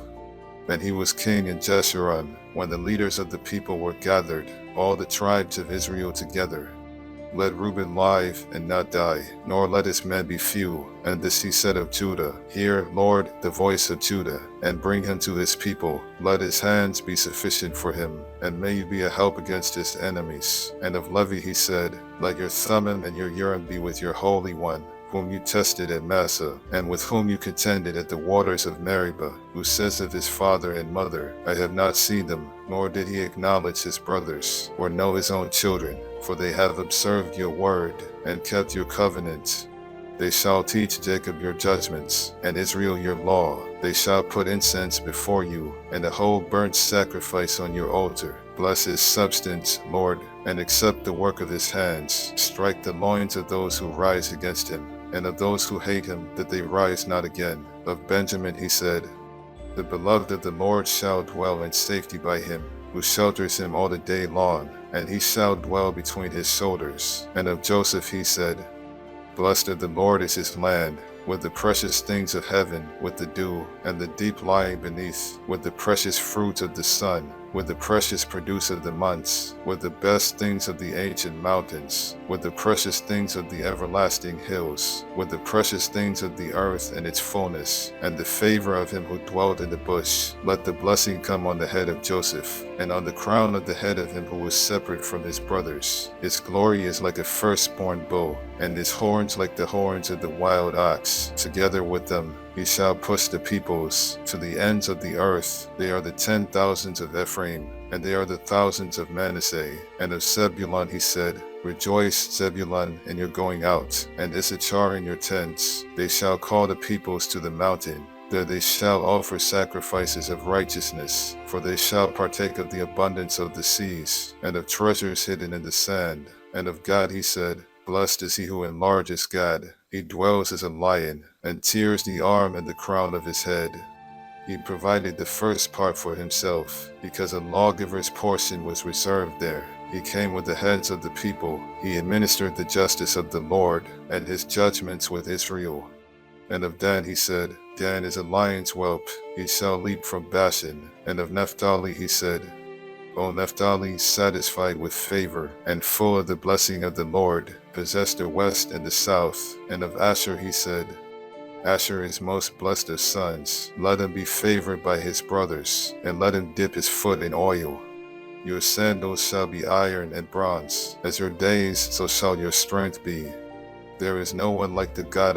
And he was king in Jeshurun, when the leaders of the people were gathered, all the tribes of Israel together. Let Reuben live and not die, nor let his men be few. And this he said of Judah, hear, Lord, the voice of Judah, and bring him to his people. Let his hands be sufficient for him, and may you be a help against his enemies. And of Levi he said, let your Thummim and your Urim be with your Holy One, whom you tested at Massah, and with whom you contended at the waters of Meribah, who says of his father and mother, I have not seen them, nor did he acknowledge his brothers, or know his own children, for they have observed your word, and kept your covenant. They shall teach Jacob your judgments, and Israel your law. They shall put incense before you, and a whole burnt sacrifice on your altar. Bless his substance, Lord, and accept the work of his hands. Strike the loins of those who rise against him, and of those who hate him, that they rise not again. Of Benjamin he said, the beloved of the Lord shall dwell in safety by him, who shelters him all the day long, and he shall dwell between his shoulders. And of Joseph he said, blessed of the Lord is his land, with the precious things of heaven, with the dew, and the deep lying beneath, with the precious fruit of the sun, with the precious produce of the months, with the best things of the ancient mountains, with the precious things of the everlasting hills, with the precious things of the earth and its fullness, and the favor of him who dwelt in the bush. Let the blessing come on the head of Joseph, and on the crown of the head of him who was separate from his brothers. His glory is like a firstborn bull, and his horns like the horns of the wild ox. Together with them he shall push the peoples to the ends of the earth. They are the 10,000s of Ephraim, and they are the thousands of Manasseh. And of Zebulun he said, rejoice, Zebulun, in your going out, and Issachar in your tents. They shall call the peoples to the mountain. There they shall offer sacrifices of righteousness, for they shall partake of the abundance of the seas, and of treasures hidden in the sand. And of Gad he said, blessed is he who enlarges Gad. He dwells as a lion, and tears the arm and the crown of his head. He provided the first part for himself, because a lawgiver's portion was reserved there. He came with the heads of the people. He administered the justice of the Lord, and his judgments with Israel. And of Dan he said, Dan is a lion's whelp, he shall leap from Bashan. And of Naphtali he said, O Naphtali, satisfied with favor, and full of the blessing of the Lord, possess the west and the south. And of Asher he said, Asher is most blessed of sons. Let him be favored by his brothers, and let him dip his foot in oil. Your sandals shall be iron and bronze. As your days, so shall your strength be. There is no one like the God